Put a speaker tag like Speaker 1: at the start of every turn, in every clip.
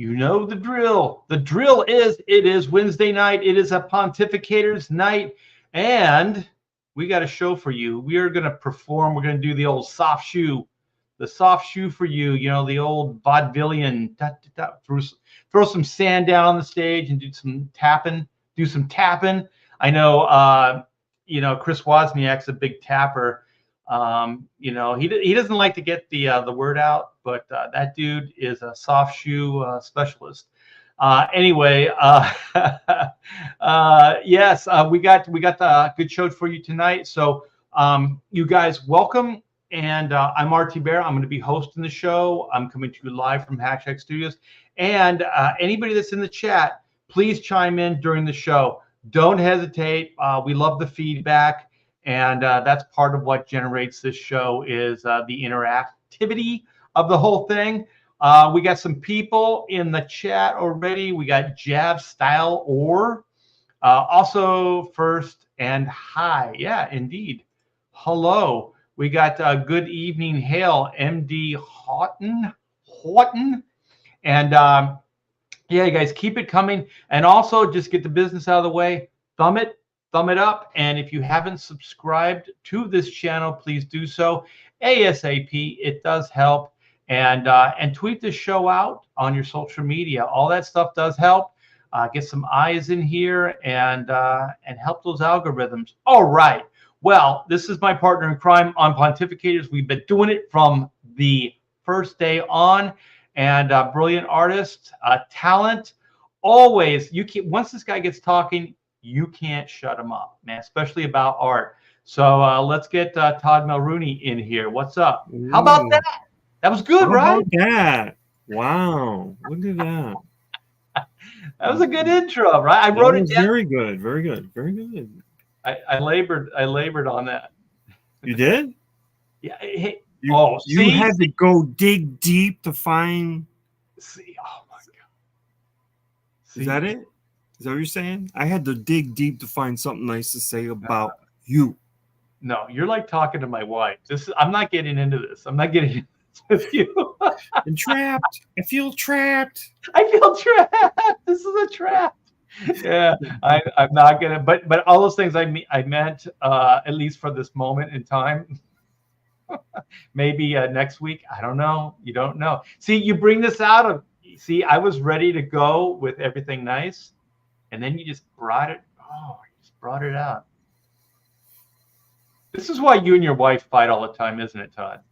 Speaker 1: You know the drill. The drill is it is Wednesday night. It is a Pontificators night, and we got a show for you. We are going to perform. We're going to do the old soft shoe, the soft shoe for you. You know, the old vaudevillian. Throw some sand down on the stage and do some tapping. I know, Chris Wozniak's a big tapper. He doesn't like to get the word out, but that dude is a soft shoe specialist. Anyway, yes, we got the good show for you tonight. So you guys, welcome. And I'm RT Bear. I'm going to be hosting the show. I'm coming to you live from Hashtag Studios. And anybody that's in the chat, please chime in during the show. Don't hesitate. We love the feedback. And that's part of what generates this show is the interactivity of the whole thing. We got some people in the chat already. We got Jab Style or also First and Hi. Yeah, indeed. Hello. We got Good Evening Hail, MD Houghton. And yeah, you guys keep it coming. And also just get the business out of the way. Thumb it up. And if you haven't subscribed to this channel, please do so ASAP. It does help. And tweet this show out on your social media. All that stuff does help. Get some eyes in here and help those algorithms. All right. Well, this is my partner in crime on Pontificators. We've been doing it from the first day on. And brilliant artist, talent. Always, once this guy gets talking, you can't shut him up, man, especially about art. So let's get Todd Mulrooney in here. What's up?
Speaker 2: Ooh.
Speaker 1: How about that? That was good, right?
Speaker 2: Yeah. Wow. Look at that.
Speaker 1: That was a good intro, right? I wrote it down.
Speaker 2: Very good. Very good. Very good.
Speaker 1: I labored on that.
Speaker 2: You did?
Speaker 1: Yeah. Hey,
Speaker 2: you had to go dig deep to find.
Speaker 1: See, oh my God.
Speaker 2: Is that it? Is that what you're saying? I had to dig deep to find something nice to say about you.
Speaker 1: No, you're like talking to my wife. I'm not getting into this. I'm not getting into this with you.
Speaker 2: I'm trapped. I feel trapped.
Speaker 1: This is a trap. Yeah, I'm not gonna. But all those things I meant at least for this moment in time. Maybe next week. I don't know. You don't know. See, you bring this out of. See, I was ready to go with everything nice, and then you just brought it. Oh, you just brought it out. This is why you and your wife fight all the time, isn't it, Todd?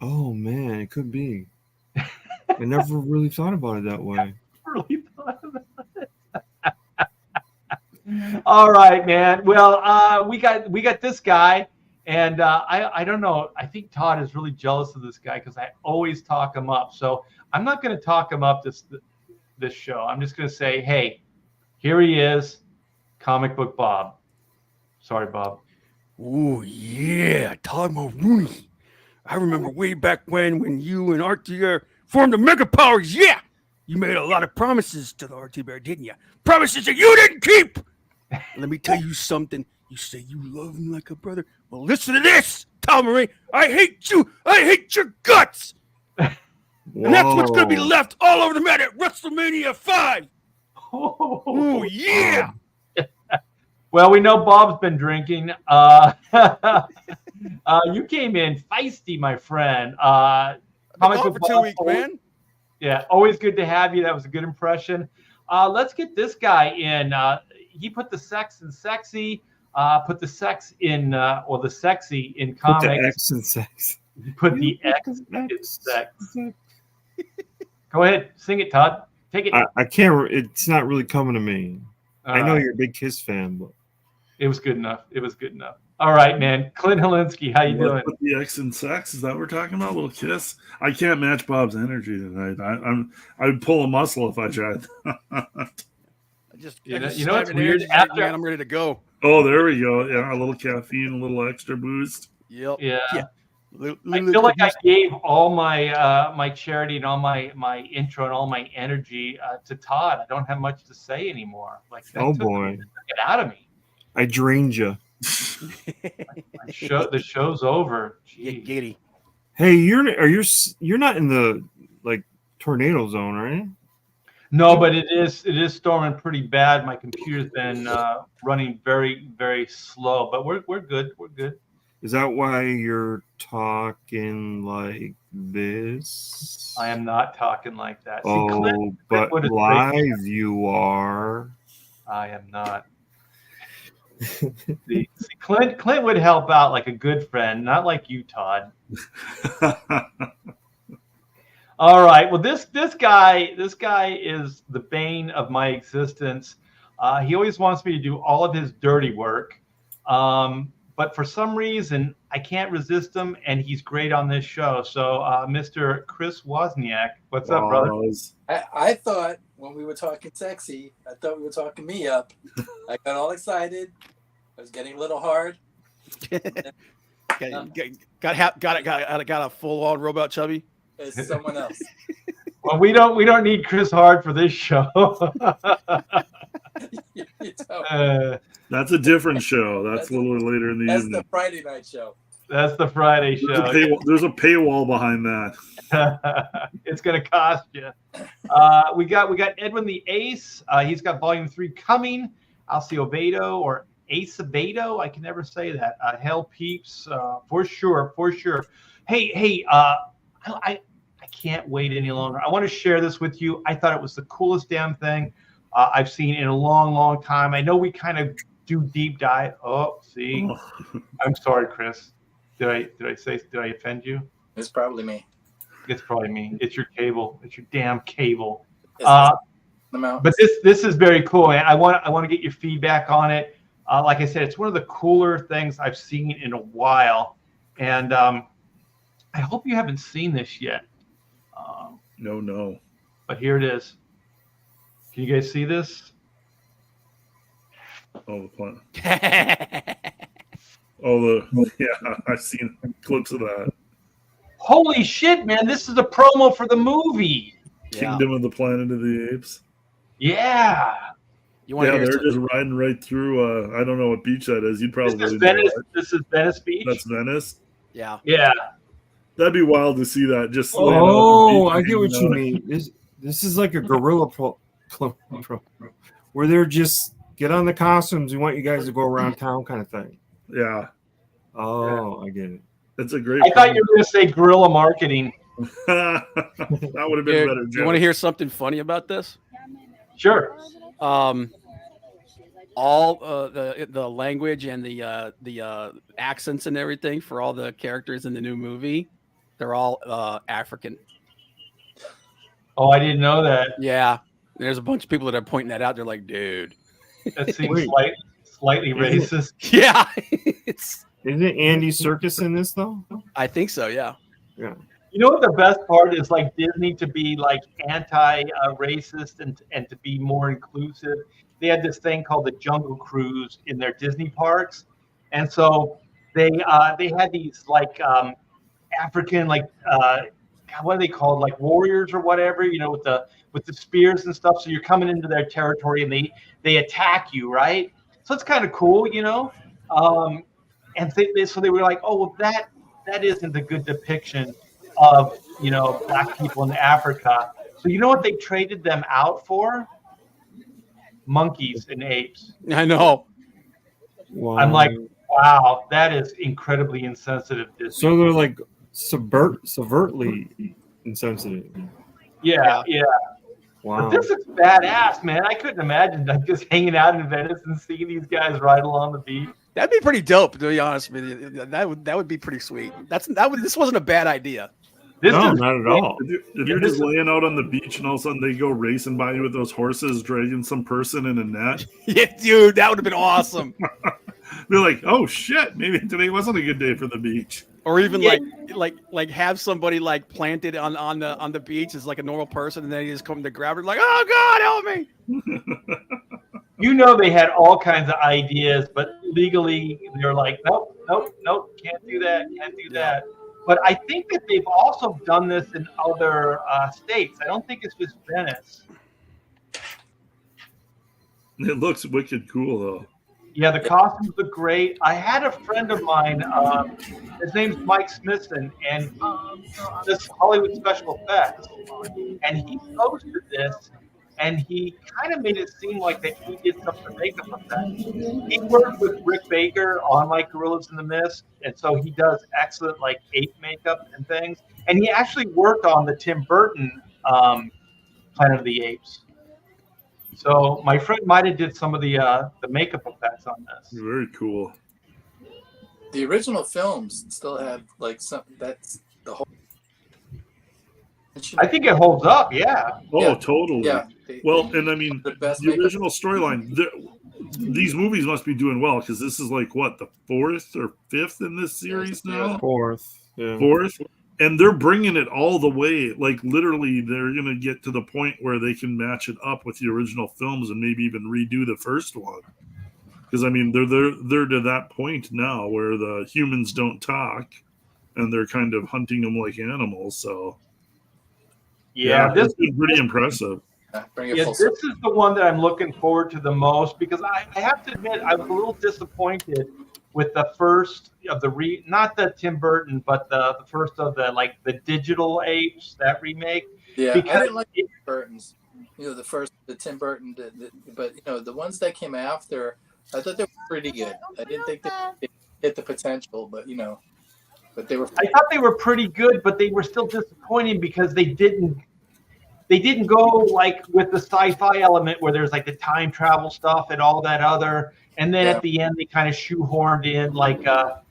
Speaker 2: Oh man, it could be. I never really thought about it that way.
Speaker 1: All right, man. Well, we got this guy, and I don't know. I think Todd is really jealous of this guy because I always talk him up. So I'm not going to talk him up this show. I'm just going to say, hey, here he is, Comic Book Bob. Sorry, Bob.
Speaker 3: Oh yeah, Todd Mulrooney. I remember way back when you and RT formed the Mega Powers. Yeah, you made a lot of promises to the RT Bear, didn't you? Promises that you didn't keep. Let me tell you something. You say you love me like a brother. Well, listen to this, Tom Mulrooney. I hate you. I hate your guts. And that's what's going to be left all over the mat at WrestleMania 5. Oh yeah.
Speaker 1: Well, we know Bob's been drinking. You came in feisty, my friend.
Speaker 3: I've been gone for 2 weeks, man.
Speaker 1: Yeah, always good to have you. That was a good impression. Let's get this guy in. He put the sex in sexy, put the sex in, or the sexy in comics.
Speaker 2: Put the X in sex.
Speaker 1: Put the X in sex. Go ahead, sing it, Todd. Take it.
Speaker 2: I can't. It's not really coming to me. I know
Speaker 1: right.
Speaker 2: you're a big Kiss fan, but
Speaker 1: it was good enough. All right, man. Clint Helinski, how you doing?
Speaker 4: Put the X in sex. Is that what we're talking about? A little kiss. I can't match Bob's energy tonight. I would pull a muscle if I tried.
Speaker 1: You know it's weird. After
Speaker 3: I'm ready to go.
Speaker 4: Oh, there we go. Yeah, a little caffeine, a little extra boost.
Speaker 3: Yep.
Speaker 1: Yeah. I feel like I gave all my my charity and all my intro and all my energy to Todd. I don't have much to say anymore. Like,
Speaker 2: oh boy,
Speaker 1: get out of me.
Speaker 2: I drained you.
Speaker 1: The show's over.
Speaker 3: Get giddy.
Speaker 2: Hey, you're not in the like tornado zone, right?
Speaker 1: No, but it is storming pretty bad. My computer's been running very, very slow, but we're good. We're good.
Speaker 2: Is that why you're talking like this?
Speaker 1: I am not talking like that. See,
Speaker 2: Oh,
Speaker 1: Clint
Speaker 2: but
Speaker 1: would have
Speaker 2: live you are.
Speaker 1: I am not. See, Clint would help out like a good friend, not like you, Todd. All right. Well, this guy is the bane of my existence. He always wants me to do all of his dirty work, but for some reason I can't resist him, and he's great on this show. So, Mr. Chris Wozniak, what's up, brother?
Speaker 5: I thought when we were talking sexy, I thought we were talking me up. I got all excited. I was getting a little hard.
Speaker 3: got a full-on robot chubby.
Speaker 5: It's someone else.
Speaker 1: Well, we don't need Chris Hard for this show.
Speaker 4: That's a different show. That's a little later in the evening.
Speaker 5: That's the Friday night show.
Speaker 1: That's the Friday show.
Speaker 4: There's a paywall behind that.
Speaker 1: It's going to cost you. We got Edwin the Ace. He's got Volume 3 coming. Alciovedo or Acevedo. I can never say that. Hell Peeps, for sure. Hey. I can't wait any longer. I want to share this with you. I thought it was the coolest damn thing I've seen in a long, long time. I know we kind of do deep dive. Oh, see, I'm sorry, Chris. Did I offend you?
Speaker 5: It's probably me.
Speaker 1: It's probably me. It's your cable. It's your damn cable.
Speaker 5: But
Speaker 1: this is very cool. And I want to get your feedback on it. Like I said, it's one of the cooler things I've seen in a while, and I hope you haven't seen this yet.
Speaker 4: No.
Speaker 1: But here it is. Can you guys see this?
Speaker 4: Oh, the plan. Yeah, I've seen clips of that.
Speaker 1: Holy shit, man! This is a promo for the movie.
Speaker 4: Kingdom of the Planet of the Apes.
Speaker 1: Yeah.
Speaker 4: They're just riding right through. I don't know what beach that is. You'd probably
Speaker 1: This is Venice. This is Venice Beach.
Speaker 4: That's Venice.
Speaker 3: Yeah.
Speaker 4: That'd be wild to see that. Just
Speaker 2: I get what you mean. This is like a guerrilla pro where they're just get on the costumes. We want you guys to go around town, kind of thing.
Speaker 4: Yeah.
Speaker 2: Oh, I get it.
Speaker 4: It's a great.
Speaker 1: I thought you were going to say guerrilla marketing.
Speaker 4: That would have been better.
Speaker 3: You want to hear something funny about this?
Speaker 1: Sure.
Speaker 3: All the language and the accents and everything for all the characters in the new movie, they're all African.
Speaker 1: Oh, I didn't know that.
Speaker 3: Yeah, there's a bunch of people that are pointing that out. They're like, dude,
Speaker 1: that seems slightly racist.
Speaker 3: Yeah,
Speaker 2: Isn't Andy Serkis in this though?
Speaker 3: I think so. Yeah.
Speaker 2: Yeah.
Speaker 1: You know what the best part is? Like Disney to be like anti-racist and to be more inclusive. They had this thing called the Jungle Cruise in their Disney parks, and so they had these like African what are they called, like warriors or whatever, with the spears and stuff. So you're coming into their territory and they attack you, right? So it's kind of cool, and so they were like, oh well, that isn't a good depiction of black people in Africa. So you know what they traded them out for? Monkeys and apes.
Speaker 3: I know.
Speaker 2: Wow.
Speaker 1: I'm like, wow, that is incredibly insensitive.
Speaker 2: So they're like subvertly insensitive.
Speaker 1: Yeah.
Speaker 2: Wow.
Speaker 1: But this is badass, man. I couldn't imagine just hanging out in Venice and seeing these guys ride along the beach.
Speaker 3: That'd be pretty dope, to be honest with you. That would be pretty sweet. This wasn't a bad idea.
Speaker 2: Not at all.
Speaker 4: If you're just laying out on the beach and all of a sudden they go racing by you with those horses dragging some person in a net.
Speaker 3: Yeah, dude, that would have been awesome.
Speaker 4: They're like, oh shit, maybe today wasn't a good day for the beach.
Speaker 3: Or even like have somebody like planted on the beach as like a normal person, and then you just come to grab her like, oh God, help me.
Speaker 1: They had all kinds of ideas, but legally they're like, nope, can't do that. But I think that they've also done this in other states. I don't think it's just Venice.
Speaker 4: It looks wicked cool though.
Speaker 1: Yeah, the costumes look great. I had a friend of mine, his name's Mike Smithson, and he does Hollywood special effects. And he posted this, and he kind of made it seem like that he did some of the makeup effects. He worked with Rick Baker on like Gorillas in the Mist, and so he does excellent like ape makeup and things. And he actually worked on the Tim Burton Planet of the Apes. So my friend might have did some of the makeup effects on this.
Speaker 4: Very cool.
Speaker 5: The original films still have like some. That's the whole.
Speaker 1: I think it holds up. Yeah.
Speaker 4: Oh,
Speaker 5: Yeah.
Speaker 4: totally.
Speaker 5: Yeah.
Speaker 4: Well, and I mean,
Speaker 5: The best
Speaker 4: the original storyline. These movies must be doing well because this is like what, the 4th or 5th in this series now.
Speaker 2: 4th. Yeah.
Speaker 4: 4th, and they're bringing it all the way. Like literally, they're gonna get to the point where they can match it up with the original films and maybe even redo the first one. Because I mean, they're to that point now where the humans don't talk, and they're kind of hunting them like animals. So
Speaker 1: Yeah. This
Speaker 4: it's been pretty impressive.
Speaker 5: Bring it
Speaker 1: Yeah,
Speaker 5: full
Speaker 1: this
Speaker 5: circle.
Speaker 1: is the one that I'm looking forward to the most because I have to admit I was a little disappointed with the first of the not the Tim Burton, but the first of the digital apes, that remake.
Speaker 5: Yeah,
Speaker 1: because
Speaker 5: I didn't like Tim Burton's. The Tim Burton, but the ones that came after, I thought they were pretty good. I didn't think they hit the potential, but but they were.
Speaker 1: I thought they were pretty good, but they were still disappointing because they didn't go like with the sci-fi element where there's like the time travel stuff and all that other, and then at the end they kind of shoehorned in like that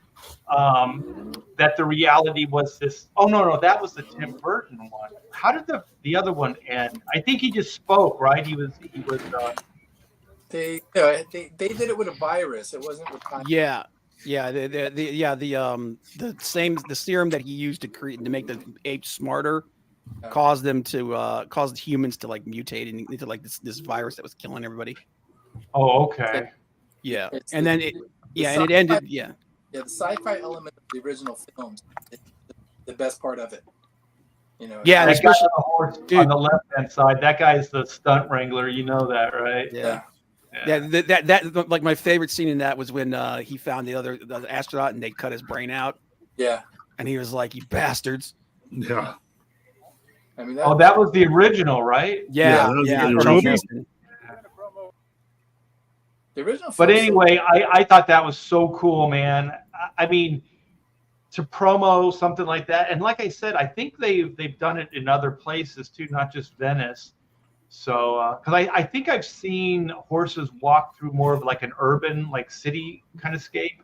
Speaker 1: the reality was this. Oh no, that was the Tim Burton one. How did the other one end? I think he just spoke, right? He was.
Speaker 5: They did it with a virus. It wasn't with.
Speaker 3: Yeah. The serum that he used to make the apes smarter caused them to cause humans to like mutate into like this virus that was killing everybody.
Speaker 1: Oh, okay.
Speaker 3: Yeah,
Speaker 5: It's
Speaker 3: and then
Speaker 5: the
Speaker 3: it ended. Yeah,
Speaker 5: the sci-fi element of the original films is the best part of it.
Speaker 3: Yeah,
Speaker 1: that guy
Speaker 3: especially
Speaker 1: on the horse on the left-hand side. That guy is the stunt wrangler. You know that, right?
Speaker 3: Yeah. That like my favorite scene in that was when he found the astronaut and they cut his brain out.
Speaker 5: Yeah,
Speaker 3: and he was like, "You bastards!"
Speaker 4: Yeah.
Speaker 5: I mean,
Speaker 1: that was the original, right?
Speaker 3: Yeah.
Speaker 4: The
Speaker 5: original.
Speaker 1: But
Speaker 5: films-
Speaker 1: anyway, I thought that was so cool, man. I mean, to promo something like that, and like I said, I think they've done it in other places too, not just Venice. So, because I think I've seen horses walk through more of like an urban, like city kind of scape.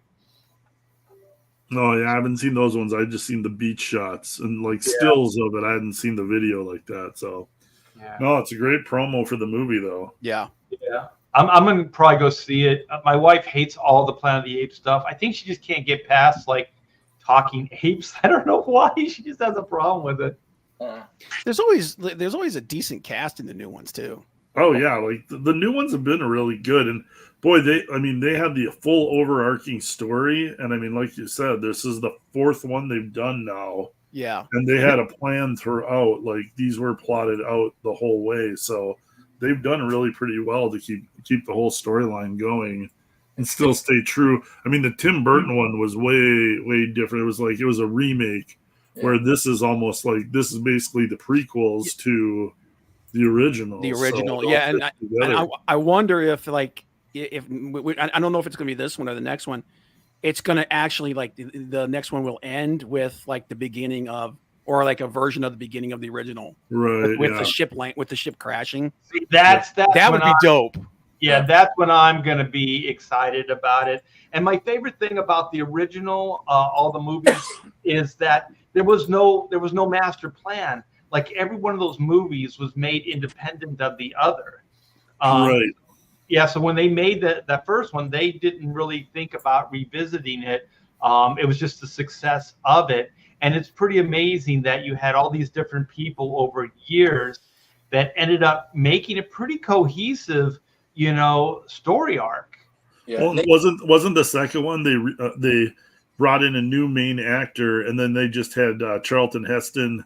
Speaker 4: No, yeah, I haven't seen those ones. I just seen the beach shots and like stills of it. I hadn't seen the video like that. So, no, it's a great promo for the movie, though.
Speaker 1: Yeah. I'm gonna probably go see it. My wife hates all the Planet of the Apes stuff. I think she just can't get past like talking apes. I don't know why. She just has a problem with it.
Speaker 3: There's always a decent cast in the new ones too.
Speaker 4: Oh yeah, like the new ones have been really good, and boy, they had the full overarching story, and I mean, like you said, this is the 4th one they've done now.
Speaker 3: Yeah,
Speaker 4: and they had a plan throughout. Like these were plotted out the whole way, so they've done really pretty well to keep the whole storyline going and still stay true. I mean, the Tim Burton one was way different. It was a remake, where this is almost like this is basically the prequels to the original. So
Speaker 3: and I wonder if like if I don't know if it's going to be this one or the next one. It's going to actually like the next one will end with like the beginning of or like a version of the beginning of the original,
Speaker 4: right?
Speaker 3: With the ship crashing.
Speaker 1: See, that
Speaker 3: would be dope.
Speaker 1: Yeah, that's when I'm going to be excited about it. And my favorite thing about the original, all the movies, is that there was no master plan. Like every one of those movies was made independent of the other.
Speaker 4: Right.
Speaker 1: Yeah. So when they made that first one, they didn't really think about revisiting it. It was just the success of it. And it's pretty amazing that you had all these different people over years that ended up making a pretty cohesive, story arc.
Speaker 5: Yeah.
Speaker 4: Well, wasn't the second one they brought in a new main actor, and then they just had Charlton Heston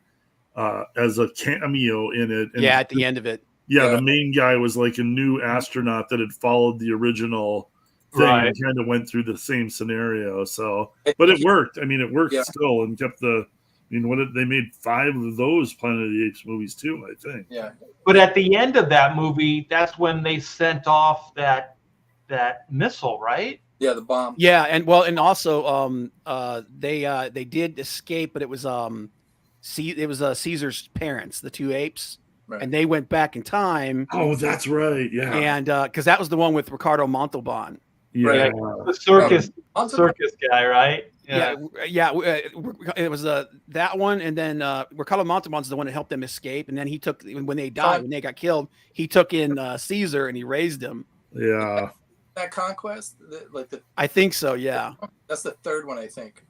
Speaker 4: as a cameo in it. And
Speaker 3: at the end of it.
Speaker 4: Yeah, the main guy was like a new astronaut that had followed the original thing
Speaker 1: Right.
Speaker 4: and kind of went through the same scenario. So, but it worked. I mean, it worked still and kept the. I mean, they made 5 of those Planet of the Apes movies too, I think.
Speaker 5: Yeah.
Speaker 1: But at the end of that movie, that's when they sent off that missile, right?
Speaker 5: Yeah, the bomb.
Speaker 3: Yeah, and also they did escape, but it was Caesar's parents, the 2 apes,
Speaker 5: Right.
Speaker 3: and they went back in time.
Speaker 4: Oh, that's right. Yeah.
Speaker 3: And because that was the one with Ricardo Montalban.
Speaker 4: Yeah.
Speaker 1: The circus guy, right?
Speaker 3: Yeah. It was that one, and then Ricardo Montalban's the one that helped them escape, and then he took when they died, when they got killed, he took in Caesar and he raised him.
Speaker 4: Yeah.
Speaker 5: That Conquest,
Speaker 3: I think so. Yeah.
Speaker 5: That's the 3rd one, I think.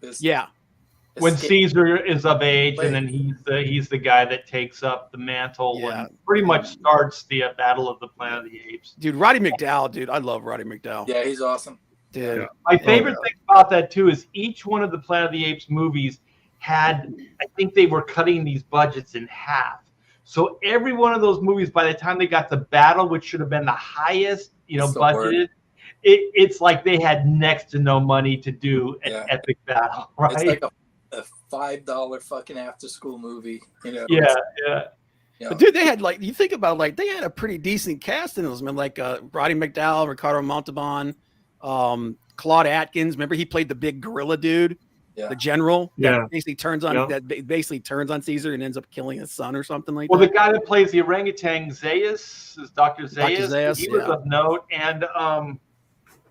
Speaker 1: When Caesar is of age, and then he's the guy that takes up the mantle and pretty much starts the Battle of the Planet of the Apes.
Speaker 3: Dude, Roddy McDowall, dude, I love Roddy McDowall.
Speaker 5: Yeah, he's awesome.
Speaker 3: Dude.
Speaker 4: Yeah.
Speaker 1: My favorite thing about that too is each one of the Planet of the Apes movies had, I think they were cutting these budgets in half. So every one of those movies, by the time they got to battle, which should have been the highest, budgeted, it's like they had next to no money to do an epic battle, right?
Speaker 5: It's like a $5 fucking after school movie,
Speaker 1: Yeah.
Speaker 3: But dude, they had you think about they had a pretty decent cast in those, man. Roddy McDowall, Ricardo Montalban, Claude Atkins. Remember he played the big gorilla dude, the general. That basically turns on Caesar and ends up killing his son or something like that.
Speaker 1: Well, the guy that plays the orangutan, Zayas, is Dr. Zayas.
Speaker 3: Zayas,
Speaker 1: he was of note, and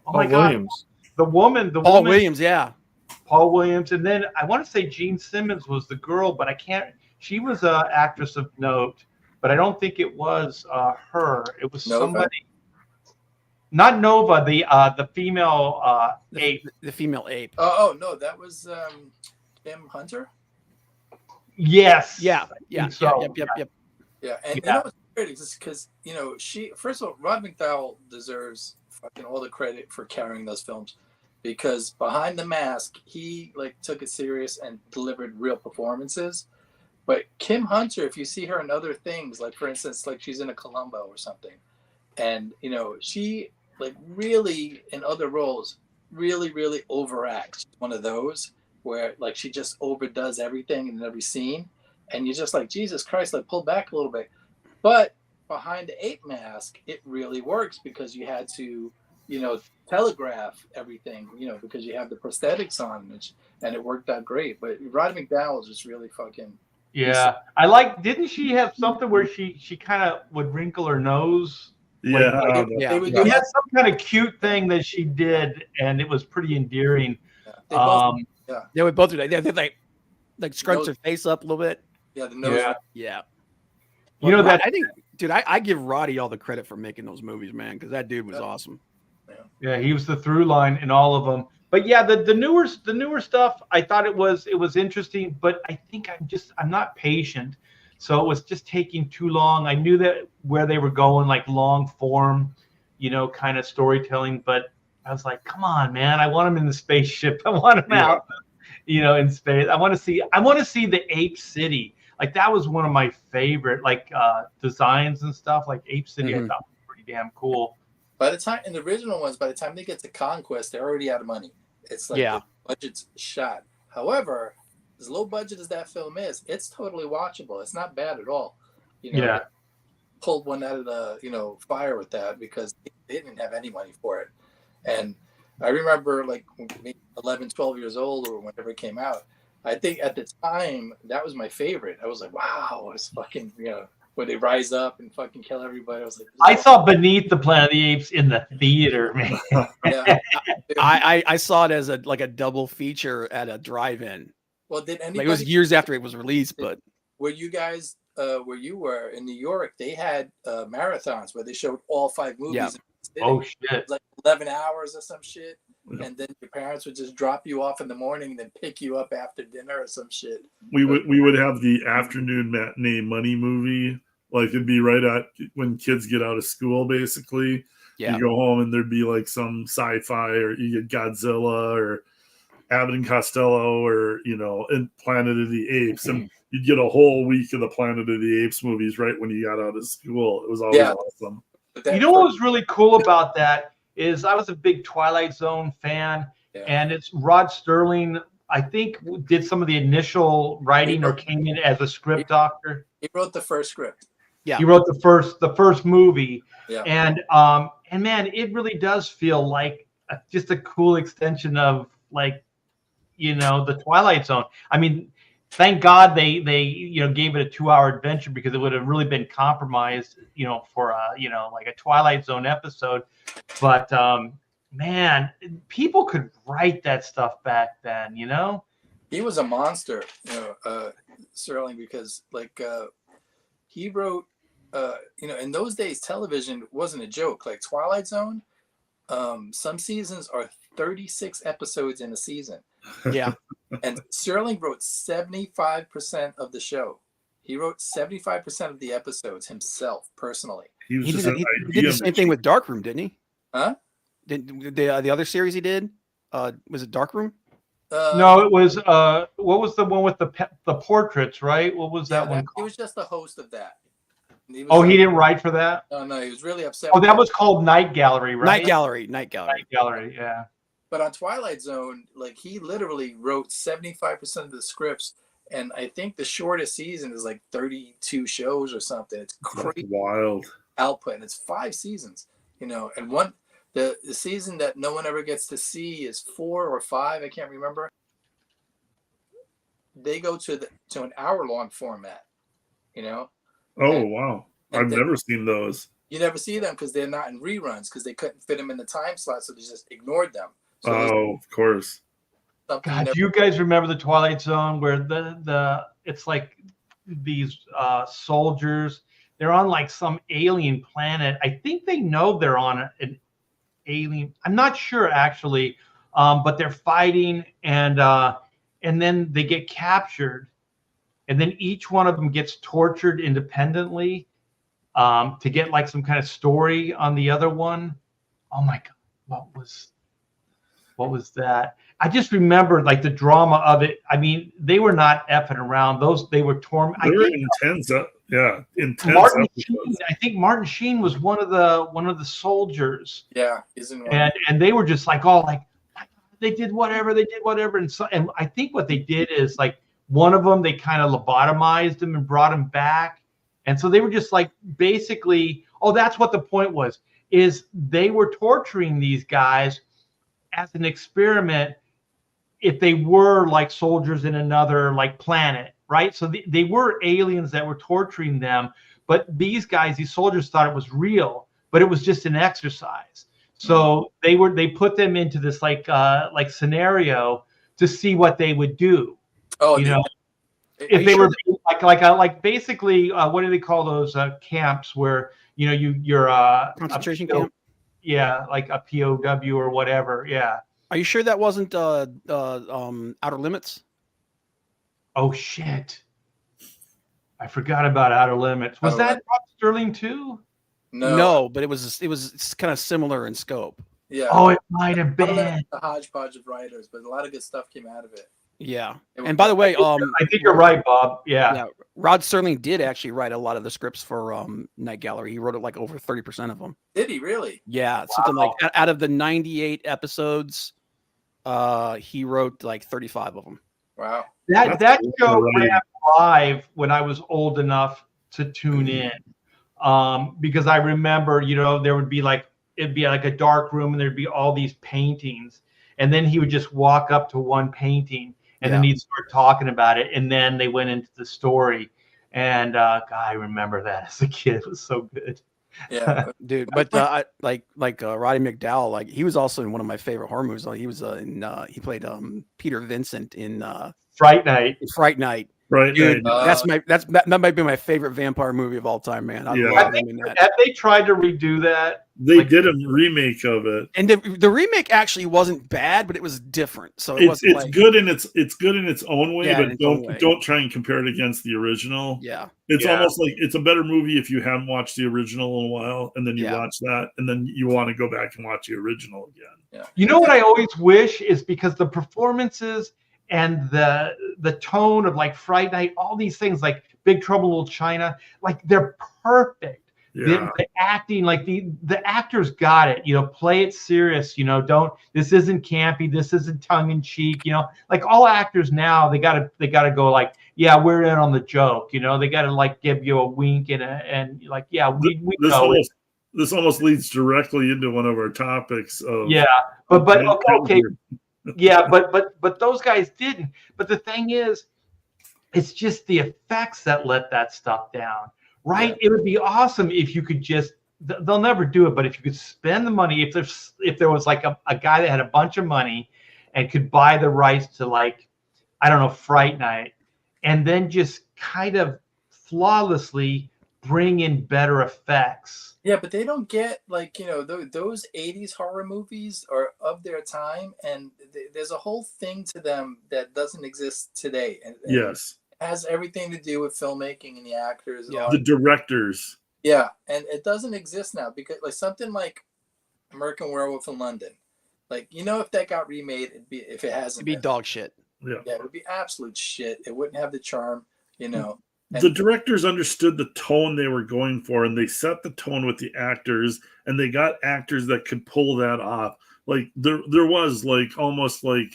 Speaker 2: Williams.
Speaker 1: The woman,
Speaker 3: Paul Williams,
Speaker 1: Paul Williams, and then I want to say Gene Simmons was the girl, but I can't. She was an actress of note, but I don't think it was her. It was somebody. Not Nova, the female ape.
Speaker 3: The female ape.
Speaker 5: Oh no, that was Kim Hunter.
Speaker 1: Yes.
Speaker 3: Yeah.
Speaker 5: Yeah, and you know what's weird is because she first of all, Rod McDowall deserves fucking all the credit for carrying those films, because behind the mask he took it serious and delivered real performances. But Kim Hunter, if you see her in other things, for instance, she's in a Columbo or something, and she really in other roles really overacts. One of those where she just overdoes everything in every scene, and you're just Jesus Christ, pull back a little bit. But behind the ape mask, it really works because you had to telegraph everything, because you have the prosthetics on, and it worked out great. But Roddy McDowall is just really fucking.
Speaker 1: Yeah, didn't she have something where she kind of would wrinkle her nose?
Speaker 4: Yeah,
Speaker 1: She had some kind of cute thing that she did, and it was pretty endearing.
Speaker 3: They would both do that. They scrunch their face up a little bit.
Speaker 5: Yeah, the nose.
Speaker 3: Yeah.
Speaker 1: Well,
Speaker 3: I think, dude, I give Roddy all the credit for making those movies, man, because that dude was awesome.
Speaker 1: Yeah, he was the through line in all of them. But yeah, the newer stuff, I thought it was interesting, but I think I'm not patient. So it was just taking too long. I knew that where they were going, long form, kind of storytelling, but I was like, come on, man, I want him in the spaceship. I want him out, in space. I want to see the Ape City. That was one of my favorite designs and stuff. Ape City, I thought was pretty damn cool.
Speaker 5: By the time in the original ones, by the time they get to Conquest, they're already out of money. It's the budget's shot. However, as low budget as that film is, it's totally watchable. It's not bad at all. Pulled one out of the fire with that because they didn't have any money for it. And I remember maybe 11, 12 years old or whenever it came out. I think at the time that was my favorite. I was like, wow, it's fucking where they rise up and fucking kill everybody. I was like,
Speaker 1: I saw Beneath the Planet of the Apes in the theater, man.
Speaker 3: I saw it as a double feature at a drive-in.
Speaker 5: Well, did anybody?
Speaker 3: It was years after it was released, but
Speaker 5: were you guys where you were in New York? They had marathons where they showed all 5 movies.
Speaker 1: Yeah. Oh shit!
Speaker 5: 11 hours or some shit, and then your parents would just drop you off in the morning and then pick you up after dinner or some shit.
Speaker 4: We would have the afternoon matinee money movie. It'd be right at when kids get out of school, basically.
Speaker 3: Yeah.
Speaker 4: You go home and there'd be some sci-fi, or you get Godzilla or Abbott and Costello, or and Planet of the Apes, and you'd get a whole week of the Planet of the Apes movies right when you got out of school. It was always awesome.
Speaker 1: You know what was really cool about that is I was a big Twilight Zone fan,
Speaker 5: Yeah.
Speaker 1: and it's Rod Sterling. I think did some of the initial writing or came in as a script doctor.
Speaker 5: He wrote the first script.
Speaker 6: Yeah.
Speaker 1: He wrote the first movie.
Speaker 5: Yeah.
Speaker 1: And man, it really does feel like just a cool extension of like, the Twilight Zone. I mean, thank God they gave it a 2-hour adventure, because it would have really been compromised, for like a Twilight Zone episode. But man, people could write that stuff back then,
Speaker 5: He was a monster, Sterling, because he wrote, in those days, television wasn't a joke. Like Twilight Zone, some seasons are 36 episodes in a season.
Speaker 6: Yeah.
Speaker 5: And Sterling wrote 75% of the show. He wrote 75% of the episodes himself, personally.
Speaker 6: He did the same thing with Darkroom, didn't he?
Speaker 5: Huh?
Speaker 6: Did the other series he did? Was it Darkroom?
Speaker 1: No, it was what was the one with the portraits, right? What was that one?
Speaker 5: He was just the host of that.
Speaker 1: He didn't write for that?
Speaker 5: No, he was really upset.
Speaker 1: Oh, that was called Night Gallery, right?
Speaker 6: Night Gallery,
Speaker 1: yeah.
Speaker 5: But on Twilight Zone, he literally wrote 75% of the scripts, and I think the shortest season is 32 shows or something. It's crazy.
Speaker 4: That's wild
Speaker 5: output, and it's 5 seasons. And the season that no one ever gets to see is 4 or 5. I can't remember. They go to an hour-long format.
Speaker 4: Oh, wow. I've never seen those.
Speaker 5: You never see them because they're not in reruns, because they couldn't fit them in the time slot, so they just ignored them. So
Speaker 4: of course.
Speaker 1: God, do you guys remember the Twilight Zone where it's like these soldiers, they're on some alien planet. I think they know they're on an alien. I'm not sure actually, but they're fighting, and then they get captured, and then each one of them gets tortured independently to get some kind of story on the other one. Oh my God, what was that? I just remember the drama of it. I mean, they were not effing around. They were
Speaker 4: They were intense. Intense.
Speaker 1: Martin Sheen, I think Martin Sheen was one of the soldiers.
Speaker 5: Yeah, he's in one.
Speaker 1: And they were just they did whatever, and I think what they did is one of them, they kind of lobotomized him and brought him back, and so they were just basically, that's what the point was, is they were torturing these guys as an experiment if they were soldiers in another planet, right? So they were aliens that were torturing them, but these soldiers thought it was real, but it was just an exercise. So they put them into this scenario to see what they would do.
Speaker 5: Oh,
Speaker 1: if they were basically what do they call those camps where you're
Speaker 6: concentration camp?
Speaker 1: Yeah, like a POW or whatever. Yeah.
Speaker 6: Are you sure that wasn't Outer Limits?
Speaker 1: Oh shit! I forgot about Outer Limits. Was that Rod Sterling too?
Speaker 6: No, but it was kind of similar in scope.
Speaker 5: Yeah.
Speaker 1: Oh, it might have been
Speaker 5: a hodgepodge of writers, but a lot of good stuff came out of it.
Speaker 6: Yeah. And by the way,
Speaker 1: I think you're right, Bob. Yeah.
Speaker 6: Rod Sterling did actually write a lot of the scripts for Night Gallery. He wrote over 30% of them.
Speaker 5: Did he really?
Speaker 6: Yeah, something out of the 98 episodes, he wrote 35 of them.
Speaker 5: Wow.
Speaker 1: That show ran live when I was old enough to tune in, because I remember, there would be it'd be a dark room and there'd be all these paintings, and then he would just walk up to one painting. And then he'd start talking about it, and then they went into the story. And God, I remember that as a kid. It was so good.
Speaker 5: Yeah,
Speaker 6: dude. But Roddy McDowall, he was also in one of my favorite horror movies. He was he played Peter Vincent in
Speaker 1: Fright Night.
Speaker 6: Fright Night.
Speaker 4: Right.
Speaker 6: Dude, that might be my favorite vampire movie of all time, man. I love him in that.
Speaker 1: Have they tried to redo that?
Speaker 4: They did a remake of it,
Speaker 6: and the remake actually wasn't bad, but it was different. So
Speaker 4: it's good in its own way, but don't try and compare it against the original.
Speaker 6: Yeah,
Speaker 4: it's almost like it's a better movie if you haven't watched the original in a while, and then you watch that, and then you want to go back and watch the original again.
Speaker 5: Yeah.
Speaker 1: You know what I always wish is, because the performances and the tone of Fright Night, all these things, Big Trouble in Little China, they're perfect. The acting, like the actors got it, play it serious, this isn't campy, this isn't tongue in cheek, like all actors now, they gotta go like, yeah, we're in on the joke, they gotta like give you a wink and like, yeah, we know it.
Speaker 4: This almost leads directly into one of our topics of
Speaker 1: but okay. Yeah, but those guys didn't. But the thing is, it's just the effects that let that stuff down. Right? Yeah. It would be awesome if you could just, they'll never do it, but if you could spend the money, if there was like a guy that had a bunch of money and could buy the rights to, like, I don't know, Fright Night, and then just kind of flawlessly bring in better effects.
Speaker 5: Yeah, but they don't get, like, those 80s horror movies are of their time, and there's a whole thing to them that doesn't exist today. And
Speaker 4: yes.
Speaker 5: Has everything to do with filmmaking and the actors.
Speaker 4: Yeah. The directors.
Speaker 5: Yeah, and it doesn't exist now because, like, something like American Werewolf in London, like, if that got remade, if it hasn't,
Speaker 6: it'd be dog shit.
Speaker 5: Yeah, it would be absolute shit. It wouldn't have the charm,
Speaker 4: The directors understood the tone they were going for, and they set the tone with the actors, and they got actors that could pull that off. Like there was like almost like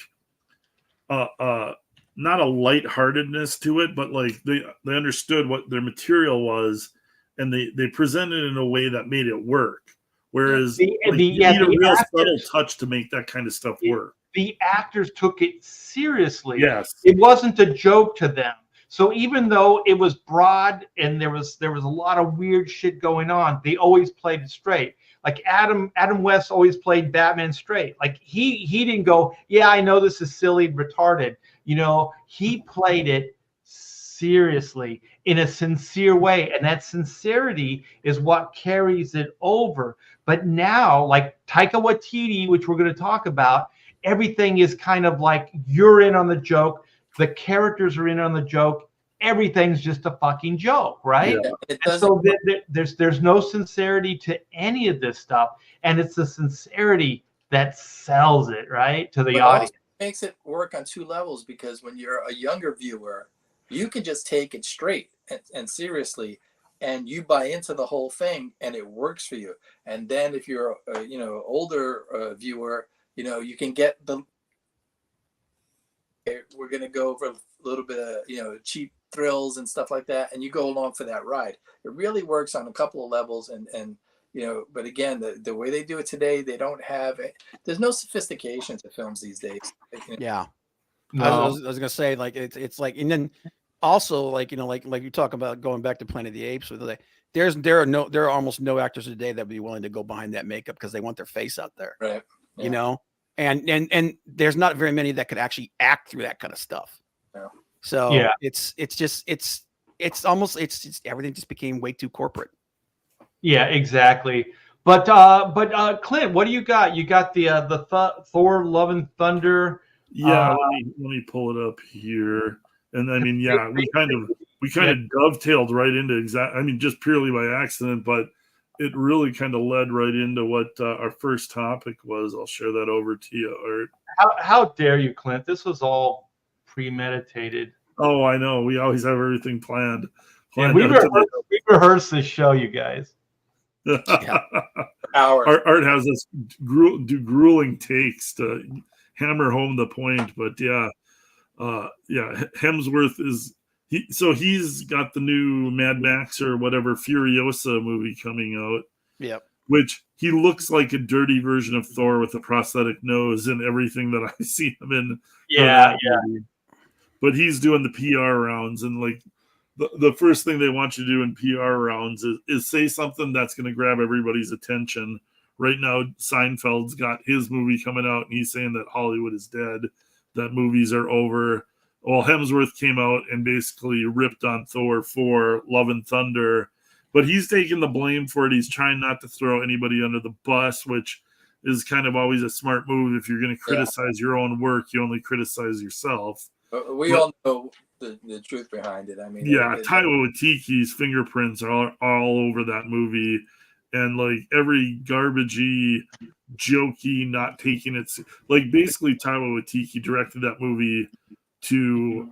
Speaker 4: not a lightheartedness to it, but like they understood what their material was, and they presented it in a way that made it work. Whereas you need a real subtle touch to make that kind of stuff work.
Speaker 1: The actors took it seriously.
Speaker 4: Yes.
Speaker 1: It wasn't a joke to them. So even though it was broad and there was a lot of weird shit going on, they always played it straight. Like Adam West always played Batman straight. Like he didn't go, yeah, I know this is silly, retarded. He played it seriously in a sincere way, and that sincerity is what carries it over. But now, like Taika Waititi, which we're going to talk about, everything is kind of like you're in on the joke. The characters are in on the joke. Everything's just a fucking joke, right?
Speaker 5: Yeah,
Speaker 1: and so there's no sincerity to any of this stuff, and it's the sincerity that sells it, right, to the audience.
Speaker 5: Makes it work on two levels, because when you're a younger viewer, you can just take it straight and seriously, and you buy into the whole thing, and it works for you. And then if you're older viewer, you can get we're going to go over a little bit of cheap thrills and stuff like that, and you go along for that ride. It really works on a couple of levels, and but again, the way they do it today, they don't have it. There's no sophistication to films these days.
Speaker 6: Yeah.
Speaker 1: No.
Speaker 6: I was gonna say, like, it's like, and then also, like, like you talk about going back to Planet of the Apes, there are almost no actors today that would be willing to go behind that makeup because they want their face out there,
Speaker 5: right? Yeah.
Speaker 6: And there's not very many that could actually act through that kind of stuff.
Speaker 5: Yeah.
Speaker 6: So it's everything just became way too corporate.
Speaker 1: Yeah, exactly. But Clint, what do you got? You got the Thor: Love and Thunder.
Speaker 4: Yeah, let me pull it up here. And I mean, yeah, we kind of dovetailed right into just purely by accident, but it really kind of led right into what our first topic was. I'll share that over to you, Art.
Speaker 1: How dare you, Clint? This was all premeditated.
Speaker 4: Oh, I know. We always have everything planned.
Speaker 1: Yeah, we rehearsed this show, you guys.
Speaker 6: Yeah.
Speaker 4: Art has us do grueling takes to hammer home the point, but Hemsworth he's got the new Mad Max or whatever Furiosa movie coming out.
Speaker 6: Yep.
Speaker 4: Which he looks like a dirty version of Thor with a prosthetic nose and everything that I see him in.
Speaker 1: Yeah.
Speaker 4: Movie. But he's doing the PR rounds, and like the first thing they want you to do in PR rounds is say something that's going to grab everybody's attention. Right now, Seinfeld's got his movie coming out, and he's saying that Hollywood is dead, that movies are over. Well, Hemsworth came out and basically ripped on Thor for Love and Thunder, but he's taking the blame for it. He's trying not to throw anybody under the bus, which is kind of always a smart move. If you're going to criticize your own work, you only criticize yourself.
Speaker 5: We all know the truth behind it. I mean,
Speaker 4: Taika Waititi's fingerprints are all over that movie, and like every garbagey, jokey, not taking it like basically Taika Waititi directed that movie to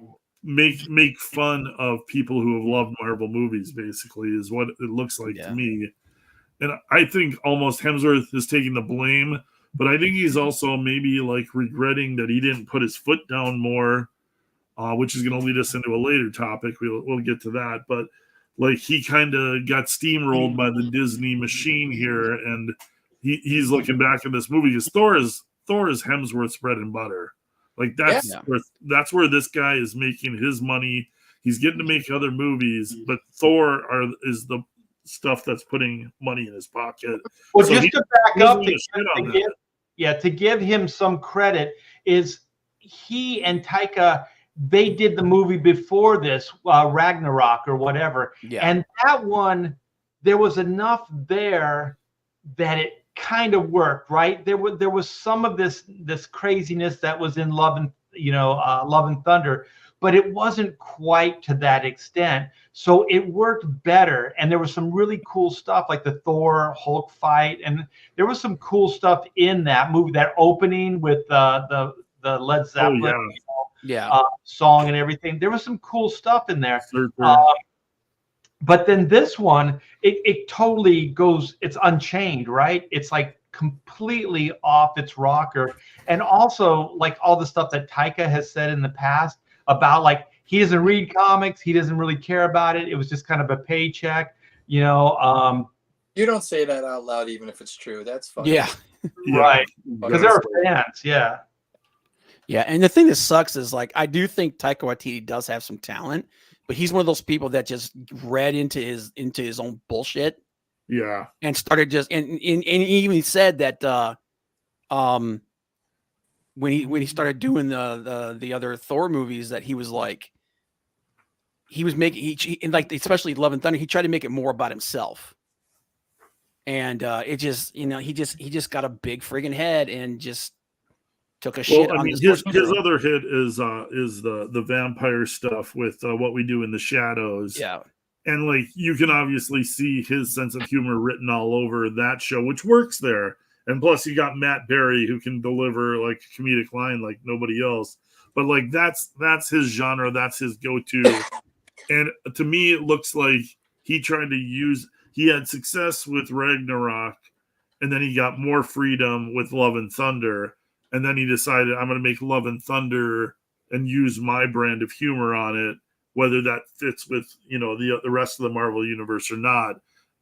Speaker 4: make fun of people who have loved Marvel movies. Basically, is what it looks like to me. And I think almost Hemsworth is taking the blame, but I think he's also maybe like regretting that he didn't put his foot down more, which is going to lead us into a later topic. We'll get to that, but like he kind of got steamrolled by the Disney machine here, and he's looking back at this movie because Thor is Hemsworth's bread and butter. Like that's where this guy is making his money. He's getting to make other movies, but Thor is the stuff that's putting money in his pocket.
Speaker 1: Well, so just to back up, to give him some credit, is he and Taika, they did the movie before this, Ragnarok or whatever, and that one, there was enough there that it kind of worked, right? There was some of this craziness that was in Love and Thunder, but it wasn't quite to that extent. So it worked better. And there was some really cool stuff like the Thor Hulk fight. And there was some cool stuff in that movie, that opening with the Led Zeppelin song and everything. There was some cool stuff in there. But then this one, it totally goes, it's unchained, right? It's like completely off its rocker. And also like all the stuff that Taika has said in the past, about like he doesn't read comics, he doesn't really care about it. It was just kind of a paycheck, You
Speaker 5: don't say that out loud, even if it's true. That's fine.
Speaker 1: Yeah, right. Because there are fans. Yeah.
Speaker 6: Yeah, and the thing that sucks is like I do think Taika Waititi does have some talent, but he's one of those people that just read into his own bullshit.
Speaker 4: Yeah,
Speaker 6: and started just and he even said that when he started doing the other Thor movies, that he was making like especially Love and Thunder, he tried to make it more about himself, and it just he just got a big friggin' head and just took a shit. I mean,
Speaker 4: his other hit is the vampire stuff with What We Do in the Shadows.
Speaker 6: Yeah.
Speaker 4: And like you can obviously see his sense of humor written all over that show, which works there. And plus, you got Matt Berry, who can deliver like a comedic line like nobody else. But like that's his genre, that's his go-to. And to me, it looks like he had success with Ragnarok, and then he got more freedom with Love and Thunder, and then he decided I'm going to make Love and Thunder and use my brand of humor on it, whether that fits with the rest of the Marvel universe or not.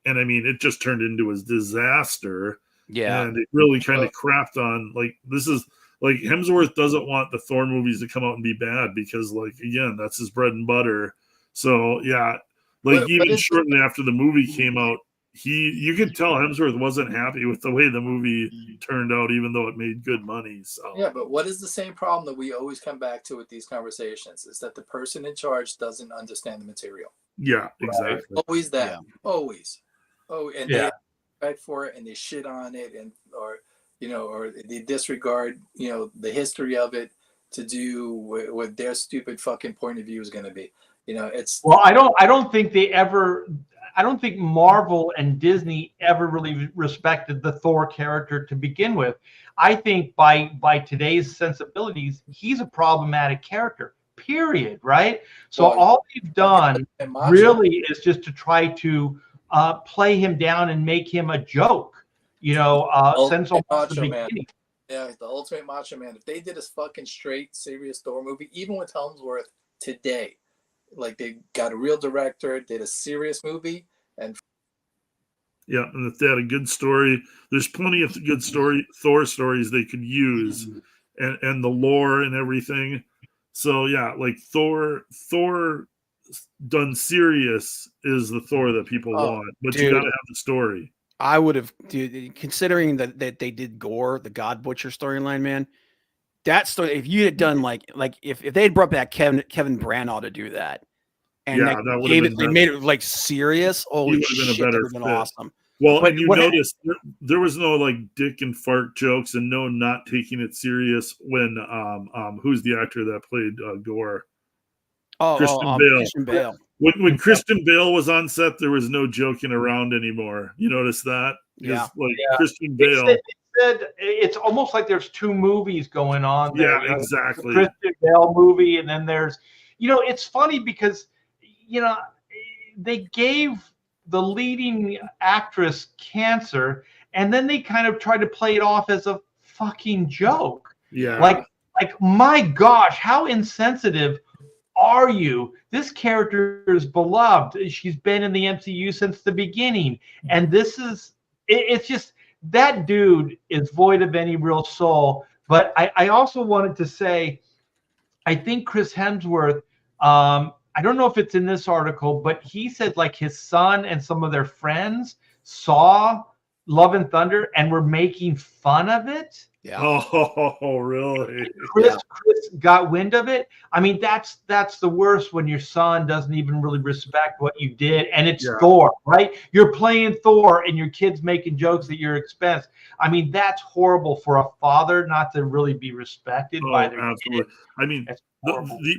Speaker 4: And I mean, it just turned into a disaster.
Speaker 6: Yeah,
Speaker 4: and it really kind of crapped on this is like Hemsworth doesn't want the Thor movies to come out and be bad because again, that's his bread and butter. So yeah, even shortly after the movie came out, you could tell Hemsworth wasn't happy with the way the movie turned out, even though it made good money. So
Speaker 5: yeah, but what is the same problem that we always come back to with these conversations is that the person in charge doesn't understand the material.
Speaker 4: Yeah, exactly.
Speaker 5: Right? Always that. Yeah. Always. Oh, and they fight for it and they shit on it or they disregard the history of it to do what their stupid fucking point of view is going to be.
Speaker 1: I don't think Marvel and Disney ever really respected the Thor character to begin with. I think by today's sensibilities, he's a problematic character, period, right? So all they've done really is just to try to play him down and make him a joke, since almost the beginning.
Speaker 5: Yeah, the ultimate macho man. If they did a fucking straight, serious Thor movie, even with Hemsworth today, they got a real director, did a serious movie, and
Speaker 4: and if they had a good story, there's plenty of good Thor stories they could use, and the lore and everything. So yeah, Thor done serious is the Thor that people want, but you gotta have the story.
Speaker 6: I would have, considering that they did Gore, the God Butcher storyline, man. That story, if you had done if they had brought back Kevin Branagh to do that, and they made it serious, holy shit, that would have been awesome.
Speaker 4: Well, and you noticed there was no dick and fart jokes and no not taking it serious when who's the actor that played Gore? Christian Bale. When Christian Bale was on set, there was no joking around anymore. You notice that? Christian Bale.
Speaker 1: It's almost like there's two movies going on there.
Speaker 4: Yeah, exactly.
Speaker 1: The Christian Bale movie, and then there's, it's funny because, they gave the leading actress cancer, and then they kind of tried to play it off as a fucking joke.
Speaker 4: Yeah.
Speaker 1: Like my gosh, how insensitive are you? This character is beloved. She's been in the MCU since the beginning. And it's just, that dude is void of any real soul. But I also wanted to say, I think Chris Hemsworth, I don't know if it's in this article, but he said like his son and some of their friends saw Love and Thunder and were making fun of it.
Speaker 6: Yeah.
Speaker 4: Oh, really?
Speaker 1: Chris got wind of it. I mean, that's the worst, when your son doesn't even really respect what you did, and it's Thor, right? You're playing Thor, and your kid's making jokes at your expense. I mean, that's horrible for a father not to really be respected by their
Speaker 4: absolutely.
Speaker 1: kid.
Speaker 4: I mean,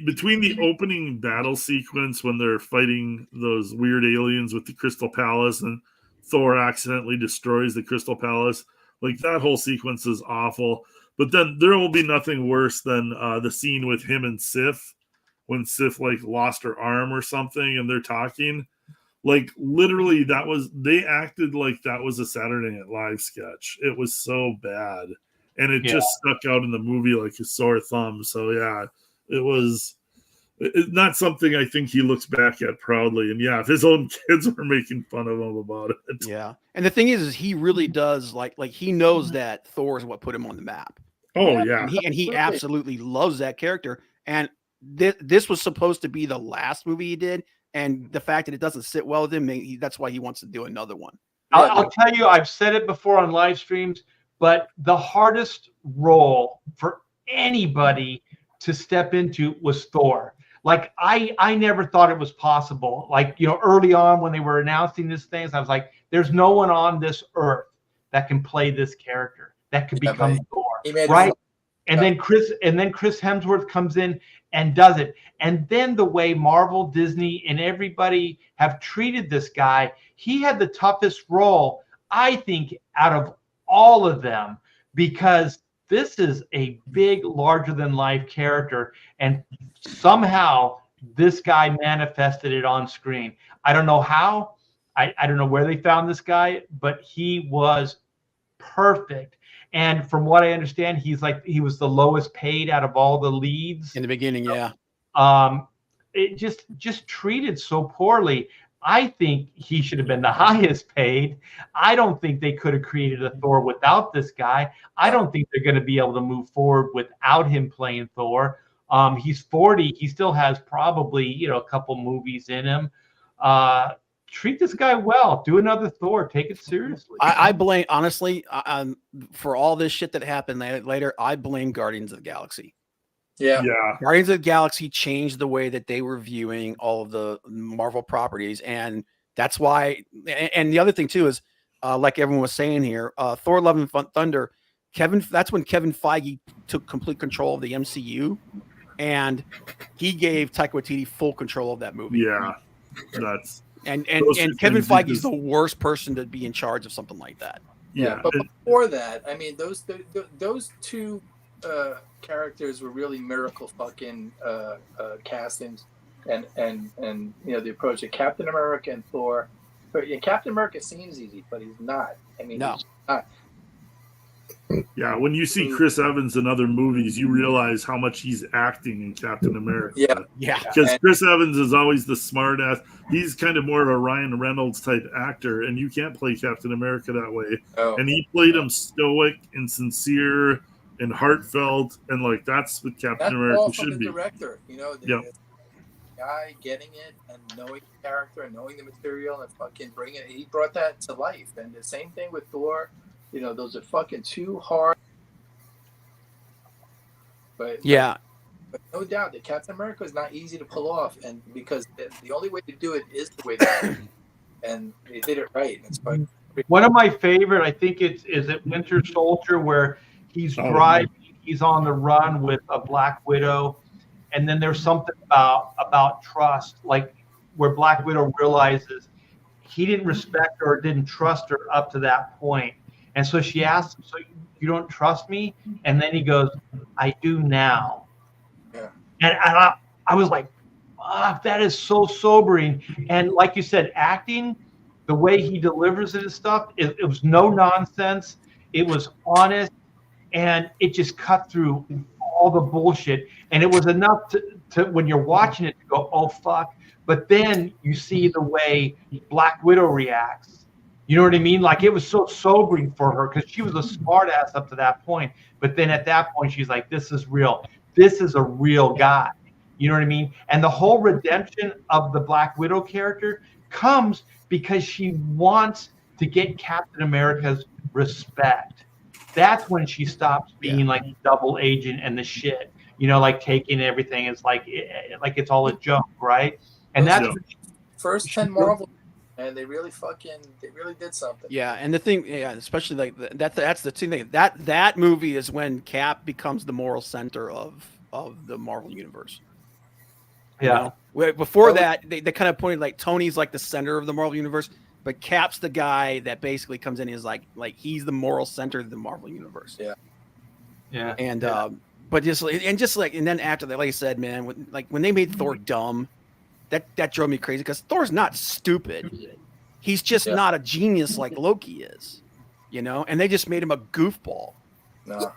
Speaker 4: between the opening battle sequence when they're fighting those weird aliens with the Crystal Palace, and Thor accidentally destroys the Crystal Palace. Like, that whole sequence is awful. But then there will be nothing worse than the scene with him and Sif, when Sif like lost her arm or something, and they're talking. Like, literally, they acted like that was a Saturday Night Live sketch. It was so bad, and it just stuck out in the movie like a sore thumb. So yeah, it was not something I think he looks back at proudly. And yeah, if his own kids were making fun of him about it.
Speaker 6: Yeah. And the thing is he really does like he knows that Thor is what put him on the map.
Speaker 4: Oh yeah.
Speaker 6: And he absolutely loves that character. And this was supposed to be the last movie he did. And the fact that it doesn't sit well with him, that's why he wants to do another one.
Speaker 1: I'll tell you, I've said it before on live streams, but the hardest role for anybody to step into was Thor. Like, I never thought it was possible. Like, early on when they were announcing these things, I was like, there's no one on this earth that can play this character, that could become Thor, right? And then Chris Hemsworth comes in and does it. And then the way Marvel, Disney, and everybody have treated this guy, he had the toughest role, I think, out of all of them, because this is a big, larger-than-life character, and somehow this guy manifested it on screen. I don't know how. I don't know where they found this guy, but he was perfect. And from what I understand, he was the lowest paid out of all the leads
Speaker 6: in the beginning. Yeah.
Speaker 1: It just treated so poorly. I think he should have been the highest paid. I don't think they could have created a Thor without this guy. I don't think they're going to be able to move forward without him playing Thor. He's 40. He still has probably, a couple movies in him. Treat this guy well. Do another Thor. Take it seriously.
Speaker 6: I blame, honestly, for all this shit that happened later, I blame Guardians of the Galaxy.
Speaker 5: Yeah.
Speaker 6: Guardians of the Galaxy changed the way that they were viewing all of the Marvel properties. And that's why, and the other thing too is, like everyone was saying here, Thor: Love and Thunder, that's when Kevin Feige took complete control of the MCU, and he gave Taika Waititi full control of that movie.
Speaker 4: Yeah.
Speaker 6: And Kevin Feige's the worst person to be in charge of something like that.
Speaker 5: Yeah. But before that, I mean, those two characters were really miracle fucking castings, and the approach of Captain America and Thor. But Captain America seems easy, but he's not. I mean,
Speaker 6: no.
Speaker 5: He's not.
Speaker 4: Yeah, when you see Chris Evans in other movies, you realize how much he's acting in Captain America.
Speaker 6: Yeah.
Speaker 4: Because Chris Evans is always the smart ass. He's kind of more of a Ryan Reynolds type actor, and you can't play Captain America that way.
Speaker 5: Oh.
Speaker 4: And he played him stoic and sincere and heartfelt, and like that's what Captain America should be.
Speaker 5: Director, the guy getting it and knowing the character and knowing the material and fucking bringing it. He brought that to life. And the same thing with Thor. Those are fucking too hard. But no doubt that Captain America is not easy to pull off, and because the only way to do it is the way they did, and they did it right. It's fun.
Speaker 1: One of my favorite, I think is it Winter Soldier, where he's driving, he's on the run with a Black Widow, and then there's something about trust, like where Black Widow realizes he didn't respect her or didn't trust her up to that point. And so she asked him, so you don't trust me? And then he goes, I do now.
Speaker 5: Yeah.
Speaker 1: And I was like, that is so sobering. And like you said, acting, the way he delivers it and stuff, it was no nonsense. It was honest, and it just cut through all the bullshit. And it was enough to when you're watching it to go, oh fuck. But then you see the way Black Widow reacts. You know what I mean? Like, it was so sobering for her because she was a smart ass up to that point. But then at that point, she's like, this is real. This is a real guy. You know what I mean? And the whole redemption of the Black Widow character comes because she wants to get Captain America's respect. That's when she stops being like double agent and the shit, you know, like taking everything. It's like it's all a joke, right? And that's
Speaker 5: first 10 Marvel, and they really did something.
Speaker 6: Yeah, and the thing, especially like that's the thing. That movie is when Cap becomes the moral center of the Marvel universe.
Speaker 1: Yeah.
Speaker 6: You know? Before that, they kind of pointed like Tony's like the center of the Marvel universe, but Cap's the guy that basically comes in and is like he's the moral center of the Marvel universe.
Speaker 5: Yeah.
Speaker 6: Yeah. And but and then after that, like I said, man, when they made Thor dumb, that drove me crazy because Thor's not stupid. He's just not a genius like Loki is, you know. And they just made him a goofball.
Speaker 5: No.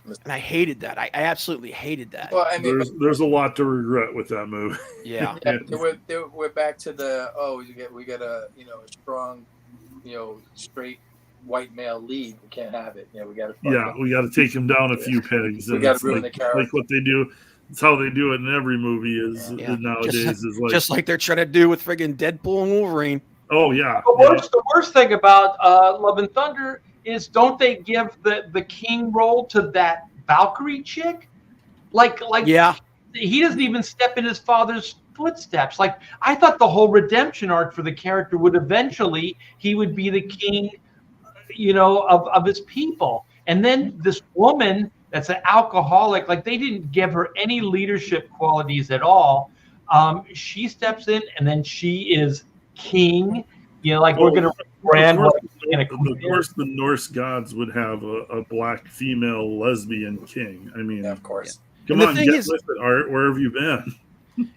Speaker 6: And I hated that. I absolutely hated that.
Speaker 5: Well, I mean,
Speaker 4: there's a lot to regret with that movie.
Speaker 6: Yeah.
Speaker 5: We're back to the we get a a strong, straight white male lead. We can't have it. We got to.
Speaker 4: We got to take him down a few pegs.
Speaker 5: We got to ruin the character.
Speaker 4: Like what they do. It's how they do it in every movie nowadays.
Speaker 6: Just like they're trying to do with friggin' Deadpool and Wolverine.
Speaker 4: Oh yeah.
Speaker 1: The worst thing about Love and Thunder is, don't they give the king role to that Valkyrie chick? Like he doesn't even step in his father's footsteps. Like, I thought the whole redemption arc for the character would eventually he would be the king, of his people. And then this woman that's an alcoholic, like, they didn't give her any leadership qualities at all. She steps in and then she is king. We're going to brand.
Speaker 4: Of course, the Norse gods would have a black female lesbian king. I mean,
Speaker 5: of course.
Speaker 4: Come on, get with it, Art. Where have you been?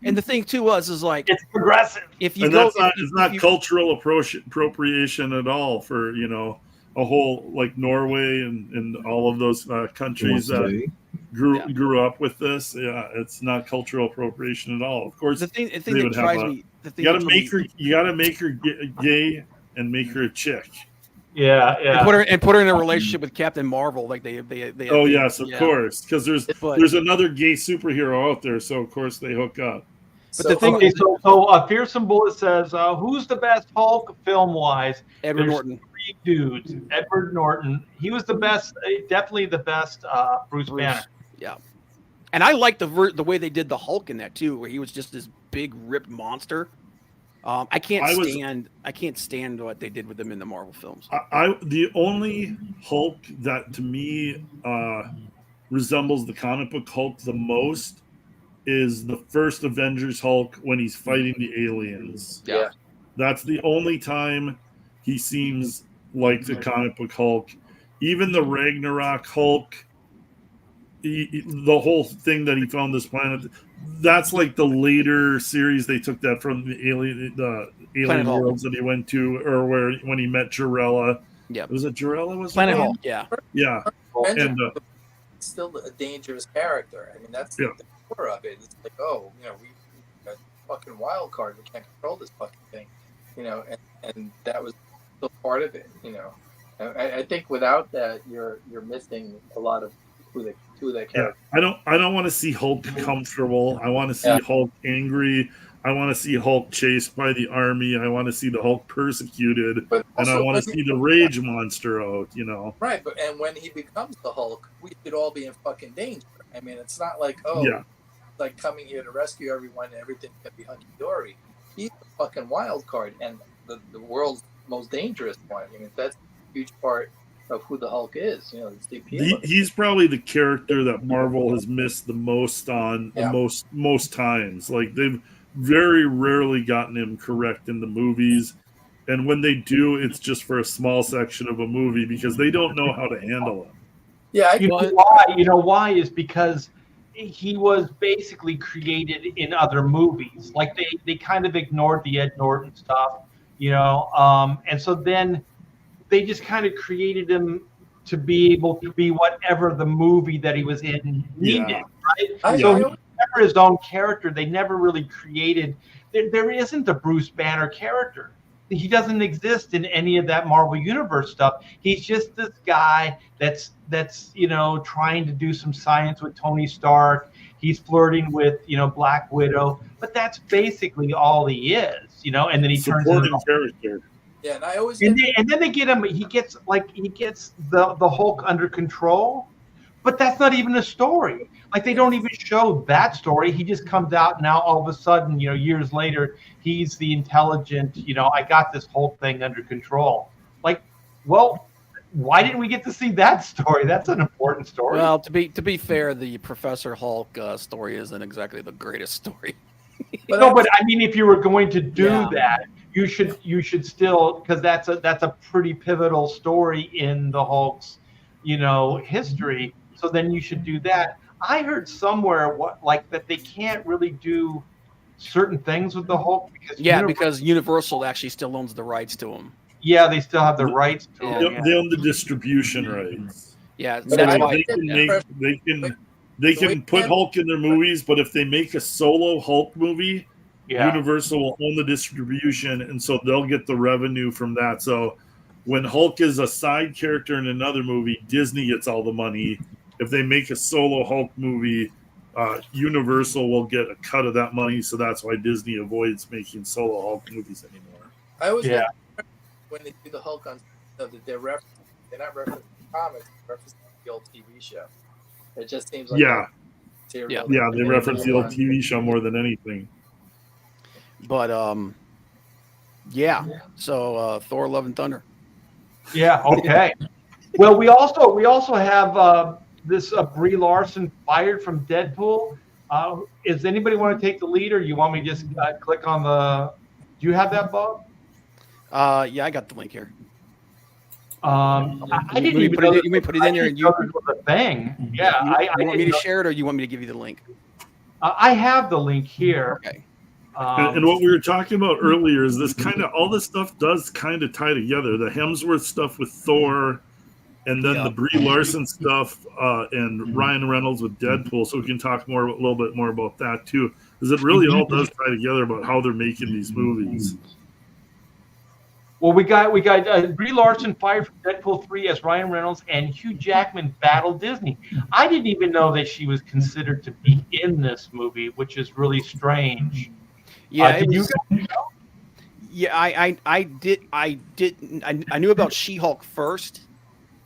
Speaker 6: And the thing too is like,
Speaker 1: it's progressive.
Speaker 6: If you
Speaker 4: it's not cultural appropriation at all for a whole like Norway and all of those countries that grew up with this. Yeah, it's not cultural appropriation at all. Of course,
Speaker 6: the thing that drives me.
Speaker 4: You got to make her gay and make her a chick.
Speaker 1: Yeah.
Speaker 6: And put her in a relationship with Captain Marvel, like they.
Speaker 4: Oh yes, of course, because there's another gay superhero out there, so of course they hook up.
Speaker 6: But the thing is,
Speaker 1: Fearsome Bullet says, "Who's the best Hulk film wise?"
Speaker 6: Edward Norton.
Speaker 1: 3 dudes. Edward Norton. He was the best. Definitely the best. Bruce Banner.
Speaker 6: Yeah. And I like the way they did the Hulk in that too, where he was just this big ripped monster. I can't stand what they did with him in the Marvel films.
Speaker 4: The only Hulk that to me resembles the comic book Hulk the most is the first Avengers Hulk when he's fighting the aliens.
Speaker 5: Yeah.
Speaker 4: That's the only time he seems like the comic book Hulk. Even the Ragnarok Hulk, the whole thing that he found this planet, that's like the later series. They took that from the alien worlds that he went to, or when he met Jarella.
Speaker 6: Yeah,
Speaker 4: was it Jarella? Was
Speaker 6: Planet
Speaker 4: it?
Speaker 6: Hulk? Yeah.
Speaker 4: And
Speaker 5: still a dangerous character. I mean, that's the core of it. It's like, we got a fucking wild card. We can't control this fucking thing, and that was still part of it. I think without that, you're missing a lot of who that character.
Speaker 4: Yeah, I don't want to see Hulk comfortable. I want to see Hulk angry. I want to see Hulk chased by the army. I want to see the Hulk persecuted, and I want to see the rage monster out.
Speaker 5: Right, and when he becomes the Hulk, we should all be in fucking danger. I mean, it's not like like coming here to rescue everyone and everything can be hunky dory. He's the fucking wild card and the world's most dangerous one. I mean, that's a huge part of who the Hulk is.
Speaker 4: He's probably the character that Marvel has missed the most on most times. Like, they've very rarely gotten him correct in the movies, and when they do, it's just for a small section of a movie because they don't know how to handle him.
Speaker 5: Yeah,
Speaker 1: you know why is because he was basically created in other movies. Like they kind of ignored the Ed Norton stuff, and so then they just kind of created him to be able to be whatever the movie that he was in needed, right? So he was never his own character. They never really created. There isn't a Bruce Banner character. He doesn't exist in any of that Marvel Universe stuff. He's just this guy that's trying to do some science with Tony Stark. He's flirting with Black Widow, but that's basically all he is, and then he turns into a
Speaker 4: character.
Speaker 5: Yeah, and I always
Speaker 1: and then they get him. He gets the Hulk under control, but that's not even a story. Like they don't even show that story. He just comes out now. All of a sudden, years later, he's the intelligent. I got this whole thing under control. Like, well, why didn't we get to see that story? That's an important story.
Speaker 6: Well, to be fair, the Professor Hulk story isn't exactly the greatest story.
Speaker 1: But I mean, if you were going to do that, you should still, because that's a pretty pivotal story in the Hulk's history. So then you should do that. I heard somewhere that they can't really do certain things with the Hulk
Speaker 6: because Universal actually still owns the rights to him.
Speaker 1: Yeah, they still have the rights to him.
Speaker 4: They own the distribution rights.
Speaker 6: Yeah,
Speaker 4: so
Speaker 6: that's why
Speaker 4: they can put Hulk in their movies, but if they make a solo Hulk movie, Universal will own the distribution, and so they'll get the revenue from that. So when Hulk is a side character in another movie, Disney gets all the money. If they make a solo Hulk movie, Universal will get a cut of that money. So that's why Disney avoids making solo Hulk movies anymore.
Speaker 5: I always when they do the Hulk on, that they're not referencing the comics, they're referencing the old TV show. It just seems like
Speaker 4: they reference the old TV show more than anything.
Speaker 6: But so Thor: Love and Thunder.
Speaker 1: Yeah. Okay. Well, we also have this Brie Larson fired from Deadpool. Does anybody want to take the lead, or you want me to just click on the? Do you have that, Bob?
Speaker 6: Yeah, I got the link here.
Speaker 1: I didn't even know.
Speaker 6: You may put it in there, and you
Speaker 1: was a thing. Yeah.
Speaker 6: You want me to share it, or you want me to give you the link?
Speaker 1: I have the link here.
Speaker 6: Okay.
Speaker 4: And what we were talking about earlier is this all this stuff does kind of tie together. The Hemsworth stuff with Thor, and then the Brie Larson stuff, and Ryan Reynolds with Deadpool. So we can talk a little bit more about that too, because it really all does tie together about how they're making these movies.
Speaker 1: Well, we got Brie Larson fired from Deadpool 3 as Ryan Reynolds and Hugh Jackman battle Disney. I didn't even know that she was considered to be in this movie, which is really strange.
Speaker 6: Yeah, I did. I knew about She-Hulk first,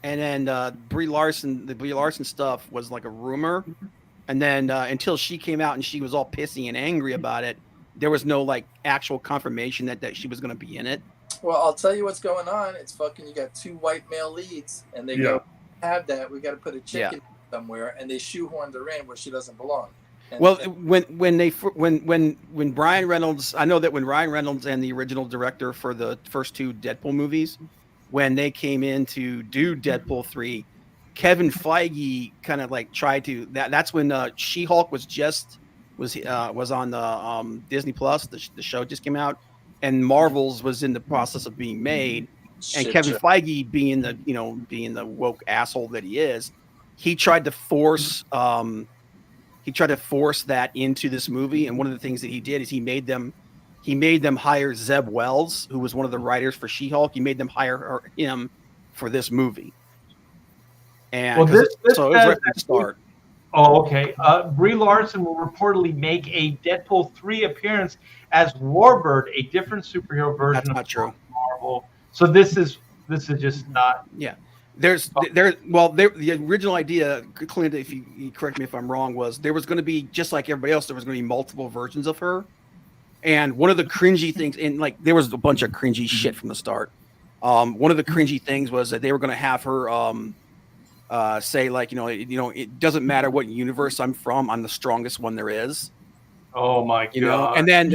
Speaker 6: and then the Brie Larson stuff was like a rumor, and then until she came out and she was all pissy and angry about it, there was no actual confirmation that she was going to be in it.
Speaker 5: Well, I'll tell you what's going on. It's you got two white male leads, and they go, have that. We got to put a chick in somewhere, and they shoehorned her in where she doesn't belong.
Speaker 6: Well, when Ryan Reynolds, I know that when Ryan Reynolds and the original director for the first two Deadpool movies, when they came in to do Deadpool 3, Kevin Feige kind of tried to. That's when She-Hulk was on the Disney Plus. The show just came out, and Marvel's was in the process of being made. And Kevin Feige, being the woke asshole that he is, he tried to force. He tried to force that into this movie, and one of the things that he did is he made them hire Zeb Wells, who was one of the writers for She-Hulk. He made them hire him for this movie, and
Speaker 1: it was
Speaker 6: right from the start.
Speaker 1: Oh, okay. Brie Larson will reportedly make a Deadpool 3 appearance as Warbird, a different superhero version.
Speaker 6: That's not true.
Speaker 1: Marvel. So this is just not.
Speaker 6: Yeah. The original idea, Clint, if you correct me if I'm wrong, was there was going to be, just like everybody else, there was going to be multiple versions of her. And one of the cringy things, and there was a bunch of cringy shit from the start. One of the cringy things was that they were going to have her say it doesn't matter what universe I'm from, I'm the strongest one there is.
Speaker 1: Oh my god!
Speaker 6: And then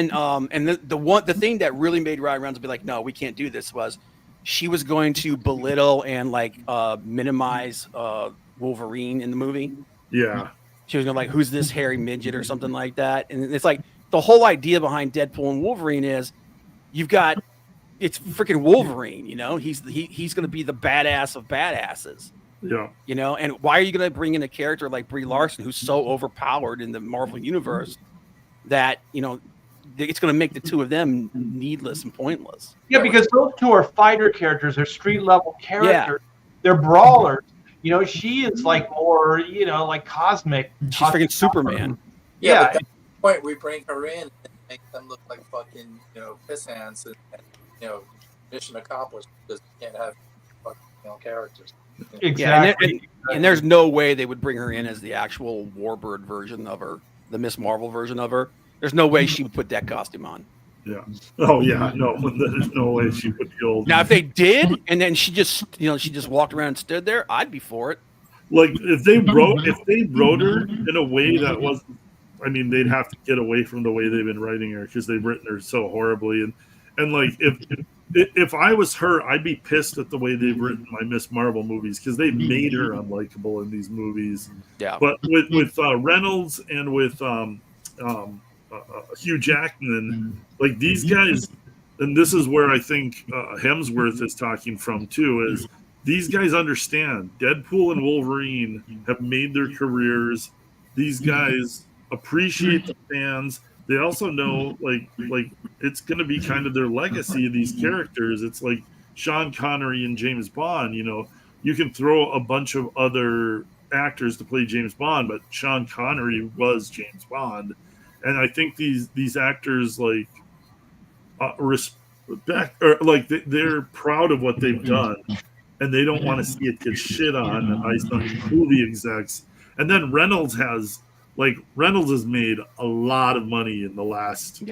Speaker 6: the thing that really made Ryan Reynolds be like, no, we can't do this was. She was going to belittle and minimize Wolverine in the movie.
Speaker 4: Yeah.
Speaker 6: She was gonna like, who's this hairy midget or something like that. And it's like the whole idea behind Deadpool and Wolverine is it's freaking Wolverine, you know, he's gonna be the badass of badasses.
Speaker 4: Yeah.
Speaker 6: You know, and why are you gonna bring in a character like Brie Larson, who's so overpowered in the Marvel universe that, you know, it's gonna make the two of them needless and pointless.
Speaker 1: Yeah, because those two are fighter characters, they're street level characters, they're brawlers. You know, she is like more, you know, like cosmic.
Speaker 6: She's freaking Superman.
Speaker 5: Yeah, but at that point we bring her in and make them look like fucking, you know, piss hands and you know, mission accomplished because you can't have fucking, you know, characters.
Speaker 1: Exactly.
Speaker 6: Yeah, and there's no way they would bring her in as the actual Warbird version of her, the Miss Marvel version of her. There's no way she would put that costume on.
Speaker 4: Yeah. Oh yeah. No, there's no way she would be old.
Speaker 6: Now, if they did, and then she just walked around and stood there, I'd be for it.
Speaker 4: Like if they wrote her in a way that wasn't, I mean, they'd have to get away from the way they've been writing her because they've written her so horribly. And like if I was her, I'd be pissed at the way they've written my Miss Marvel movies because they made her unlikable in these movies.
Speaker 6: Yeah.
Speaker 4: But with Reynolds and with Hugh Jackman, like these guys, and this is where I think Hemsworth is talking from too, is these guys understand Deadpool and Wolverine have made their careers. These guys appreciate the fans. They also know like it's going to be kind of their legacy of these characters. It's like Sean Connery and James Bond. You know, you can throw a bunch of other actors to play James Bond, but Sean Connery was James Bond. And I think these actors like respect, or like they're proud of what they've done, and they don't want to see it get shit on by some movie execs. And then Reynolds has made a lot of money in the last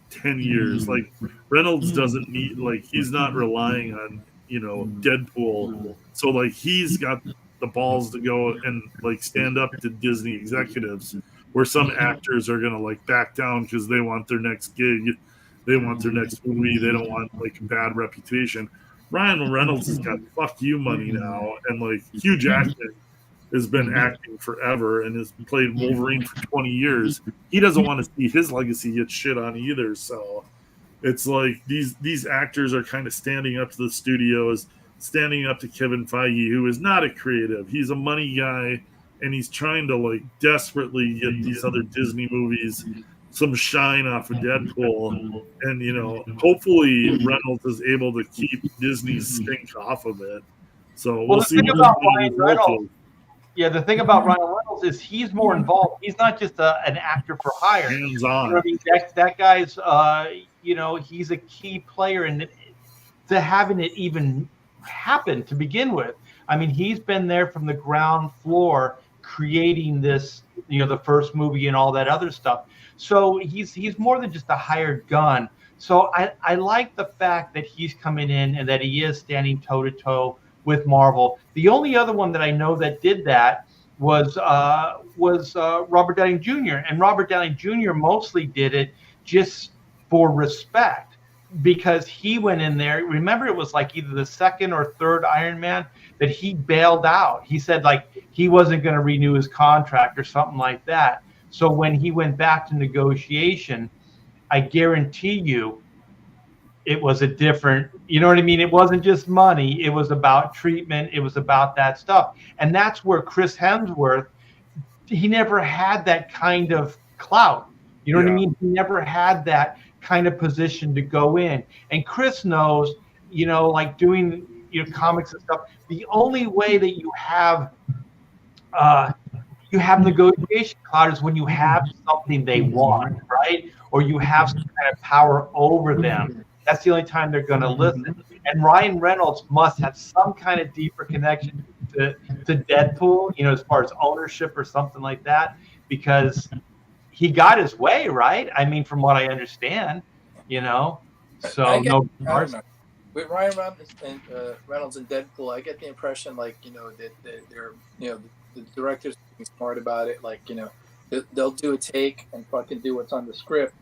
Speaker 4: 10 years. Like Reynolds doesn't need, like, he's not relying on, you know, Deadpool. So like he's got the balls to go and like stand up to Disney executives, where some actors are gonna like back down because they want their next gig, they want their next movie, they don't want like a bad reputation. Ryan Reynolds has got fuck you money now, and like Hugh Jackman has been acting forever and has played Wolverine for 20 years. He doesn't want to see his legacy get shit on either. So it's like these actors are kind of standing up to the studios, standing up to Kevin Feige, who is not a creative. He's a money guy, and he's trying to like desperately get these other Disney movies some shine off of Deadpool. And, you know, hopefully Reynolds is able to keep Disney's stink off of it. So we'll see.
Speaker 1: The thing about Ryan Reynolds, the thing about Ryan Reynolds is he's more involved. He's not just an actor for hire.
Speaker 4: Hands on.
Speaker 1: You know, I mean, that guy's, you know, he's a key player in to having it even happen to begin with. I mean, he's been there from the ground floor creating this, you know, the first movie and all that other stuff. So he's more than just a hired gun. So I like the fact that he's coming in and that he is standing toe to toe with Marvel. The only other one that I know that did that was Robert Downey Jr. And Robert Downey Jr. mostly did it just for respect, because he went in there. Remember, it was like either the second or third Iron Man that he bailed out. He said like he wasn't going to renew his contract or something like that. So when he went back to negotiation, I guarantee you it was a different, you know what I mean? It wasn't just money. It was about treatment. It was about that stuff. And that's where Chris Hemsworth, he never had that kind of clout. You know what I mean? He never had that kind of position to go in. And Chris knows, you know, like doing, you know, comics and stuff, the only way that you have negotiation clout is when you have something they want, right? Or you have some kind of power over them. That's the only time they're going to listen. And Ryan Reynolds must have some kind of deeper connection to Deadpool, you know, as far as ownership or something like that, because he got his way, right? I mean, from what I understand, you know. So
Speaker 5: I don't know. With Ryan Reynolds and Deadpool, I get the impression, like, you know, that they're, you know, the directors are smart about it. Like, you know, they'll do a take and fucking do what's on the script.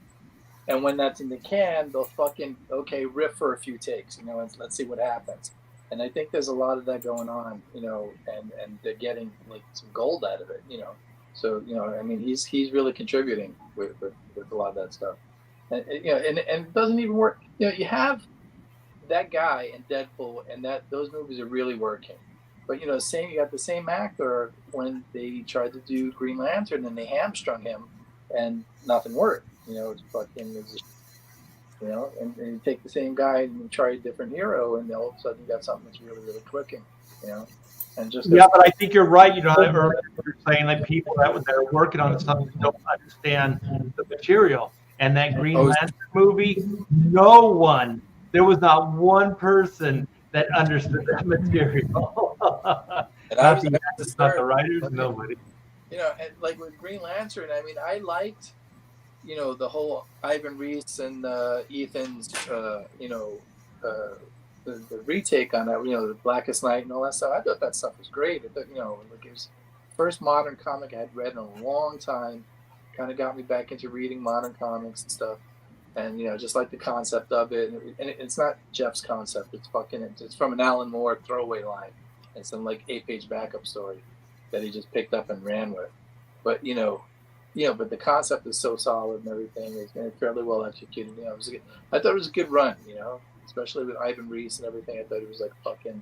Speaker 5: And when that's in the can, they'll fucking, riff for a few takes, you know, and let's see what happens. And I think there's a lot of that going on, you know, and they're getting like some gold out of it, you know. So I mean, he's really contributing with a lot of that stuff, and and it doesn't even work. You have that guy in Deadpool, and those movies are really working. But you got the same actor when they tried to do Green Lantern, and they hamstrung him, and nothing worked. It's fucking, and you take the same guy and you try a different hero, and all of a sudden you got something that's really, really clicking. And just
Speaker 1: but I think you're right. Earlier you were saying like people that are working on something don't understand the material. And that Green Lantern movie, there was not one person that understood that material. Not the writers, nobody.
Speaker 5: And like with Green Lantern, I mean, I liked, the whole Ivan Reis and Ethan's, the retake on that, the Blackest Night and all that stuff. I thought that stuff was great. I thought, like it was the first modern comic I had read in a long time. Kind of got me back into reading modern comics and stuff. And just like the concept of it, and it's not Jeff's concept. It's from an Alan Moore throwaway line. It's some like 8-page backup story that he just picked up and ran with. But but the concept is so solid and everything. It's been fairly well executed. I thought it was a good run. Especially with Ivan Reis and everything. I thought he was like fucking,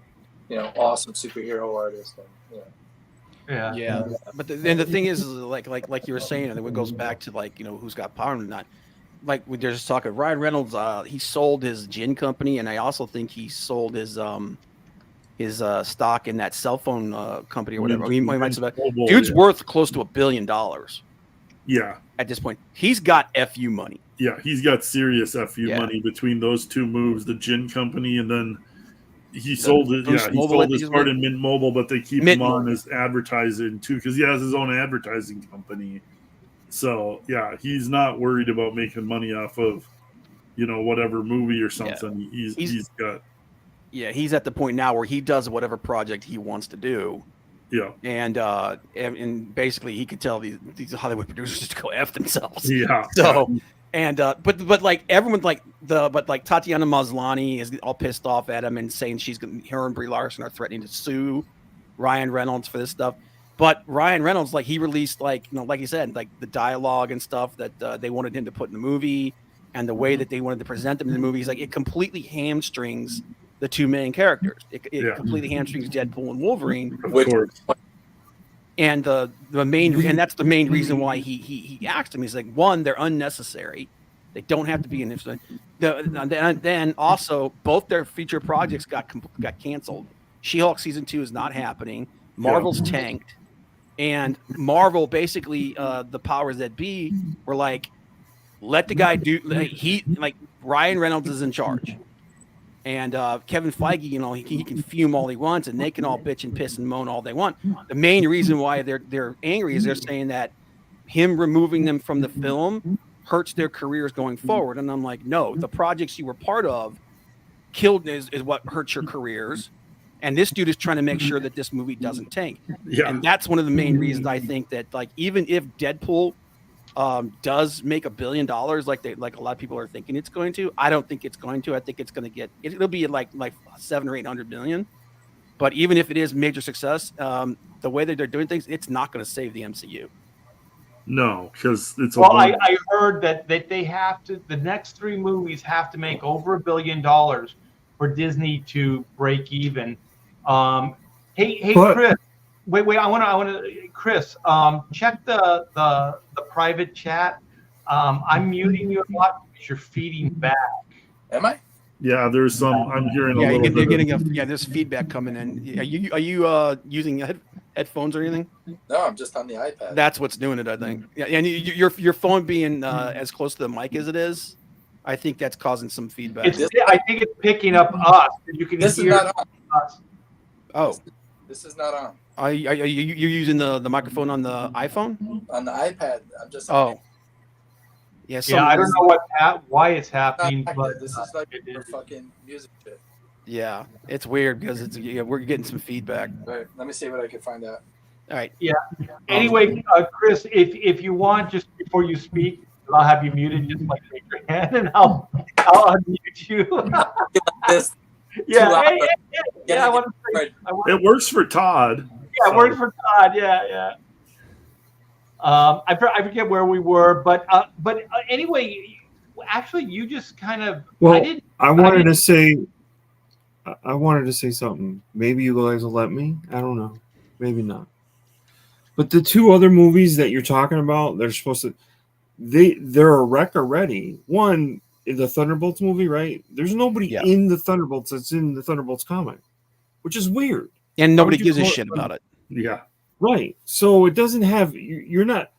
Speaker 5: awesome superhero artist. And
Speaker 6: yeah. But then the thing is like you were saying, and it goes back to like who's got power and not. Like there's just talk of Ryan Reynolds. He sold his gin company, and I also think he sold his stock in that cell phone company or whatever. Dude's worth close to $1 billion.
Speaker 4: Yeah.
Speaker 6: At this point, he's got FU money.
Speaker 4: Yeah, he's got serious FU money between those two moves, the gin company, and then he sold it. Yeah, he sold his part in Mint Mobile, but they keep him on as advertising too because he has his own advertising company. So yeah, he's not worried about making money off of, whatever movie or something. Yeah. He's got.
Speaker 6: Yeah, he's at the point now where he does whatever project he wants to do.
Speaker 4: Yeah,
Speaker 6: and basically he could tell these Hollywood producers just to go F themselves.
Speaker 4: Yeah.
Speaker 6: So but like everyone like Tatiana Maslany is all pissed off at him and saying her and Brie Larson are threatening to sue Ryan Reynolds for this stuff. But Ryan Reynolds, like he released like you said, like the dialogue and stuff that they wanted him to put in the movie and the way that they wanted to present them in the movie. He's like it completely hamstrings the two main characters. It completely hamstrings Deadpool and Wolverine.
Speaker 4: Of course.
Speaker 6: And the main and that's the main reason why he asked him. He's like, one, they're unnecessary. They don't have to be in this. Then also both their feature projects got canceled. She-Hulk season 2 is not happening. Marvel's tanked, and Marvel basically the powers that be were like, let the guy do. Ryan Reynolds is in charge. And Kevin Feige, he can fume all he wants, and they can all bitch and piss and moan all they want. The main reason why they're angry is they're saying that him removing them from the film hurts their careers going forward. And I'm like, no, the projects you were part of is what hurts your careers. And this dude is trying to make sure that this movie doesn't tank. Yeah. And that's one of the main reasons I think that like even if Deadpool does make $1 billion like a lot of people are thinking it's going to, I don't think it's going to. I think it's going to it'll be like 700 or 800 million. But even if it is major success, the way that they're doing things, it's not going to save the MCU.
Speaker 4: No, because it's
Speaker 1: I heard that they have to. The next 3 movies have to make over $1 billion for Disney to break even. Hey, Chris. Wait. I want to, Chris. Check the private chat. I'm muting you a lot because you're feeding back.
Speaker 5: Am I?
Speaker 4: Yeah, there's some. I'm hearing a little bit.
Speaker 6: There's feedback coming in. Are you using headphones or anything?
Speaker 5: No, I'm just on the iPad.
Speaker 6: That's what's doing it, I think. Yeah, and your phone being as close to the mic as it is, I think that's causing some feedback.
Speaker 1: I think it's picking up us. You can
Speaker 5: this
Speaker 1: hear
Speaker 5: is not on.
Speaker 1: us.
Speaker 6: Oh,
Speaker 5: this is not on.
Speaker 6: Are you using the microphone on the iPhone?
Speaker 5: On the iPad, I'm just. On
Speaker 6: yeah.
Speaker 1: I don't know why it's happening, but
Speaker 5: this is like fucking music shit.
Speaker 6: Yeah, it's weird because we're getting some feedback.
Speaker 5: All right, let me see what I can find out.
Speaker 6: All right.
Speaker 1: Yeah. Anyway, Chris, if you want, just before you speak, I'll have you muted. Just like raise your hand, and I'll unmute you. Yeah. I want to.
Speaker 4: It works for Todd.
Speaker 1: Yeah, it works for Todd. Yeah. I forget where we were, but anyway, actually, you just kind of.
Speaker 2: Well, I wanted to say something. Maybe you guys will let me. I don't know. Maybe not. But the two other movies that you're talking about, they're supposed to. They're a wreck already. One, the Thunderbolts movie, right? There's nobody in the Thunderbolts that's in the Thunderbolts comic, which is weird.
Speaker 6: And nobody gives a shit about it.
Speaker 4: Yeah.
Speaker 2: Right. So it doesn't have. You're not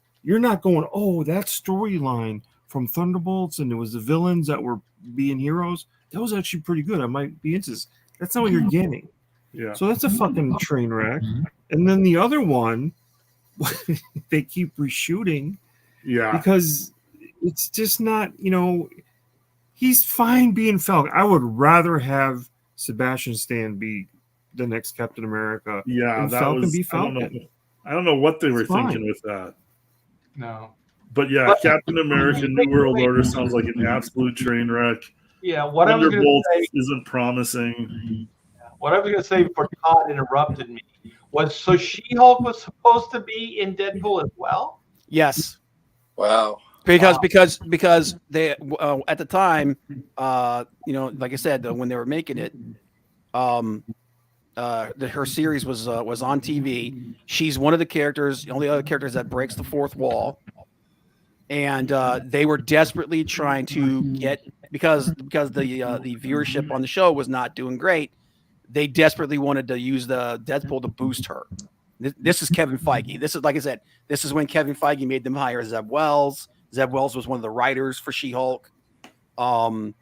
Speaker 2: going. Oh, that storyline from Thunderbolts, and it was the villains that were being heroes. That was actually pretty good. I might be into this. That's not what you're getting.
Speaker 4: Yeah.
Speaker 2: So that's a fucking train wreck. And then the other one, they keep reshooting.
Speaker 4: Yeah.
Speaker 2: Because it's just not, he's fine being Falcon. I would rather have Sebastian Stan be the next Captain America.
Speaker 4: Yeah,
Speaker 2: and
Speaker 4: that
Speaker 2: Falcon
Speaker 4: was.
Speaker 2: be Falcon.
Speaker 4: I don't know what they were
Speaker 2: It's fine.
Speaker 4: thinking with that.
Speaker 1: No.
Speaker 4: But yeah, Captain America: New World Order sounds like an absolute train wreck.
Speaker 1: Yeah, what I was going to
Speaker 4: Thunderbolts
Speaker 1: say
Speaker 4: isn't promising.
Speaker 1: What I was going to say before Todd interrupted me was, so She-Hulk was supposed to be in Deadpool as well?
Speaker 6: Yes.
Speaker 5: Wow.
Speaker 6: Because they at the time, like I said, when they were making it, her series was on TV. She's one of the characters, the only other characters that breaks the fourth wall, and they were desperately trying to get because the viewership on the show was not doing great. They desperately wanted to use the Deadpool to boost her. This is Kevin Feige. This is, like I said, this is when Kevin Feige made them hire Zeb Wells. Zeb Wells was one of the writers for She-Hulk. And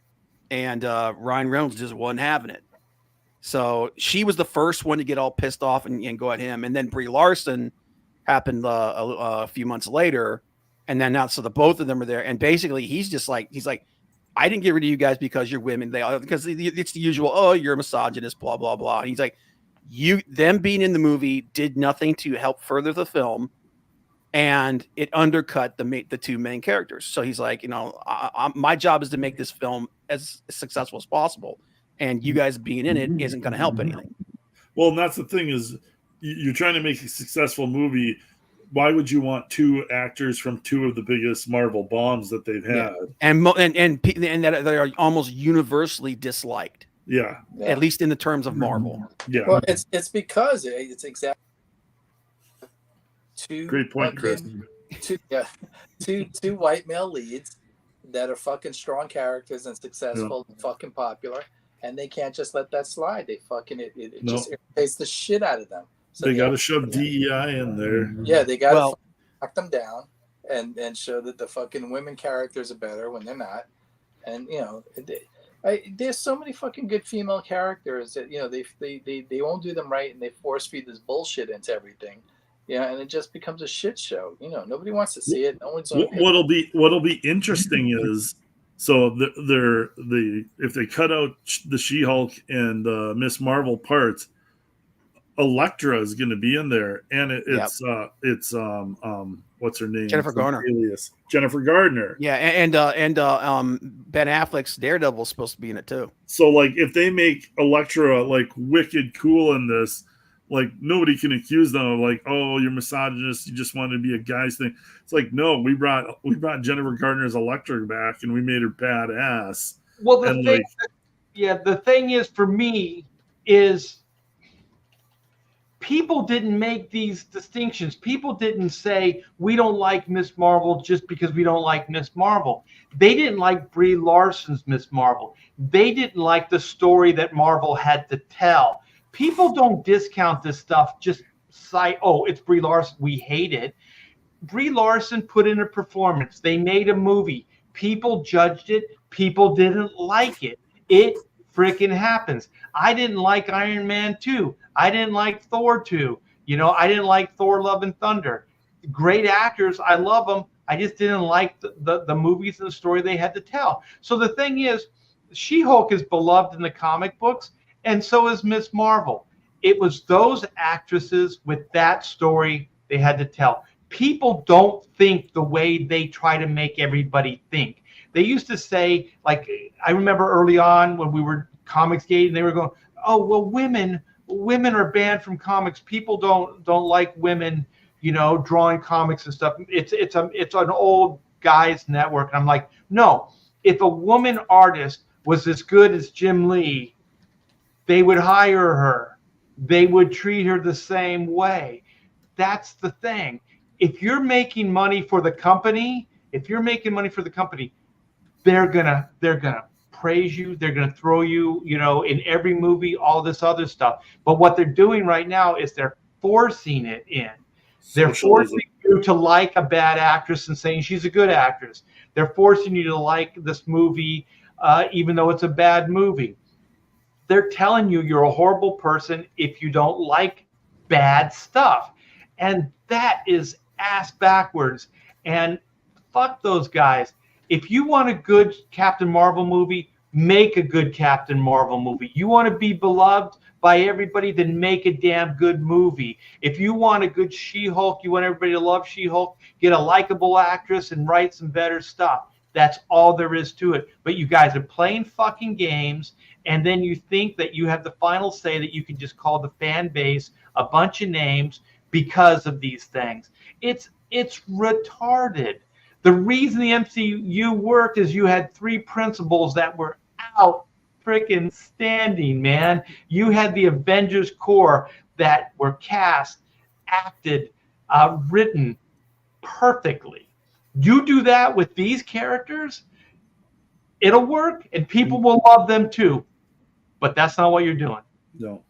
Speaker 6: Ryan Reynolds just wasn't having it. So she was the first one to get all pissed off and go at him. And then Brie Larson happened a few months later. And then now, so the both of them are there. And basically he's like, I didn't get rid of you guys because you're women. Because it's the usual, oh, you're a misogynist, blah, blah, blah. And he's like, them being in the movie did nothing to help further the film, and it undercut the two main characters. So he's like, my job is to make this film as successful as possible, and you guys being in it isn't going to help anything.
Speaker 4: Well, and that's the thing is, you're trying to make a successful movie. Why would you want two actors from two of the biggest Marvel bombs that they've had,
Speaker 6: and that they are almost universally disliked?
Speaker 4: Yeah.
Speaker 6: At least in the terms of Marvel.
Speaker 4: Yeah.
Speaker 5: Well, it's because it's exactly two.
Speaker 4: Great point, Chris.
Speaker 5: Two white male leads that are fucking strong characters and successful and fucking popular, and they can't just let that slide. They fucking it just irritates the shit out of them. So
Speaker 4: they got to shove DEI in there.
Speaker 5: Yeah, they got to knock them down and show that the fucking women characters are better when they're not, and there's so many fucking good female characters that they won't do them right, and they force feed this bullshit into everything, and it just becomes a shit show. Nobody wants to see it. No one's.
Speaker 4: What'll be interesting is, so if they cut out the She-Hulk and Miss Marvel parts, Elektra is going to be in there, and it's what's her name?
Speaker 6: Jennifer Garner.
Speaker 4: Alias. Jennifer Gardner.
Speaker 6: Yeah, and Ben Affleck's Daredevil is supposed to be in it too.
Speaker 4: So, like, if they make Elektra like wicked cool in this, like, nobody can accuse them of like, oh, you're misogynist, you just wanted to be a guy's thing. It's like, no, we brought Jennifer Gardner's Elektra back, and we made her badass.
Speaker 1: Well, the thing is, for me, is people didn't make these distinctions. People didn't say, we don't like Miss Marvel just because we don't like Miss Marvel. They didn't like Brie Larson's Miss Marvel. They didn't like the story that Marvel had to tell. People don't discount this stuff, just say, oh, it's Brie Larson, we hate it. Brie Larson put in a performance. They made a movie. People judged it. People didn't like it. It freaking happens. I didn't like Iron Man 2. I didn't like Thor 2. I didn't like Thor, Love, and Thunder. Great actors. I love them. I just didn't like the movies and the story they had to tell. So the thing is, She-Hulk is beloved in the comic books, and so is Miss Marvel. It was those actresses with that story they had to tell. People don't think the way they try to make everybody think. They used to say, like, I remember early on when we were Comicsgate, and they were going, oh, well, women are banned from comics. People don't like women. you know, drawing comics and stuff. It's an old guys network. And I'm like, no, if a woman artist was as good as Jim Lee, they would hire her. They would treat her the same way. That's the thing. If you're making money for the company, they're gonna praise you. They're gonna throw you, you know, in every movie, all this other stuff. But what they're doing right now is they're forcing it in. They're forcing you to like a bad actress and saying she's a good actress. They're forcing you to like this movie, even though it's a bad movie. They're telling you you're a horrible person if you don't like bad stuff. And that is ass backwards. And fuck those guys. If you want a good Captain Marvel movie, make a good Captain Marvel movie. You want to be beloved by everybody, then make a damn good movie. If you want a good She-Hulk, you want everybody to love She-Hulk, get a likable actress and write some better stuff. That's all there is to it. But you guys are playing fucking games, and then you think that you have the final say, that you can just call the fan base a bunch of names because of these things. It's retarded. The reason the MCU worked is you had three principals that were out freaking standing, man. You had the Avengers Corps that were cast, acted, written perfectly. You do that with these characters, it'll work, and people will love them too. But that's not what you're doing.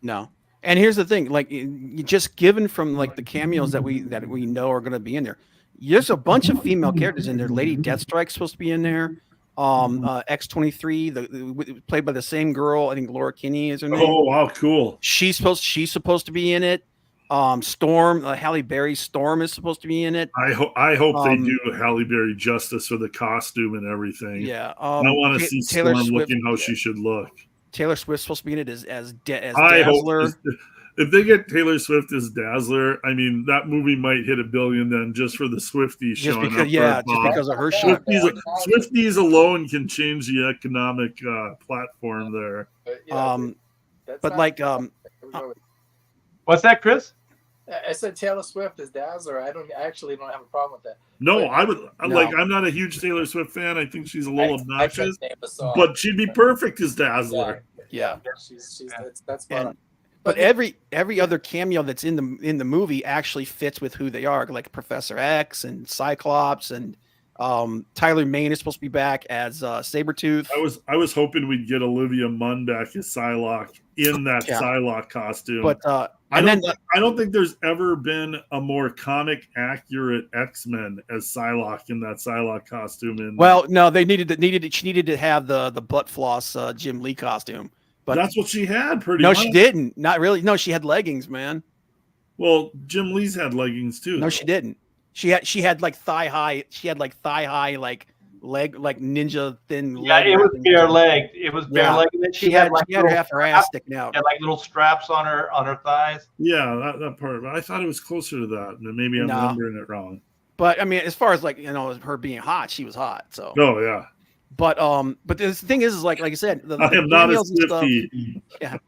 Speaker 6: No. And here's the thing: like, you just given from like the cameos that we know are going to be in there. There's a bunch of female characters in there. Lady Deathstrike's supposed to be in there. X-23, played by the same girl. I think Laura Kinney is her name.
Speaker 4: Oh wow, cool.
Speaker 6: She's supposed to be in it. Storm, Halle Berry Storm is supposed to be in it.
Speaker 4: I hope they do Halle Berry justice for the costume and everything.
Speaker 6: Yeah,
Speaker 4: I want to see
Speaker 6: Taylor
Speaker 4: Storm
Speaker 6: Swift,
Speaker 4: looking how she should look.
Speaker 6: Taylor Swift's supposed to be in it as
Speaker 4: I
Speaker 6: Dazzler.
Speaker 4: hope if they get Taylor Swift as Dazzler, I mean that movie might hit $1 billion then, just for the Swifties showing up.
Speaker 6: Just because of her shot.
Speaker 4: Swifties alone can change the economic platform there.
Speaker 1: What's that, Chris?
Speaker 5: I said Taylor Swift as Dazzler. I actually don't have a problem with that.
Speaker 4: No, I'm not a huge Taylor Swift fan. I think she's a little obnoxious, but she'd be perfect as Dazzler.
Speaker 5: Yeah. That's fun.
Speaker 6: But every other cameo that's in the movie actually fits with who they are, like Professor X and Cyclops, and Tyler Mane is supposed to be back as Sabretooth.
Speaker 4: I was hoping we'd get Olivia Munn back as Psylocke in that Psylocke costume.
Speaker 6: But
Speaker 4: I don't think there's ever been a more comic accurate X-Men as Psylocke in that Psylocke costume.
Speaker 6: No, she needed to have the butt floss Jim Lee costume. But
Speaker 4: that's what she had, pretty much.
Speaker 6: No, she didn't. Not really. No, she had leggings, man.
Speaker 4: Well, Jim Lee's had leggings too.
Speaker 6: No, she didn't. She had like thigh high. She had like thigh high, like leg, like ninja thin.
Speaker 1: Yeah, it was bare legged. It was bare legged.
Speaker 6: And then she had half her ass sticking out.
Speaker 1: Had like little straps on her thighs.
Speaker 4: Yeah, that part. I thought it was closer to that. Maybe I'm remembering it wrong.
Speaker 6: But I mean, as far as like, you know, her being hot, she was hot. So.
Speaker 4: Oh yeah.
Speaker 6: But the thing is like I said,
Speaker 4: I am not a Swiftie.
Speaker 5: Yeah.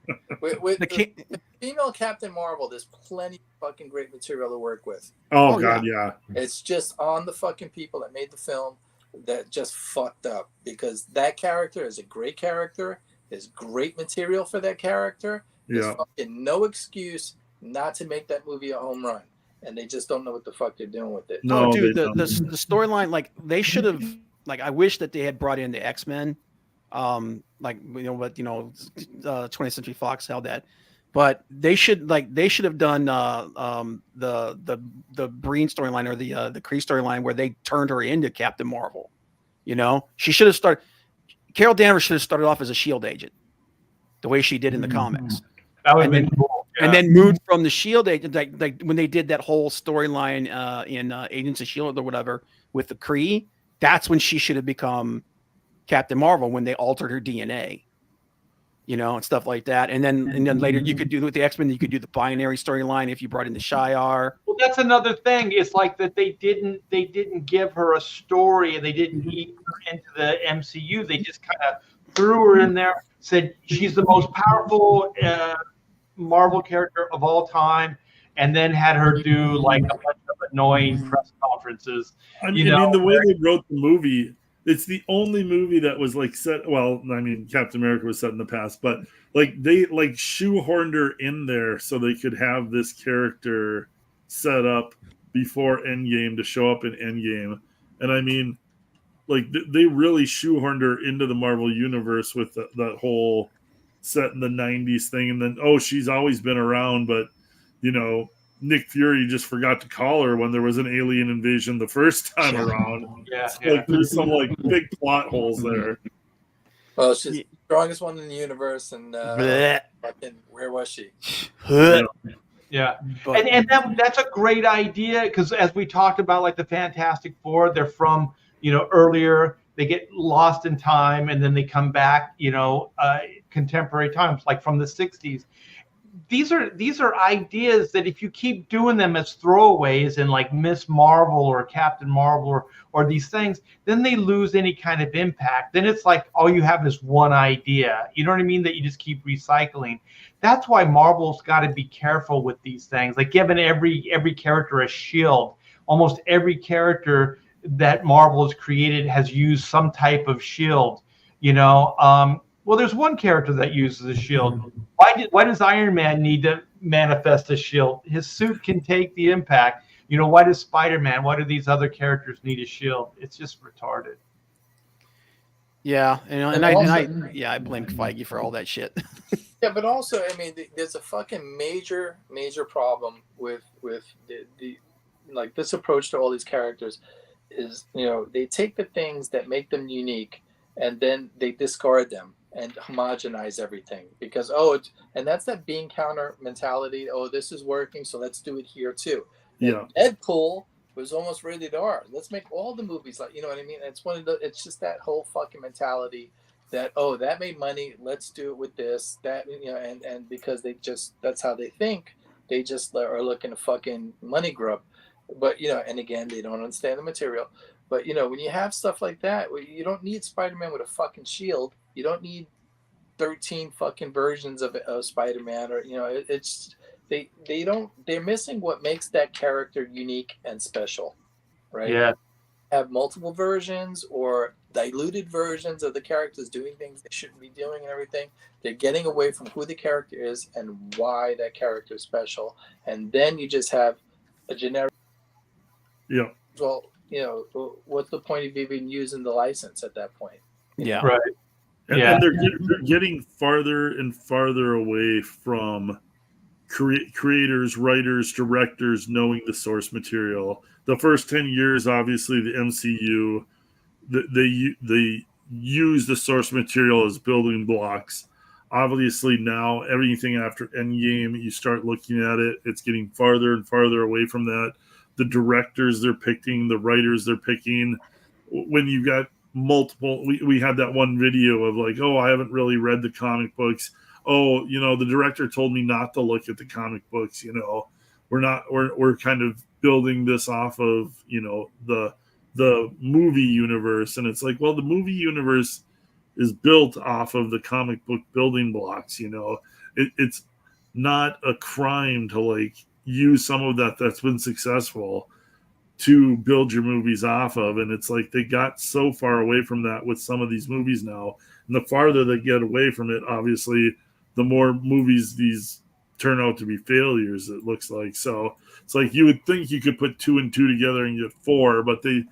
Speaker 5: with the female Captain Marvel, there's plenty of fucking great material to work with.
Speaker 4: Oh God, yeah.
Speaker 5: It's just on the fucking people that made the film that just fucked up, because that character is a great character. There's great material for that character. There's fucking no excuse not to make that movie a home run, and they just don't know what the fuck they're doing with it.
Speaker 6: No, dude, the storyline, like they should have. Like, I wish that they had brought in the X-Men, like, you know, but, you know, 20th Century Fox held that, but they should have done the Breen storyline, or the Kree storyline, where they turned her into Captain Marvel. You know, she should have started. Carol Danvers should have started off as a SHIELD agent, the way she did in the comics.
Speaker 1: That would have been cool. Yeah.
Speaker 6: And then moved from the SHIELD agent, like when they did that whole storyline in Agents of SHIELD or whatever with the Kree. That's when she should have become Captain Marvel, when they altered her DNA, you know, and stuff like that. And then later you could do with the X-Men, you could do the binary storyline if you brought in the Shi'ar.
Speaker 1: Well, that's another thing. It's like that they didn't give her a story, and they didn't eat her into the MCU. They just kind of threw her in there, said she's the most powerful Marvel character of all time, and then had her do like a bunch of annoying press conferences.
Speaker 4: I mean, the way they wrote the movie, it's the only movie that was like set. Well, I mean, Captain America was set in the past, but like they like shoehorned her in there so they could have this character set up before Endgame to show up in Endgame. And I mean, like they really shoehorned her into the Marvel universe with that whole set in the 90s thing. And then, she's always been around, but Nick Fury just forgot to call her when there was an alien invasion the first time around. Like there's some like big plot holes there.
Speaker 5: Well, she's the strongest one in the universe, and where was she?
Speaker 1: Yeah, and that's a great idea, because as we talked about, like the Fantastic Four, they're from earlier. They get lost in time, and then they come back, contemporary times, like from the 60s. These are ideas that if you keep doing them as throwaways in like Miss Marvel or Captain Marvel or these things, then they lose any kind of impact. Then it's like all you have is one idea. You know what I mean? That you just keep recycling. That's why Marvel's got to be careful with these things. Like giving every character a shield. Almost every character that Marvel has created has used some type of shield. Well, there's one character that uses a shield. Why does Iron Man need to manifest a shield? His suit can take the impact. Why does Spider-Man? Why do these other characters need a shield? It's just retarded.
Speaker 6: Yeah, I blame Feige for all that shit.
Speaker 5: Yeah, but also, I mean, there's a fucking major problem with the like this approach to all these characters is, they take the things that make them unique and then they discard them and homogenize everything because and that's that bean counter mentality. This is working, so let's do it here too.
Speaker 4: Yeah,
Speaker 5: and Deadpool was almost rated R. Let's make all the movies like, what I mean. It's just that whole fucking mentality that that made money. Let's do it with this, that, and because that's how they think. They just are looking to fucking money grub. But and again, they don't understand the material. But when you have stuff like that, you don't need Spider-Man with a fucking shield. You don't need 13 fucking versions of Spider-Man, or it's they're missing what makes that character unique and special, right?
Speaker 1: Yeah.
Speaker 5: Have multiple versions or diluted versions of the characters doing things they shouldn't be doing and everything. They're getting away from who the character is and why that character is special, and then you just have a generic.
Speaker 4: Yeah.
Speaker 5: Well, what's the point of even using the license at that point?
Speaker 6: Yeah.
Speaker 1: Right.
Speaker 4: And they're getting farther and farther away from creators, writers, directors knowing the source material. The first 10 years, obviously, the MCU, they use the source material as building blocks. Obviously, now everything after Endgame, you start looking at it, it's getting farther and farther away from that. The directors they're picking, the writers they're picking. When you got multiple, we had that one video of like, I haven't really read the comic books. The director told me not to look at the comic books. We're kind of building this off of the movie universe, and it's like, well, the movie universe is built off of the comic book building blocks. It's not a crime to like use some of that's been successful to build your movies off of. And it's like they got so far away from that with some of these movies now. And the farther they get away from it, obviously, the more movies these turn out to be failures, it looks like. So it's like you would think you could put 2 and 2 together and get 4, but they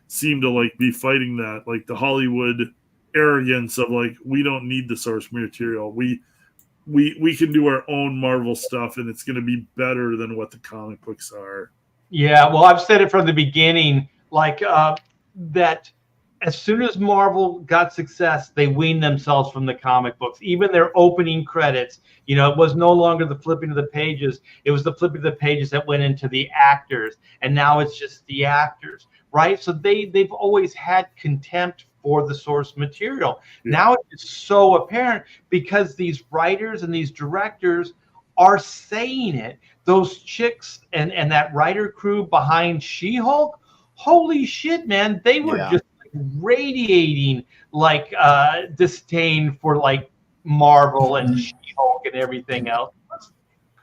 Speaker 4: seem to like be fighting that, like the Hollywood arrogance of like, we don't need the source material. We can do our own Marvel stuff, and it's going to be better than what the comic books are.
Speaker 1: Yeah, well, I've said it from the beginning, like that as soon as Marvel got success, they weaned themselves from the comic books. Even their opening credits, it was no longer the flipping of the pages. It was the flipping of the pages that went into the actors, and now it's just the actors, right? So they've always had contempt for the source material. Yeah. Now it's so apparent because these writers and these directors are saying it. Those chicks and that writer crew behind She-Hulk, holy shit, man, they were just like radiating like disdain for like Marvel and She-Hulk and everything else. That's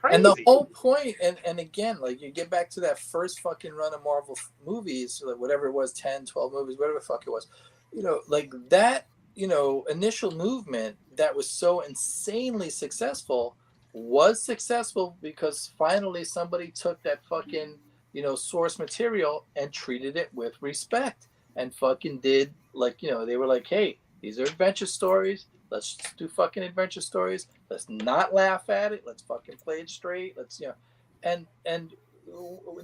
Speaker 1: crazy.
Speaker 5: And the whole point, and again, like you get back to that first fucking run of Marvel movies, like whatever it was, 10, 12 movies, whatever the fuck it was, like that, initial movement that was so insanely successful was successful because finally somebody took that fucking, source material and treated it with respect and fucking did like, they were like, hey, these are adventure stories. Let's do fucking adventure stories. Let's not laugh at it. Let's fucking play it straight. Let's, and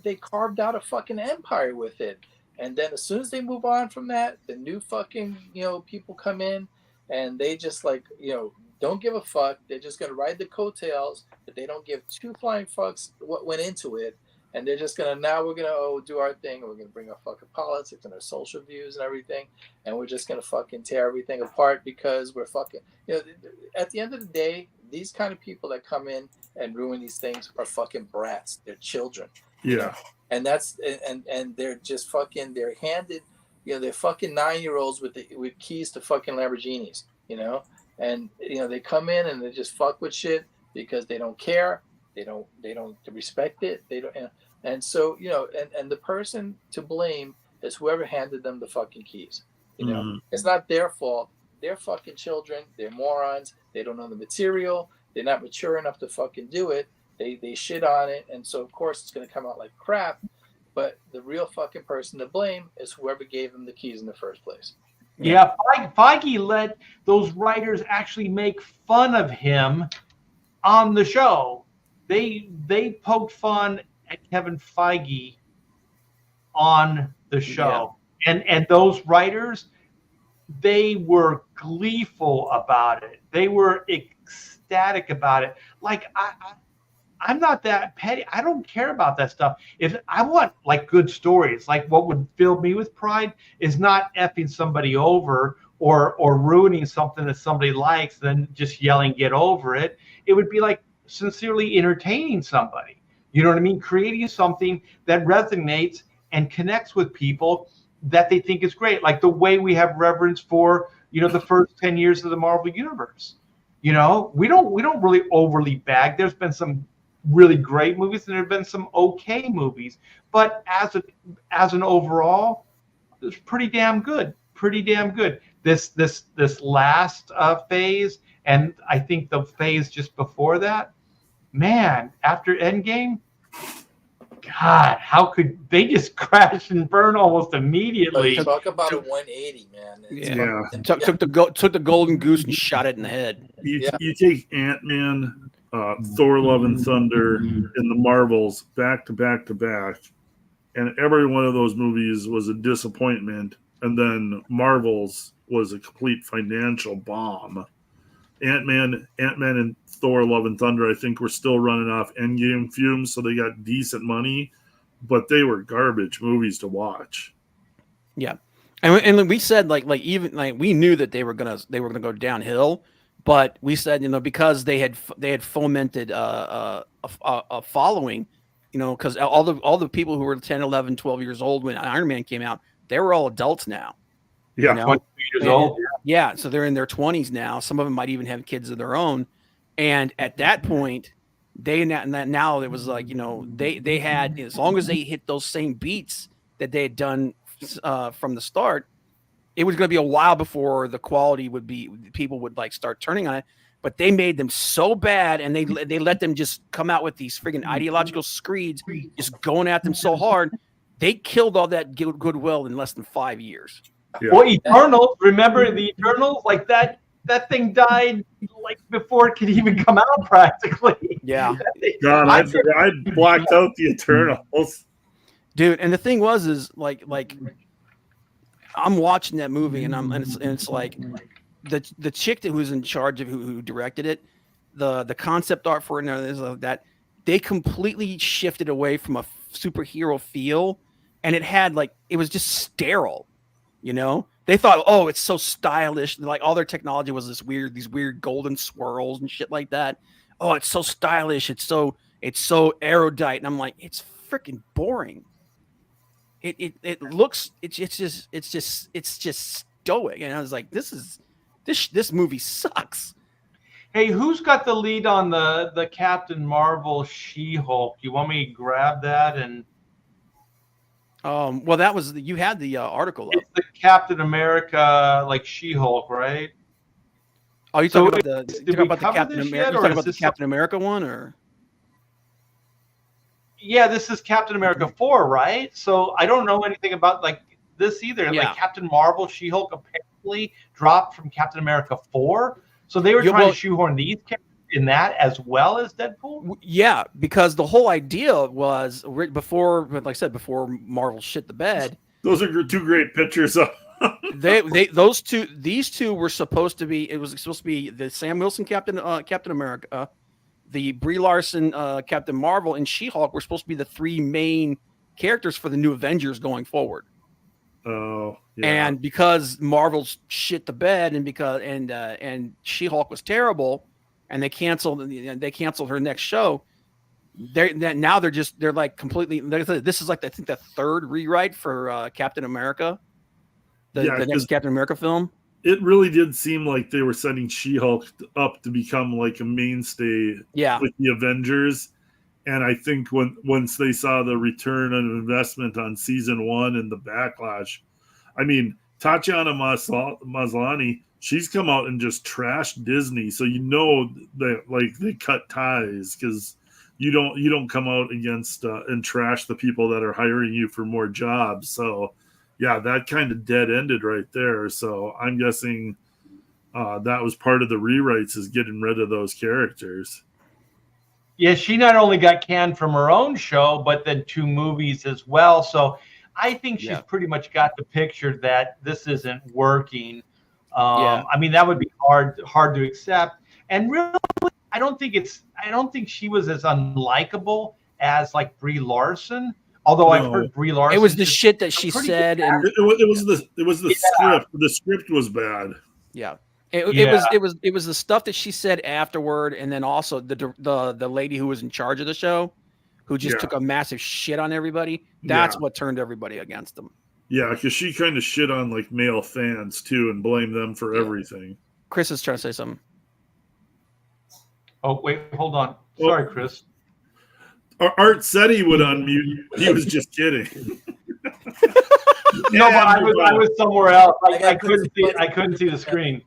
Speaker 5: they carved out a fucking empire with it. And then as soon as they move on from that, the new fucking, people come in and they just like, don't give a fuck. They're just going to ride the coattails, but they don't give two flying fucks what went into it. And they're just going to, now we're going to do our thing. And we're going to bring our fucking politics and our social views and everything. And we're just going to fucking tear everything apart because we're fucking, at the end of the day, these kind of people that come in and ruin these things are fucking brats. They're children.
Speaker 4: Yeah.
Speaker 5: And that's, and they're just fucking, they're handed, they're fucking 9-year-olds with keys to fucking Lamborghinis, and, they come in and they just fuck with shit because they don't care. They don't respect it. They don't, and so, and the person to blame is whoever handed them the fucking keys. It's not their fault. They're fucking children. They're morons. They don't know the material. They're not mature enough to fucking do it. They shit on it. And so, of course, it's going to come out like crap. But the real fucking person to blame is whoever gave them the keys in the first place.
Speaker 1: Yeah, Feige let those writers actually make fun of him on the show. They poked fun at Kevin Feige on the show. Yeah. And those writers, they were gleeful about it. They were ecstatic about it. Like I'm not that petty. I don't care about that stuff. If I want like good stories, like what would fill me with pride is not effing somebody over or ruining something that somebody likes, then just yelling, get over it. It would be like sincerely entertaining somebody. You know what I mean? Creating something that resonates and connects with people that they think is great. Like the way we have reverence for, the first 10 years of the Marvel universe. We don't really overly bag. There's been some really great movies and there have been some okay movies, but as an overall, it's pretty damn good. This last phase, and I think the phase just before that, man, after Endgame, God, how could they just crash and burn almost immediately?
Speaker 5: Talk about a 180, man.
Speaker 6: Took the golden goose and shot it in the head.
Speaker 4: You take Ant-Man, Thor: Love and Thunder, and the Marvels back to back to back, and every one of those movies was a disappointment, and then Marvels was a complete financial bomb. Ant-Man and Thor: Love and Thunder, I think, were still running off Endgame fumes, so they got decent money, but they were garbage movies to watch.
Speaker 6: Yeah, and we said like even like we knew that they were gonna go downhill, but we said because they had fomented a following, because all the people who were 10, 11, 12 years old when Iron Man came out, they were all adults now.
Speaker 4: Yeah,
Speaker 1: 22 years old.
Speaker 6: Yeah, so they're in their 20s now. Some of them might even have kids of their own. And at that point, now it was like, they had, as long as they hit those same beats that they had done from the start, it was going to be a while before the quality people would like start turning on it. But they made them so bad, and they let them just come out with these friggin' ideological screeds, just going at them so hard. They killed all that goodwill in less than 5 years.
Speaker 4: Yeah.
Speaker 1: Well, Eternals, remember the Eternals? Like that thing died like before it could even come out practically.
Speaker 6: Yeah.
Speaker 4: God, I blocked out the Eternals.
Speaker 6: Dude, and the thing is like I'm watching that movie and it's like the chick who's in charge of who directed it, the concept art for it and that they completely shifted away from a superhero feel, and it was just sterile. They thought, oh, it's so stylish. Like all their technology was these weird golden swirls and shit like that. Oh, it's so stylish. It's so erudite. And I'm like, it's freaking boring. It looks, it's just stoic. And I was like, this movie sucks.
Speaker 1: Hey, who's got the lead on the Captain Marvel She-Hulk? You want me to grab that? And
Speaker 6: Well, that was you had the article up.
Speaker 1: it's the Captain America like She-Hulk, right?
Speaker 6: Oh, you
Speaker 1: So
Speaker 6: talking about the
Speaker 1: did we cover this yet,
Speaker 6: You
Speaker 1: or
Speaker 6: talking
Speaker 1: is
Speaker 6: about the
Speaker 1: this
Speaker 6: Captain America one, or?
Speaker 1: Yeah, this is Captain America 4, right? So I don't know anything about like this either.
Speaker 6: Yeah.
Speaker 1: Like Captain Marvel, She-Hulk apparently dropped from Captain America 4. So they were
Speaker 6: Yeah,
Speaker 1: trying
Speaker 6: well-
Speaker 1: to shoehorn these characters in that as well as Deadpool?
Speaker 6: Yeah, because the whole idea was before, like I said, before Marvel shit the bed.
Speaker 4: Those are two great pictures of.
Speaker 6: These two were supposed to be. It was supposed to be the Sam Wilson Captain America, the Brie Larson Captain Marvel, and She-Hulk were supposed to be the three main characters for the new Avengers going forward.
Speaker 4: Oh, yeah.
Speaker 6: And because Marvel's shit the bed, and She-Hulk was terrible, and they canceled her next show. They're like completely. This is like I think the third rewrite for Captain America, the next Captain America film.
Speaker 4: It really did seem like they were setting She-Hulk up to become like a mainstay with the Avengers. And I think once they saw the return on investment on season 1 and the backlash, I mean, Tatiana Maslany, she's come out and just trashed Disney. So you know that like they cut ties because you don't come out against and trash the people that are hiring you for more jobs. So yeah, that kind of dead ended right there. So I'm guessing that was part of the rewrites is getting rid of those characters.
Speaker 1: Yeah, she not only got canned from her own show, but then 2 movies as well. So I think she's pretty much got the picture that this isn't working. I mean, that would be hard to accept. And really, I don't think she was as unlikable as like Brie Larson. Although I've heard Brie Larson.
Speaker 6: It was the shit that she said, and
Speaker 4: it was the script. The script was bad.
Speaker 6: Yeah. It was the stuff that she said afterward, and then also the lady who was in charge of the show, who just took a massive shit on everybody. That's what turned everybody against them.
Speaker 4: Yeah, because she kind of shit on like male fans too, and blamed them for everything.
Speaker 6: Chris is trying to say something.
Speaker 1: Oh wait, hold on. Sorry, Chris.
Speaker 4: Art said he would unmute. He was just kidding.
Speaker 1: No, but I was somewhere else. I couldn't see the screen.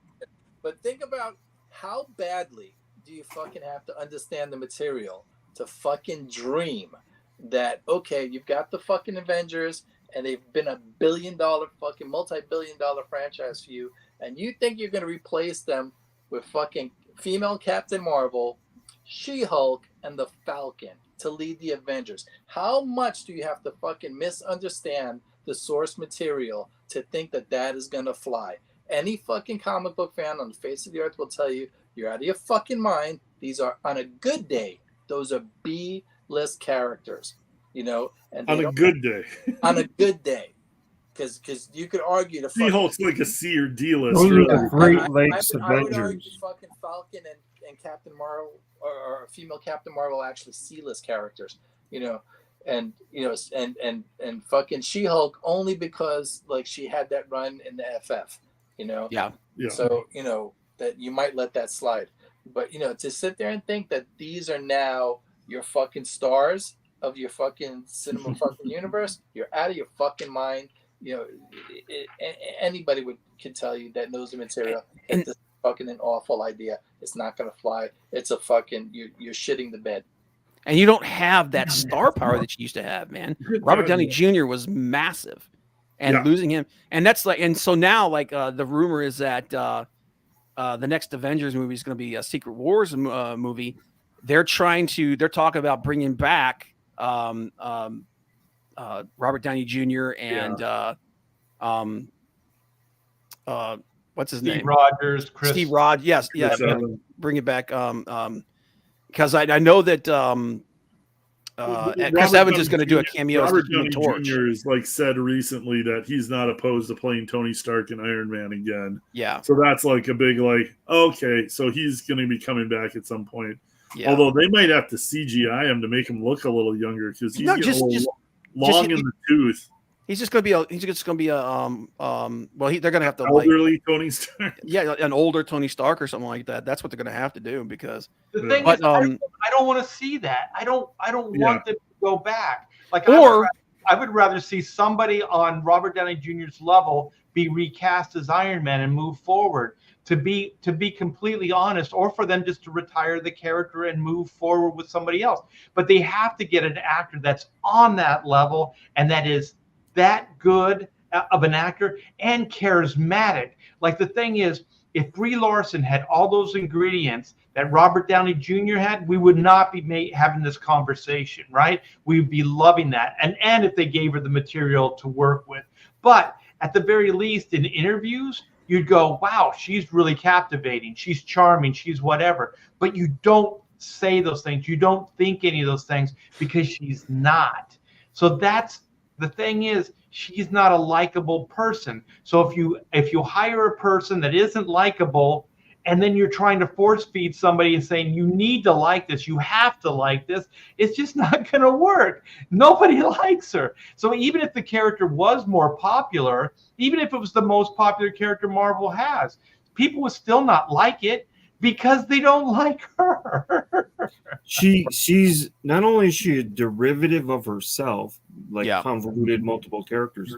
Speaker 5: But think about how badly do you fucking have to understand the material to fucking dream that, okay, you've got the fucking Avengers and they've been a billion-dollar fucking multi-billion-dollar franchise for you, and you think you're going to replace them with fucking female Captain Marvel, She-Hulk, and the Falcon to lead the Avengers. How much do you have to fucking misunderstand the source material to think that is going to fly? Any fucking comic book fan on the face of the earth will tell you you're out of your fucking mind. These are, on a good day, those are B-list characters, you know. And
Speaker 4: on a good day.
Speaker 5: On a good day, because you could argue the
Speaker 4: She-Hulk's like a C or D list.
Speaker 2: Those
Speaker 4: really.
Speaker 2: are the Great Lakes
Speaker 5: I would argue
Speaker 2: Avengers.
Speaker 5: fucking Falcon and Captain Marvel or female Captain Marvel are actually C-list characters, you know. And you know, and fucking She-Hulk only because like she had that run in the FF. You know,
Speaker 4: yeah.
Speaker 5: So you know that you might let that slide, but you know, to sit there and think that these are now your fucking stars of your fucking cinema fucking universe, you're out of your fucking mind. You know, anybody could tell you that knows the material. It's just fucking an awful idea. It's not gonna fly. It's a fucking you're shitting the bed.
Speaker 6: And you don't have that star power that you used to have, man. Robert Downey Jr. was massive. And losing him, and that's like, and so now, like, the rumor is that the next Avengers movie is going to be a Secret Wars movie. They're talking about bringing back Robert Downey Jr. and what's his name?
Speaker 1: Steve Rogers, Chris.
Speaker 6: Steve Rogers, yes, bring it back. Because I know that. Chris Evans is going to do a cameo as
Speaker 4: Robert
Speaker 6: the Human
Speaker 4: Downey
Speaker 6: Torch.
Speaker 4: Jr. has like said recently that he's not opposed to playing Tony Stark and Iron Man again.
Speaker 6: Yeah.
Speaker 4: So that's like a big like, okay, so he's going to be coming back at some point.
Speaker 6: Yeah.
Speaker 4: Although they might have to CGI him to make him look a little younger because he's getting a little long in the tooth.
Speaker 6: He's just gonna be a. He's just gonna be a. They're gonna have to
Speaker 4: elderly Tony Stark.
Speaker 6: Yeah, an older Tony Stark or something like that. That's what they're gonna have to do because
Speaker 1: the thing is, I don't want to see that. I don't want them to go back. Like, I would rather see somebody on Robert Downey Jr.'s level be recast as Iron Man and move forward. To be completely honest, or for them just to retire the character and move forward with somebody else. But they have to get an actor that's on that level and that is that good of an actor and charismatic. Like, the thing is, if Brie Larson had all those ingredients that Robert Downey Jr. had, we would not be having this conversation, right? We'd be loving that. And if they gave her the material to work with. But at the very least, in interviews, you'd go, wow, she's really captivating. She's charming. She's whatever. But you don't say those things. You don't think any of those things because she's not. So that's the thing is, she's not a likable person. So if you hire a person that isn't likable, and then you're trying to force feed somebody and saying, you need to like this, you have to like this, it's just not going to work. Nobody likes her. So even if the character was more popular, even if it was the most popular character Marvel has, people would still not like it because they don't like her.
Speaker 2: She's not only is she a derivative of herself, like convoluted multiple characters,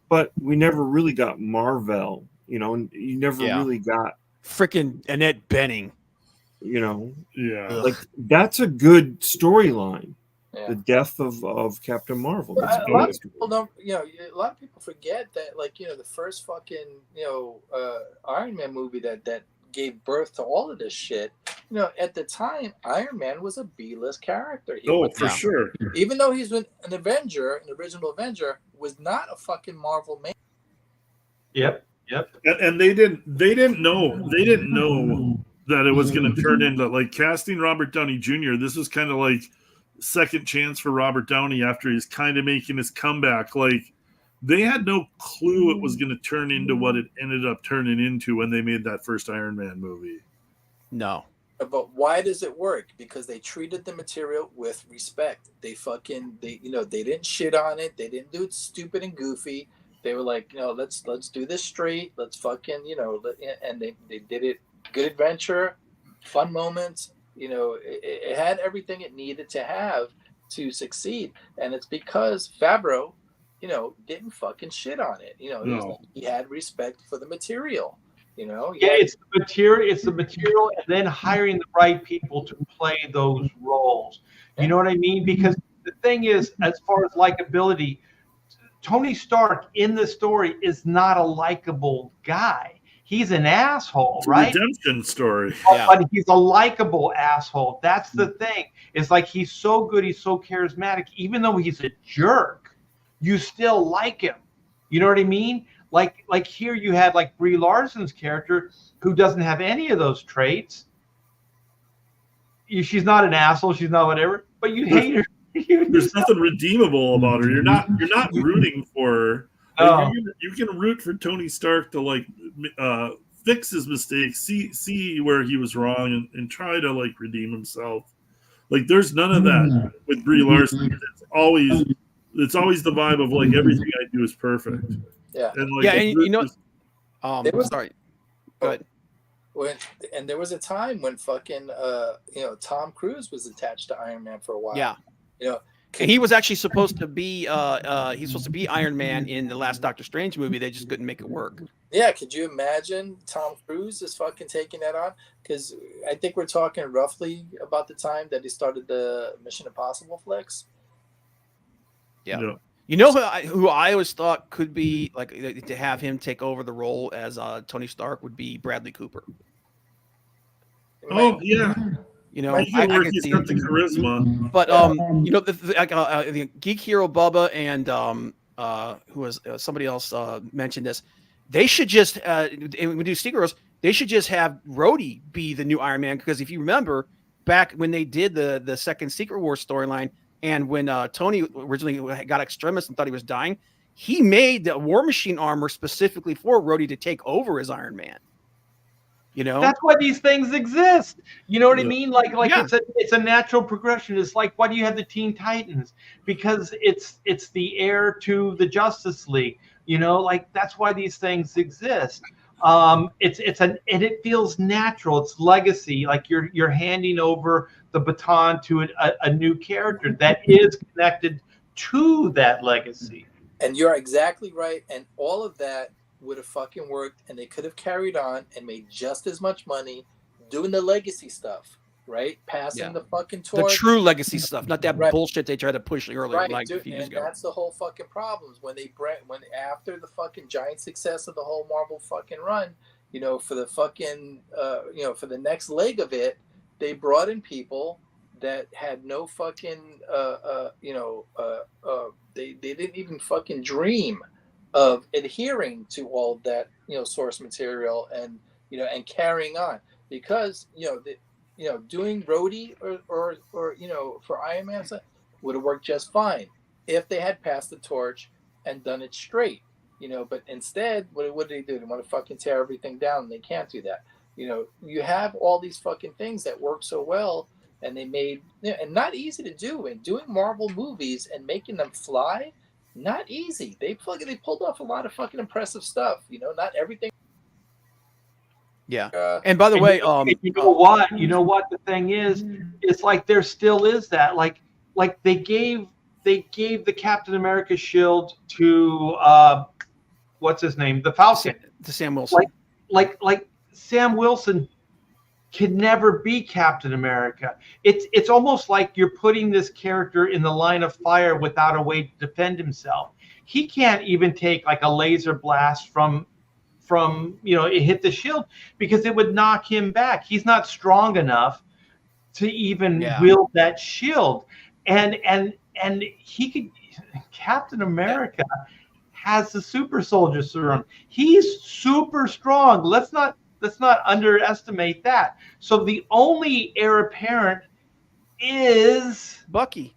Speaker 2: but we never really got Marvel, and you never really got
Speaker 6: freaking Annette Bening.
Speaker 2: Like, that's a good storyline. Yeah. The death of Captain Marvel.
Speaker 5: A lot of people don't, a lot of people forget that, like, the first fucking, Iron Man movie that gave birth to all of this shit. At the time, Iron Man was a B-list character.
Speaker 4: For sure.
Speaker 5: Even though he's an Avenger, an original Avenger, was not a fucking Marvel man.
Speaker 1: Yep.
Speaker 4: And they didn't know that it was going to turn into, like, casting Robert Downey Jr. This was kind of like second chance for Robert Downey after he's kind of making his comeback. Like, they had no clue it was going to turn into what it ended up turning into when they made that first Iron Man movie.
Speaker 6: No.
Speaker 5: But why does it work? Because they treated the material with respect. They didn't shit on it. They didn't do it stupid and goofy. They were like, let's do this straight. Let's fucking, and they did it. Good adventure, fun moments. It had everything it needed to have to succeed. And it's because Favreau, didn't fucking shit on it. He had respect for the material.
Speaker 1: It's the material, and then hiring the right people to play those roles. You know what I mean? Because the thing is, as far as likability, Tony Stark in the story is not a likable guy. He's an asshole, right?
Speaker 4: Redemption story.
Speaker 1: But he's a likable asshole. That's the thing. It's like, he's so good, he's so charismatic. Even though he's a jerk, you still like him. You know what I mean? Like here you had, like, Brie Larson's character, who doesn't have any of those traits. She's not an asshole. She's not whatever. But you hate her.
Speaker 4: There's nothing redeemable about her. You're not rooting for her. Like, you can root for Tony Stark to, like, fix his mistakes, see where he was wrong, and try to, like, redeem himself. Like, there's none of that with Brie Larson. It's always the vibe of, like, everything I do is perfect.
Speaker 5: Yeah.
Speaker 4: And, like,
Speaker 6: sorry. Go ahead.
Speaker 5: And there was a time when fucking Tom Cruise was attached to Iron Man for a while.
Speaker 6: Yeah. And he was actually supposed to be Iron Man in the last Doctor Strange movie. They just couldn't make it work.
Speaker 5: Yeah, could you imagine Tom Cruise is fucking taking that on? Because I think we're talking roughly about the time that he started the Mission Impossible flicks.
Speaker 6: Yeah. Who I always thought could be, like, to have him take over the role as Tony Stark would be Bradley Cooper.
Speaker 4: Oh, yeah.
Speaker 6: I can see
Speaker 4: got the charisma.
Speaker 6: But the Geek Hero Bubba and who was somebody else mentioned this. They should just when we do Secret Wars, they should just have Rhodey be the new Iron Man, because if you remember back when they did the second Secret Wars storyline, and when Tony originally got Extremis and thought he was dying, he made the War Machine armor specifically for Rhodey to take over as Iron Man. You know,
Speaker 1: that's why these things exist. You know what I
Speaker 4: Yeah.
Speaker 1: mean? Like
Speaker 6: Yeah.
Speaker 1: it's a natural progression. It's like, why do you have the Teen Titans? Because it's the heir to the Justice League. You know, like that's why these things exist. And it feels natural. It's legacy. Like you're handing over the baton to a new character that is connected to that legacy.
Speaker 5: And you're exactly right. And all of that would have fucking worked, and they could have carried on and made just as much money doing the legacy stuff, right? Passing the fucking
Speaker 6: the
Speaker 5: torch.
Speaker 6: true legacy stuff, not that
Speaker 5: Right.
Speaker 6: bullshit they tried to push earlier,
Speaker 5: Right,
Speaker 6: like a
Speaker 5: dude,
Speaker 6: few years
Speaker 5: and
Speaker 6: ago.
Speaker 5: that's the whole fucking problems when after the fucking giant success of the whole Marvel fucking run, you know, for the fucking for the next leg of it, they brought in people that had no fucking they didn't even fucking dream of adhering to all of that, you know, source material and, you know, and carrying on, because, doing Rhodey or you know, for Iron Man would have worked just fine if they had passed the torch and done it straight, you know. But instead, what did they do? They want to fucking tear everything down, and they can't do that. You know, you have all these fucking things that work so well, and they made, and not easy to do. And doing Marvel movies and making them fly, not easy. They pulled off a lot of fucking impressive stuff. You know, not everything.
Speaker 6: Yeah. And by the way,
Speaker 1: you know what the thing is? It's like there still is that like they gave the Captain America shield to what's his name, the Falcon,
Speaker 6: to Sam Wilson.
Speaker 1: Like Sam Wilson can never be Captain America. It's almost like you're putting this character in the line of fire without a way to defend himself. He can't even take like a laser blast from it hit the shield, because it would knock him back. He's not strong enough to even wield that shield. And he could, Captain America has the super soldier serum. He's super strong. Let's not underestimate that. So the only heir apparent is
Speaker 6: Bucky.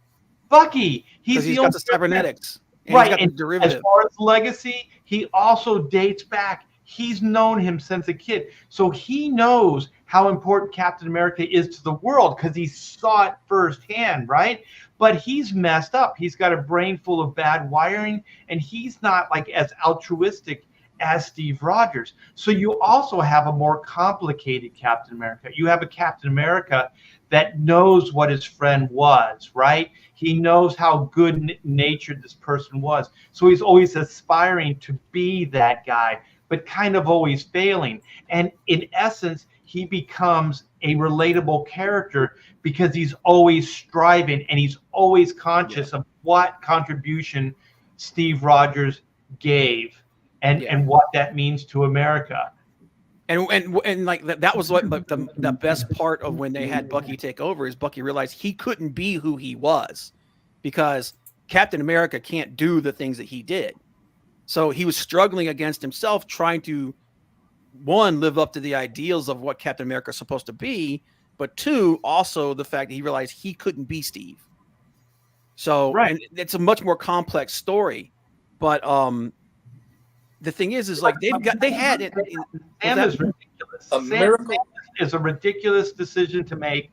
Speaker 1: He's the
Speaker 6: got
Speaker 1: only
Speaker 6: the cybernetics. And
Speaker 1: right.
Speaker 6: He's got
Speaker 1: And
Speaker 6: the derivative.
Speaker 1: as far as legacy, he also dates back. He's known him since a kid. So he knows how important Captain America is to the world because he saw it firsthand, right? But he's messed up. He's got a brain full of bad wiring, and he's not like as altruistic as Steve Rogers. So you also have a more complicated Captain America. You have a Captain America that knows what his friend was, right? He knows how good-natured this person was. So he's always aspiring to be that guy, but kind of always failing. And in essence, he becomes a relatable character because he's always striving and he's always conscious of what contribution Steve Rogers gave and what that means to America.
Speaker 6: And like that was what the best part of when they had Bucky take over is Bucky realized he couldn't be who he was because Captain America can't do the things that he did. So he was struggling against himself, trying to, one, live up to the ideals of what Captain America is supposed to be, but two, also the fact that he realized he couldn't be Steve. So, and it's a much more complex story, but the thing is like they had it.
Speaker 1: Sam is ridiculous.
Speaker 5: A miracle
Speaker 1: is a ridiculous decision to make.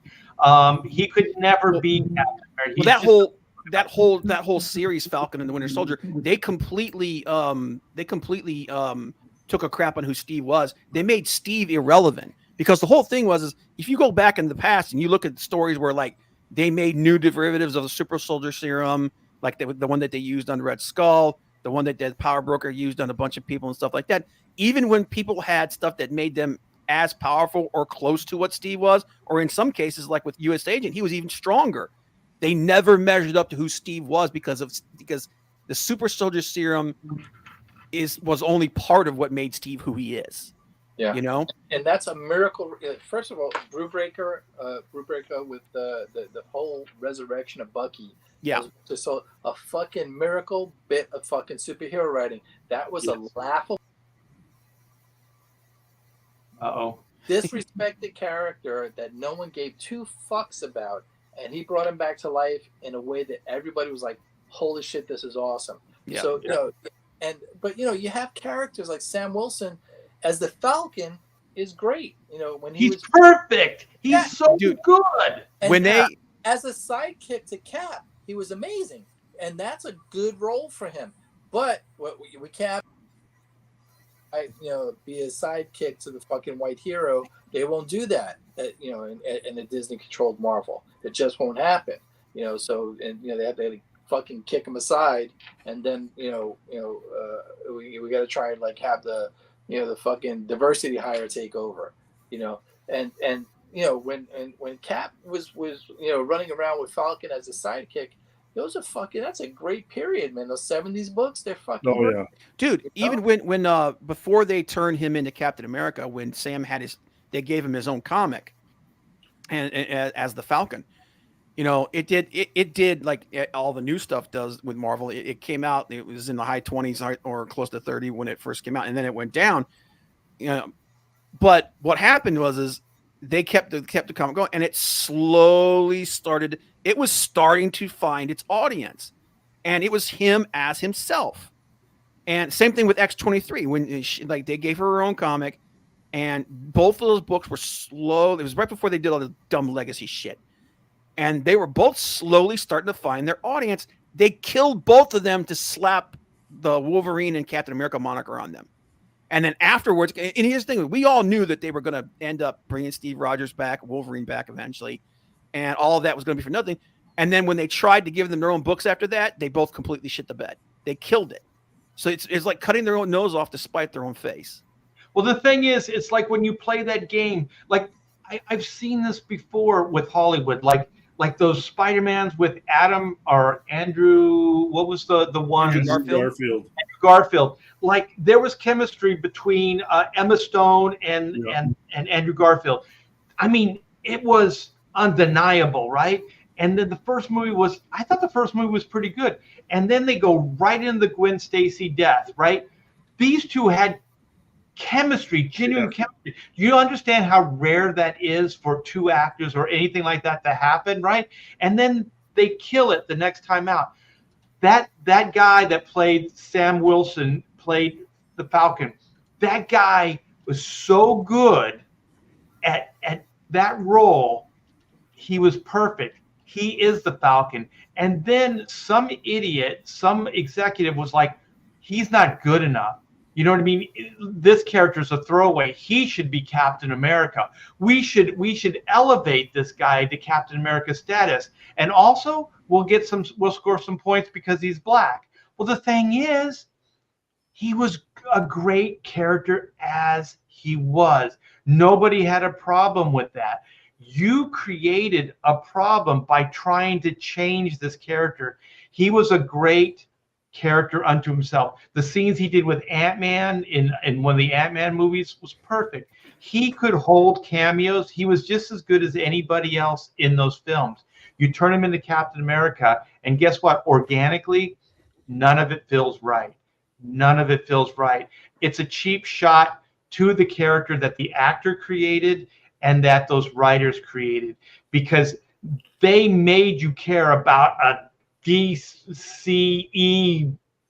Speaker 1: He could never be Captain America.
Speaker 6: Well, that whole series, Falcon and the Winter Soldier, they completely took a crap on who Steve was. They made Steve irrelevant because the whole thing was if you go back in the past and you look at stories where like they made new derivatives of the super soldier serum, like the one that they used on Red Skull, the one that the Power Broker used on a bunch of people and stuff like that. Even when people had stuff that made them as powerful or close to what Steve was, or in some cases, like with U.S. Agent, he was even stronger. They never measured up to who Steve was because the super soldier serum was only part of what made Steve who he is.
Speaker 5: Yeah,
Speaker 6: you know,
Speaker 5: and that's a miracle. First of all, Brubaker with the whole resurrection of Bucky.
Speaker 6: Yeah,
Speaker 5: just a fucking miracle bit of fucking superhero writing. That was a laughable. Disrespected character that no one gave two fucks about, and he brought him back to life in a way that everybody was like, "Holy shit, this is awesome!"
Speaker 6: Yeah.
Speaker 5: So but you have characters like Sam Wilson as the Falcon, is great. You know, when
Speaker 1: he's perfect. He's so
Speaker 6: dude,
Speaker 1: good.
Speaker 5: And
Speaker 6: when they
Speaker 5: as a sidekick to Cap, he was amazing, and that's a good role for him. But what we can't, be a sidekick to the fucking white hero. They won't do that. In a Disney-controlled Marvel, it just won't happen. So they have to fucking kick him aside, and then we got to try and like have the the fucking diversity hire take over. And when Cap was running around with Falcon as a sidekick, that's a great period, man. Those 70s books, they're fucking
Speaker 4: Oh yeah,
Speaker 6: dude. Even when before they turned him into Captain America, when Sam they gave him his own comic, and as the Falcon, it did like all the new stuff does with Marvel. It came out, it was in the high 20s or close to 30 when it first came out, and then it went down. But what happened was they kept the comic going, and it slowly started. It was starting to find its audience, and it was him as himself. And same thing with X-23 when they gave her own comic, and both of those books were slow. It was right before they did all the dumb legacy shit, and they were both slowly starting to find their audience. They killed both of them to slap the Wolverine and Captain America moniker on them. And then afterwards, and here's the thing, we all knew that they were going to end up bringing Steve Rogers back, Wolverine back eventually, and all of that was going to be for nothing. And then when they tried to give them their own books after that, they both completely shit the bed. They killed it. So it's like cutting their own nose off to spite their own face.
Speaker 1: Well, the thing is, it's like when you play that game, like I've seen this before with Hollywood, like those Spider-Mans with Adam or Andrew, what was the one?
Speaker 4: Garfield.
Speaker 1: Garfield. Like there was chemistry between Emma Stone and Andrew Garfield. I mean, it was undeniable, right? And then I thought the first movie was pretty good. And then they go right into the Gwen Stacy death, right? These two had chemistry, genuine chemistry. You understand how rare that is for two actors or anything like that to happen, right? And then they kill it the next time out. That guy that played Sam Wilson, played the Falcon, that guy was so good at that role. He was perfect. He is the Falcon. And then some idiot, some executive was like, he's not good enough. You know what I mean? This character is a throwaway. He should be Captain America. We should elevate this guy to Captain America status. And also, we'll score some points because he's black. Well, the thing is, he was a great character as he was. Nobody had a problem with that. You created a problem by trying to change this character. He was a great character unto himself. The scenes he did with Ant-Man in one of the Ant-Man movies was perfect. He could hold cameos. He was just as good as anybody else in those films. You turn him into Captain America, and guess what? Organically, none of it feels right. None of it feels right. It's a cheap shot to the character that the actor created and that those writers created, because they made you care about a DCE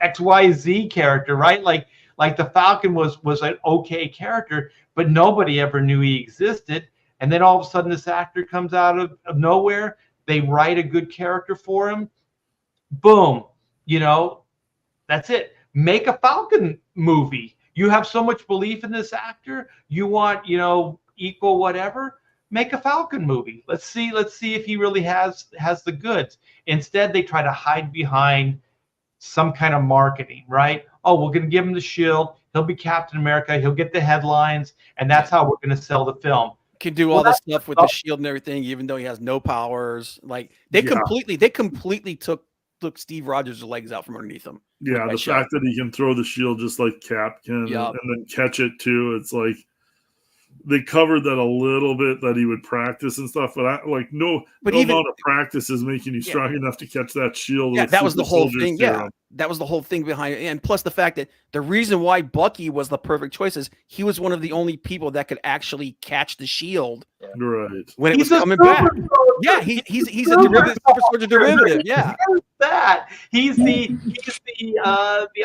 Speaker 1: XYZ character, right? Like the Falcon was an okay character, but nobody ever knew he existed. And then all of a sudden this actor comes out of nowhere. They write a good character for him. Boom. That's it. Make a Falcon movie. You have so much belief in this actor. You want, equal whatever. Make a Falcon movie. Let's see if he really has the goods. Instead, they try to hide behind some kind of marketing, right? Oh, we're going to give him the shield. He'll be Captain America. He'll get the headlines, and that's how we're going to sell the film.
Speaker 6: Can do all this stuff with the shield and everything, even though he has no powers. Like they completely took Steve Rogers' legs out from underneath him.
Speaker 4: Yeah, the fact that he can throw the shield just like Cap can, and then catch it too. It's like they covered that a little bit, that he would practice and stuff, but no amount of practice is making you strong enough to catch that shield.
Speaker 6: Yeah, that was the whole thing. Yeah, that was the whole thing behind it. And plus the fact that the reason why Bucky was the perfect choice is he was one of the only people that could actually catch the shield
Speaker 4: right
Speaker 6: when it was coming back. Yeah, he's a derivative, super soldier derivative. Yeah,
Speaker 1: he's the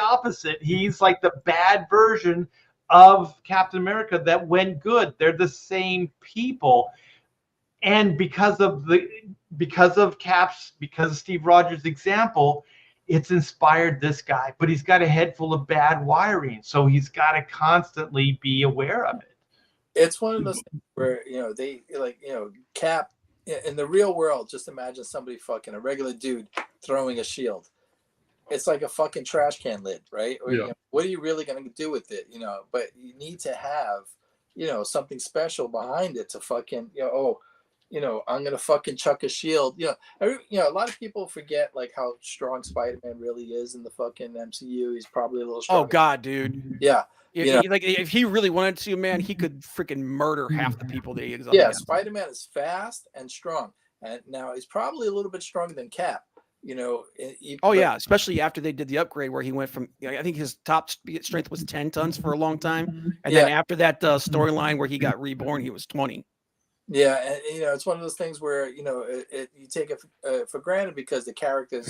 Speaker 1: opposite. He's like the bad version of Captain America that went good. They're the same people. And because of Steve Rogers' example, it's inspired this guy. But he's got a head full of bad wiring, so he's got to constantly be aware of it.
Speaker 5: It's one of those things where Cap in the real world. Just imagine somebody fucking a regular dude throwing a shield. It's like a fucking trash can lid, right? Or, what are you really going to do with it? But you need to have, something special behind it to fucking, I'm going to fucking chuck a shield. A lot of people forget like how strong Spider-Man really is in the fucking MCU. He's probably a little strong.
Speaker 6: Oh God, dude.
Speaker 5: Yeah.
Speaker 6: If he really wanted to, man, he could freaking murder half the people that he is.
Speaker 5: Yeah, Spider-Man is fast and strong. And now he's probably a little bit stronger than Cap.
Speaker 6: Yeah, especially after they did the upgrade where he went from, I think his top strength was 10 tons for a long time, and then after that storyline where he got reborn, he was 20.
Speaker 5: Yeah, and it's one of those things where you take it for granted because the character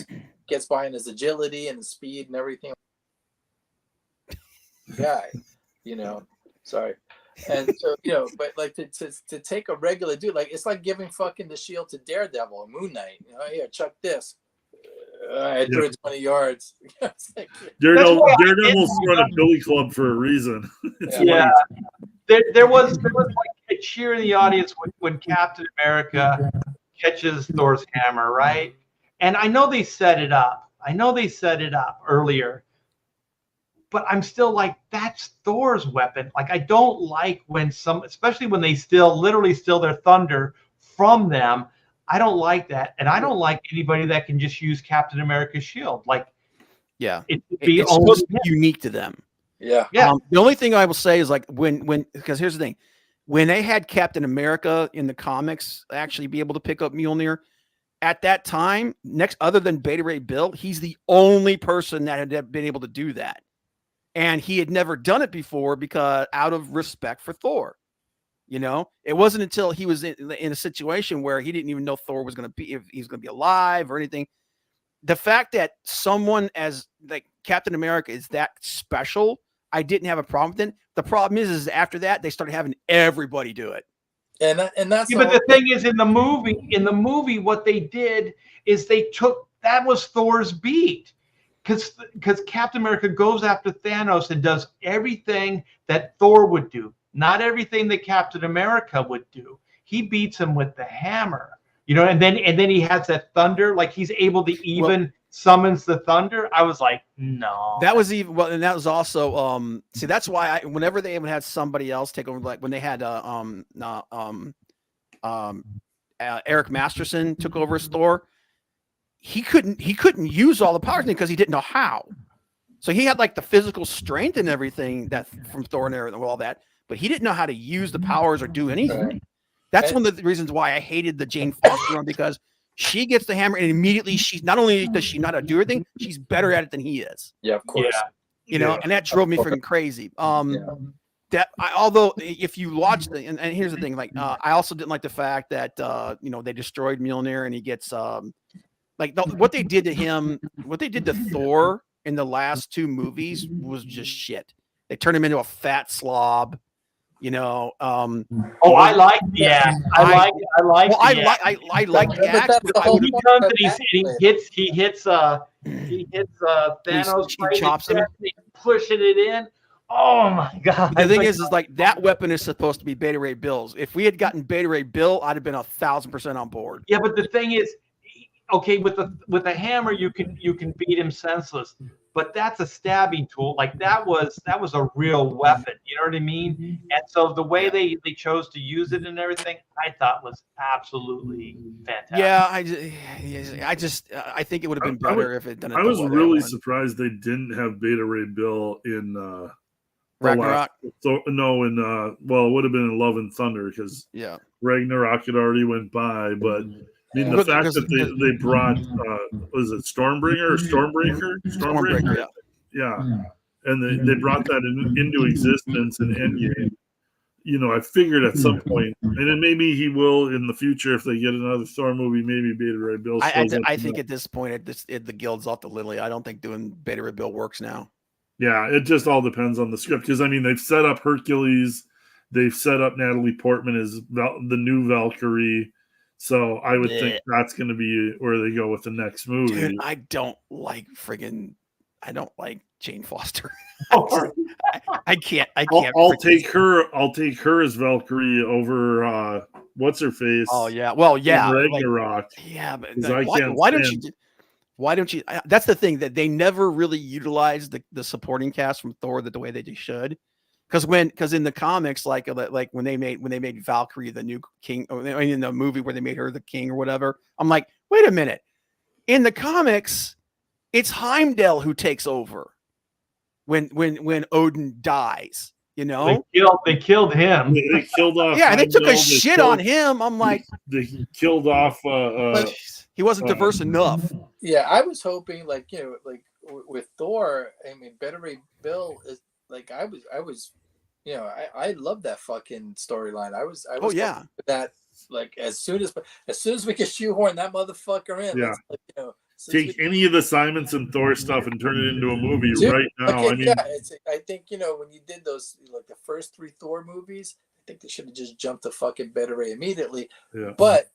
Speaker 5: gets by in his agility and his speed and everything. Guy, sorry. And so, but like to take a regular dude, like it's like giving fucking the shield to Daredevil or Moon Knight. Here, chuck this. I threw it 20 yards.
Speaker 4: Daredevil's run a Billy Club for a reason.
Speaker 1: There was like a cheer in the audience when Captain America catches Thor's hammer, right? And I know they set it up. Earlier. But I'm still like, that's Thor's weapon. Like, I don't like when especially when they literally steal their thunder from them. I don't like that. And I don't like anybody that can just use Captain America's shield. Like, it's
Speaker 6: supposed to be unique to them.
Speaker 5: Yeah.
Speaker 6: The only thing I will say is like because here's the thing. When they had Captain America in the comics actually be able to pick up Mjolnir, at that time, other than Beta Ray Bill, he's the only person that had been able to do that. And he had never done it before because out of respect for Thor, it wasn't until he was in a situation where he didn't even know Thor was going to be, if he's going to be alive or anything. The fact that someone as like Captain America is that special, I didn't have a problem with it. The problem is after that, they started having everybody do it.
Speaker 5: And that's
Speaker 1: but the thing is in the movie, what they did is that was Thor's beat. Because Captain America goes after Thanos and does everything that Thor would do, not everything that Captain America would do. He beats him with the hammer, and then he has that thunder, like he's able to summons the thunder. I was like, no.
Speaker 6: That was and that was also see, that's why whenever they even had somebody else take over, like when they had Eric Masterson took over as Thor. He couldn't use all the powers because he didn't know how. So he had like the physical strength and everything that from Thor and all that, but he didn't know how to use the powers or do anything. That's one of the reasons why I hated the Jane Foster one, because she gets the hammer and immediately she's not only does she not do anything, she's better at it than he is.
Speaker 5: Yeah, of course.
Speaker 6: And that drove me freaking crazy. Although if you watch and here's the thing, like I also didn't like the fact that they destroyed Mjolnir and he gets what they did to him, what they did to Thor in the last two movies was just shit. They turned him into a fat slob, I
Speaker 1: like the act. I
Speaker 6: like the act.
Speaker 1: He hits Thanos.
Speaker 6: He chops him.
Speaker 1: Pushing it in. Oh my God.
Speaker 6: The thing is like that weapon is supposed to be Beta Ray Bill's. If we had gotten Beta Ray Bill, I'd have been 1,000% on board.
Speaker 1: Yeah, but the thing is, okay, with a hammer you can beat him senseless, but that's a stabbing tool. Like that was a real weapon. You know what I mean? And so the way they chose to use it and everything, I thought was absolutely fantastic.
Speaker 6: Yeah, I think it would have been better if it done it.
Speaker 4: I was really surprised they didn't have Beta Ray Bill in
Speaker 6: Ragnarok.
Speaker 4: It would have been in Love and Thunder because Ragnarok had already went by, but. I mean, the fact that they brought, was it Stormbreaker or Stormbreaker?
Speaker 6: Stormbreaker,
Speaker 4: yeah. And they brought that into existence in Endgame. I figured at some point, and then maybe he will in the future if they get another Thor movie, maybe Beta Ray Bill.
Speaker 6: I think at this point, the guild's off the lily. I don't think doing Beta Ray Bill works now.
Speaker 4: Yeah, it just all depends on the script because I mean they've set up Hercules, they've set up Natalie Portman as the new Valkyrie, so I would think that's going to be where they go with the next movie.
Speaker 6: Dude, I don't like Jane Foster. I can't.
Speaker 4: I'll take her as Valkyrie over what's her face.
Speaker 6: Oh yeah, well yeah,
Speaker 4: Ragnarok.
Speaker 6: But why don't you? That's the thing that they never really utilized the supporting cast from Thor the way they should. Because in the comics, like when they made Valkyrie the new king, or in the movie where they made her the king or whatever, I'm like, wait a minute. In the comics, it's Heimdall who takes over when Odin dies. You know,
Speaker 1: they killed him.
Speaker 4: They killed off.
Speaker 6: Yeah, and they took a shit on him. I'm like,
Speaker 4: they killed off.
Speaker 6: He wasn't diverse enough.
Speaker 5: Yeah, I was hoping, like with Thor. I mean, Better Ray Bill is like I was, I love that fucking storyline. I was.
Speaker 6: Oh yeah.
Speaker 5: That like as soon as we could shoehorn that motherfucker in.
Speaker 4: Yeah. Take any of the Simonson Thor stuff and turn it into a movie right now.
Speaker 5: Okay, I think when you did those like the first 3 Thor movies, I think they should have just jumped to fucking Better Ray immediately. Yeah. But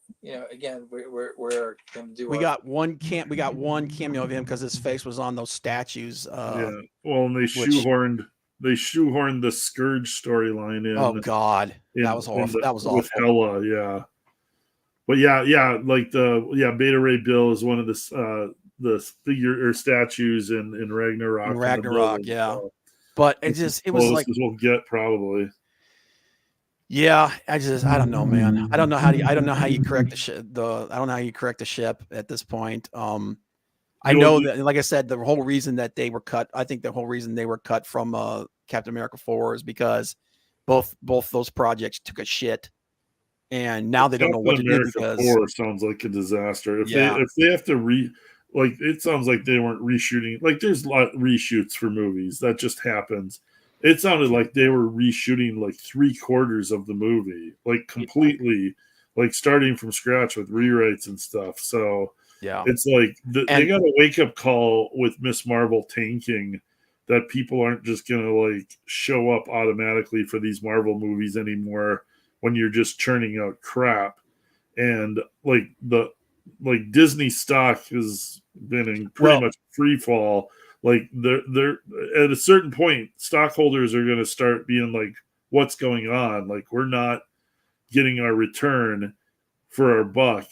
Speaker 5: again, we're gonna do.
Speaker 6: We got one cameo of him because his face was on those statues.
Speaker 4: Yeah. Well, and they shoehorned the Scourge storyline in.
Speaker 6: Oh God, that was awful. That was awful.
Speaker 4: With Hela, yeah. But like Beta Ray Bill is one of the figure or statues in Ragnarok.
Speaker 6: In Ragnarok, yeah. So but it was like
Speaker 4: we'll get probably.
Speaker 6: Yeah, I don't know, man. I don't know how you correct the ship. I don't know how you correct the ship at this point. I know that, like I said, the whole reason that they were cut. I think the whole reason they were cut from Captain America 4 is because both those projects took a shit. And now they don't know what to do because
Speaker 4: 4 sounds like a disaster. If they have to it sounds like they weren't reshooting. Like there's a lot of reshoots for movies that just happens. It sounded like they were reshooting like 3/4 of the movie, like completely, like starting from scratch with rewrites and stuff. So
Speaker 6: yeah,
Speaker 4: it's like they got a wake up call with Miss Marvel tanking that people aren't just gonna like show up automatically for these Marvel movies anymore. When you're just churning out crap, and like Disney stock has been in pretty much free fall. Like they're at a certain point, stockholders are going to start being like, "What's going on? Like we're not getting our return for our buck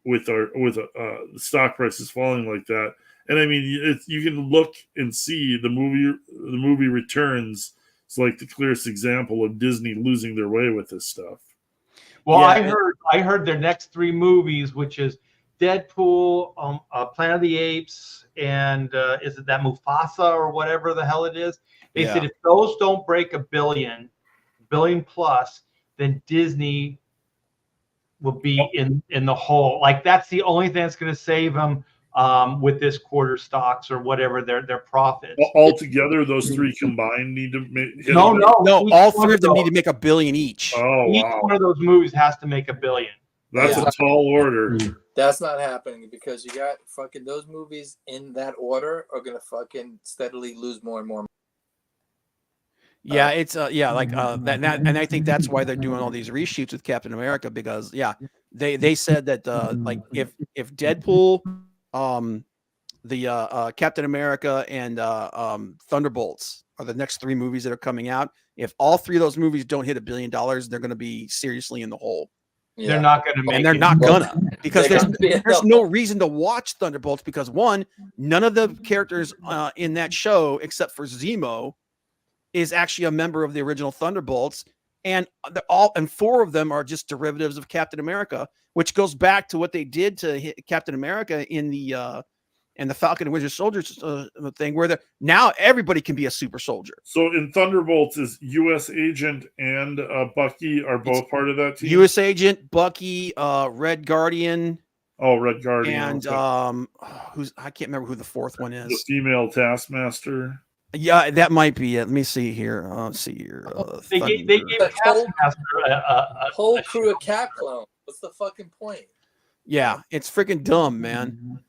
Speaker 4: with the stock prices falling like that." And I mean, you can look and see the movie Returns. It's like the clearest example of Disney losing their way with this stuff.
Speaker 1: Well, yeah. I heard their next 3 movies, which is Deadpool, Planet of the Apes, and is it that Mufasa or whatever the hell it is? They said if those don't break $1 billion plus, then Disney will be in the hole. Like that's the only thing that's going to save them. With this quarter stocks or whatever their profits.
Speaker 4: Altogether, those 3 combined need to make.
Speaker 6: No. All 3 of them need to make $1 billion each.
Speaker 4: Oh,
Speaker 1: each one of those movies has to make $1 billion.
Speaker 4: That's a tall order.
Speaker 5: That's not happening because you got fucking those movies in that order are gonna fucking steadily lose more and more.
Speaker 6: Yeah, it's that, and I think that's why they're doing all these reshoots with Captain America because they said that like if Deadpool. The Captain America and Thunderbolts are the next 3 movies that are coming out. If all 3 of those movies don't hit $1 billion, they're going to be seriously in the hole.
Speaker 5: Yeah.
Speaker 1: They're not going to make
Speaker 6: and they're not gonna because there's no reason to watch Thunderbolts because 1, none of the characters in that show except for Zemo is actually a member of the original Thunderbolts. And 4 of them are just derivatives of Captain America, which goes back to what they did to Captain America in the Falcon and Winter Soldier thing, where now everybody can be a super soldier.
Speaker 4: So in Thunderbolts, is U.S. Agent and Bucky are both part of that team?
Speaker 6: U.S. Agent, Bucky, Red Guardian.
Speaker 4: Oh, Red Guardian.
Speaker 6: And I can't remember who the 4th one is.
Speaker 4: The female Taskmaster.
Speaker 6: Yeah, that might be it. Let me see here. Let's see here.
Speaker 1: They gave Taskmaster
Speaker 5: a whole crew of Cap clones. What's the fucking point?
Speaker 6: Yeah, it's freaking dumb, man.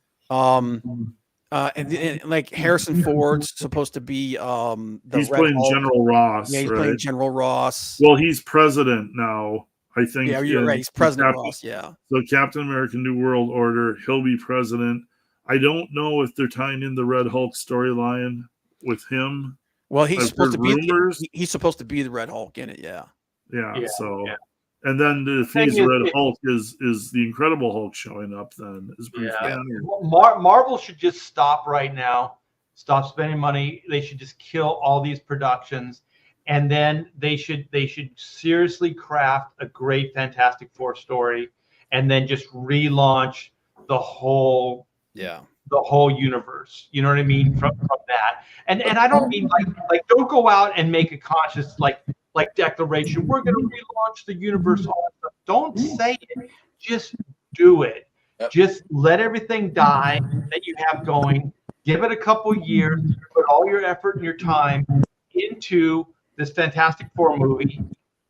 Speaker 6: and like Harrison Ford's supposed to be
Speaker 4: he's playing General Ross.
Speaker 6: Yeah, he's
Speaker 4: right?
Speaker 6: playing General Ross.
Speaker 4: Well, he's president now, I think.
Speaker 6: Yeah, you're right. He's President Ross. Yeah.
Speaker 4: So Captain America: New World Order, he'll be president. I don't know if they're tying in the Red Hulk storyline with him.
Speaker 6: Well, he's supposed to be.
Speaker 4: Rumors.
Speaker 6: He's supposed to be the Red Hulk in it. Yeah.
Speaker 4: Yeah. So. Yeah. And then if he's Red Hulk, is the Incredible Hulk showing up then?
Speaker 1: Marvel should just stop right now, stop spending money. They should just kill all these productions, and then they should seriously craft a great Fantastic Four story, and then just relaunch the whole universe. You know what I mean? From that, and I don't mean like don't go out and make a conscious like declaration. We're going to relaunch the universe. All that stuff. Don't say it. Just do it. Yep. Just let everything die that you have going. Give it a couple years. Put all your effort and your time into this Fantastic Four movie,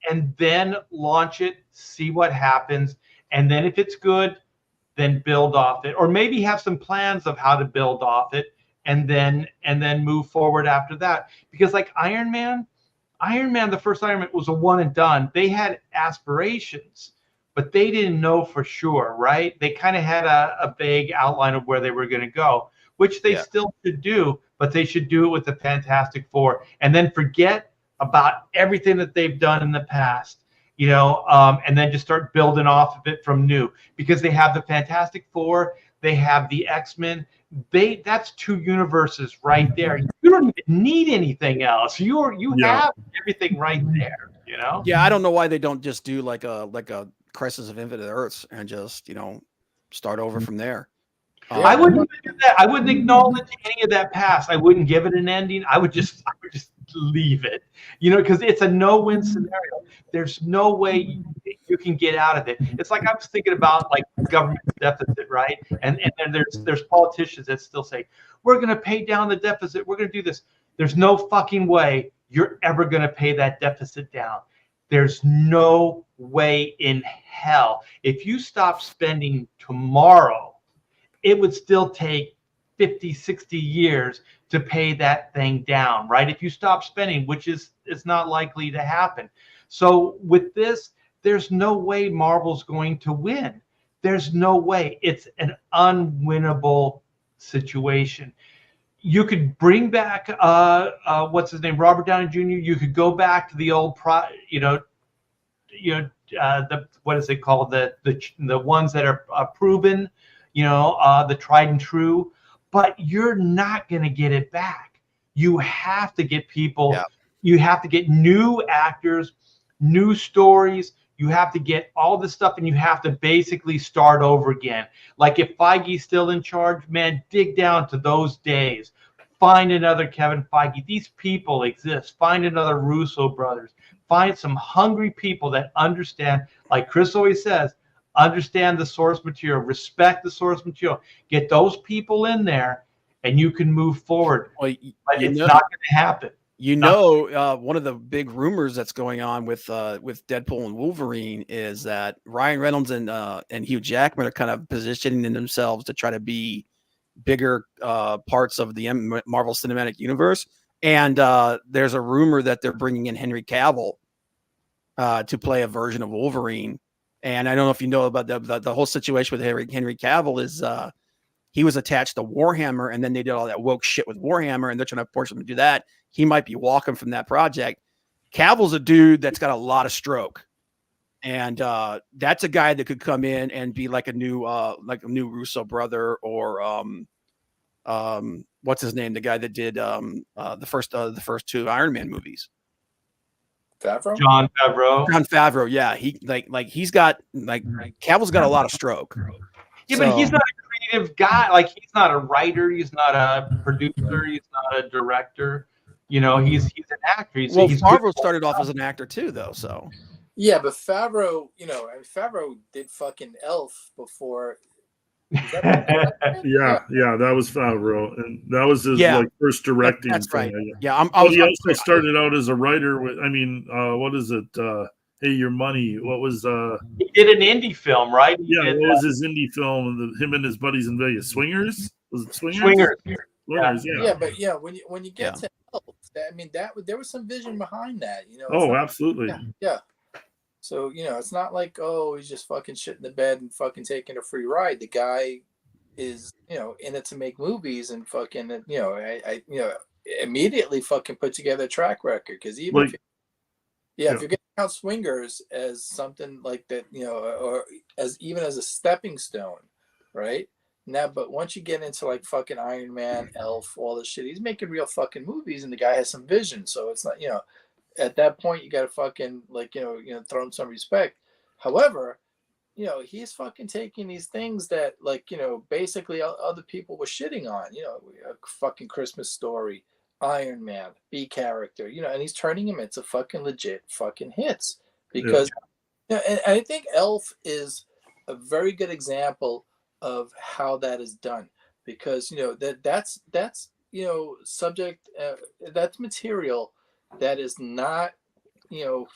Speaker 1: and then launch it. See what happens, and then if it's good, then build off it, or maybe have some plans of how to build off it, and then move forward after that. Because like Iron Man, the first Iron Man was a one and done. They had aspirations, but they didn't know for sure, right? They kind of had a vague outline of where they were going to go, which they still should do, but they should do it with the Fantastic Four, and then forget about everything that they've done in the past, and then just start building off of it from new, because they have the Fantastic Four, they have the X-Men. That's two universes right there. You don't even need anything else. You have everything right there.
Speaker 6: Yeah, I don't know why they don't just do like a Crisis of Infinite Earths and just start over from there.
Speaker 1: I wouldn't even do that. I wouldn't acknowledge any of that past. I wouldn't give it an ending. I would just leave it. Because it's a no-win scenario. There's no way you can get out of it. It's like I was thinking about like government deficit, right? And then there's politicians that still say, we're going to pay down the deficit. We're going to do this. There's no fucking way you're ever going to pay that deficit down. There's no way in hell. If you stop spending tomorrow, it would still take 50, 60 years to pay that thing down, right? If you stop spending, which is not likely to happen. So with this, there's no way Marvel's going to win. There's no way. It's an unwinnable situation. You could bring back what's his name, Robert Downey Jr. You could go back to the old what is it called, the ones that are proven, the tried and true. But you're not going to get it back. You have to get people. Yeah. You have to get new actors, new stories. You have to get all this stuff, and you have to basically start over again. Like if Feige's still in charge, man, dig down to those days. Find another Kevin Feige. These people exist. Find another Russo brothers. Find some hungry people that understand, like Chris always says, understand the source material, respect the source material. Get those people in there, and you can move forward. Well, but it's not going to happen.
Speaker 6: One of the big rumors that's going on with Deadpool and Wolverine is that Ryan Reynolds and Hugh Jackman are kind of positioning themselves to try to be bigger parts of the Marvel Cinematic Universe. And there's a rumor that they're bringing in Henry Cavill to play a version of Wolverine. And I don't know if you know about the whole situation with Henry Cavill is he was attached to Warhammer, and then they did all that woke shit with Warhammer, and they're trying to force him to do that. He might be walking from that project. Cavill's a dude that's got a lot of stroke, and that's a guy that could come in and be like a new Russo brother, or what's his name? The guy that did the first two Iron Man movies.
Speaker 5: Favreau?
Speaker 1: Jon Favreau.
Speaker 6: Yeah, he's got Cavill's got a lot of stroke.
Speaker 1: Yeah, but he's not a creative guy. Like he's not a writer. He's not a producer. He's not a director. He's an actor.
Speaker 6: Favreau started off as an actor too, though. So
Speaker 5: yeah, but Favreau, Favreau did fucking Elf before.
Speaker 4: Yeah, that was Favreau, and that was his first directing.
Speaker 6: That's right.
Speaker 4: He also started out as a writer with. What is it? hey, your money. What was
Speaker 1: He did an indie film, right?
Speaker 4: what was his indie film? Him and his buddies in Vegas. Swingers? Was it Swingers?
Speaker 1: Swingers.
Speaker 4: Swingers, yeah.
Speaker 5: Yeah, but when you get to Elf, I mean there was some vision behind that, you know.
Speaker 4: Oh, absolutely.
Speaker 5: Yeah. So, it's not like, oh, he's just fucking shitting the bed and fucking taking a free ride. The guy is, in it to make movies and fucking, I immediately fucking put together a track record, because even if you're going to count Swingers as something like that, or even as a stepping stone, right? Now, but once you get into like fucking Iron Man, Elf, all this shit, he's making real fucking movies, and the guy has some vision. So it's not, at that point you got to fucking throw him some respect. However, he's fucking taking these things that basically other people were shitting on, a fucking Christmas Story, Iron Man, B character, and he's turning him into fucking legit fucking hits, because and I think Elf is a very good example of how that is done, because that's subject that's material that is not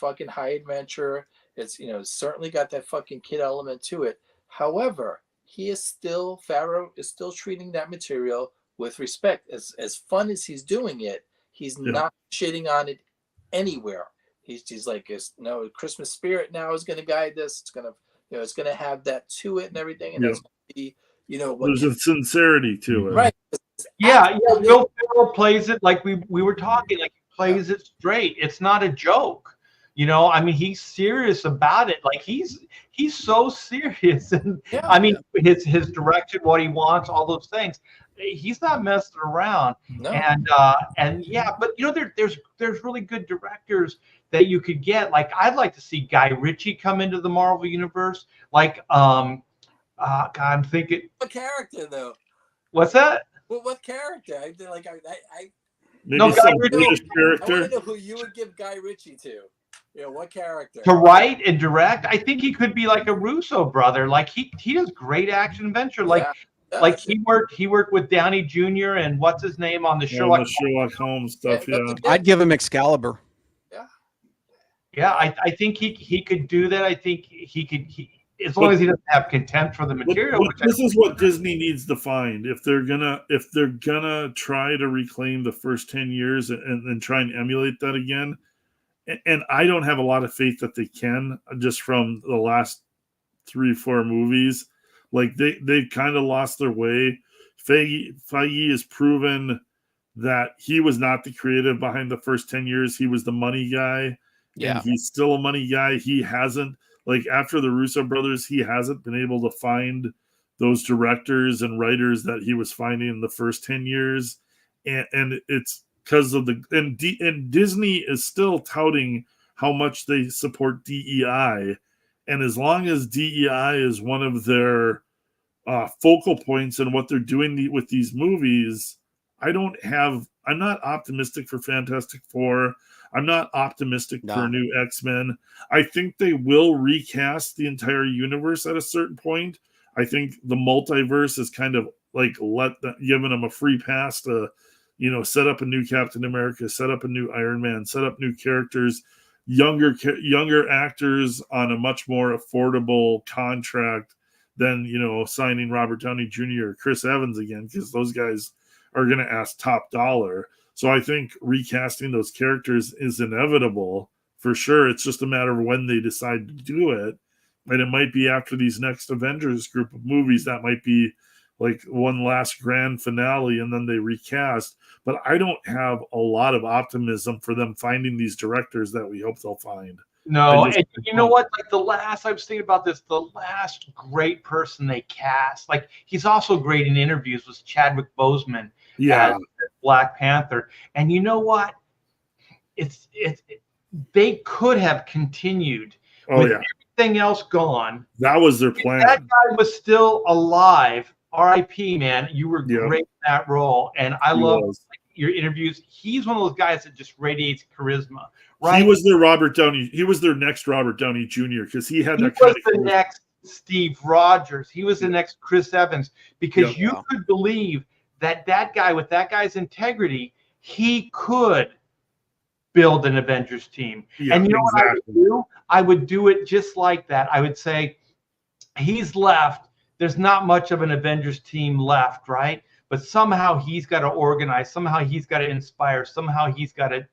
Speaker 5: fucking high adventure. It's certainly got that fucking kid element to it. However, Favreau is still treating that material with respect. As fun as he's doing it, he's not shitting on it anywhere. He's like, Christmas spirit now is going to guide this. It's going to it's going to have that to it and everything, and it's going to be
Speaker 4: there's a sincerity to it,
Speaker 5: right?
Speaker 1: Will Ferrell plays it like we were talking, like he plays it straight. It's not a joke. I mean, he's serious about it. Like he's so serious, and I mean, his direction, what he wants, all those things. He's not messing around.
Speaker 5: No.
Speaker 1: And yeah, but there's really good directors that you could get. Like I'd like to see Guy Ritchie come into the Marvel universe. Like God, I'm thinking.
Speaker 5: What character though?
Speaker 1: What's that?
Speaker 5: Well, what character?
Speaker 4: Maybe some British character.
Speaker 5: I want to know who you would give Guy Ritchie to. What character?
Speaker 1: To write and direct, I think he could be like a Russo brother. Like he does great action adventure. Like he worked with Downey Jr. and what's his name on the Sherlock
Speaker 4: Holmes stuff. Yeah,
Speaker 6: I'd give him Excalibur.
Speaker 1: Yeah, I think he could do that. I think he could. As long as he doesn't have contempt for the material.
Speaker 4: This is what Disney needs to find if they're gonna try to reclaim the first 10 years and try and emulate that again. And I don't have a lot of faith that they can, just from the last 3-4 movies. Like they've kind of lost their way. Feige has proven that he was not the creative behind the first 10 years. He was the money guy. Yeah. And he's still a money guy. He hasn't, like after the Russo brothers, he hasn't been able to find those directors and writers that he was finding in the first 10 years. And it's because of and Disney is still touting how much they support DEI. And as long as DEI is one of their focal points in what they're doing with these movies, I'm not optimistic for Fantastic Four. I'm not optimistic for a new X-Men. I think they will recast the entire universe at a certain point. I think the multiverse is kind of like giving them a free pass to, set up a new Captain America, set up a new Iron Man, set up new characters, younger actors on a much more affordable contract than, signing Robert Downey Jr. or Chris Evans again, because those guys are going to ask top dollar. So I think recasting those characters is inevitable for sure. It's just a matter of when they decide to do it. And it might be after these next Avengers group of movies. That might be like one last grand finale, and then they recast. But I don't have a lot of optimism for them finding these directors that we hope they'll find.
Speaker 1: No, and you know what? Like I was thinking about this, the last great person they cast, like he's also great in interviews, was Chadwick Boseman.
Speaker 4: Yeah.
Speaker 1: As Black Panther. And you know what? They could have continued with everything else gone.
Speaker 4: That was their plan.
Speaker 1: If that guy was still alive. R.I.P. man, you were great in that role, and I love your interviews. He's one of those guys that just radiates charisma. Right?
Speaker 4: He was their Robert Downey. He was their next Robert Downey Jr. because he had that.
Speaker 1: He was the next Steve Rogers. He was the next Chris Evans, because you could believe that guy with that guy's integrity, he could build an Avengers team.
Speaker 4: Yeah,
Speaker 1: and you know what I would
Speaker 4: exactly.
Speaker 1: do? I would do it just like that. I would say, he's left. There's not much of an Avengers team left, right? But somehow he's got to organize. Somehow he's got to inspire. Somehow he's got to,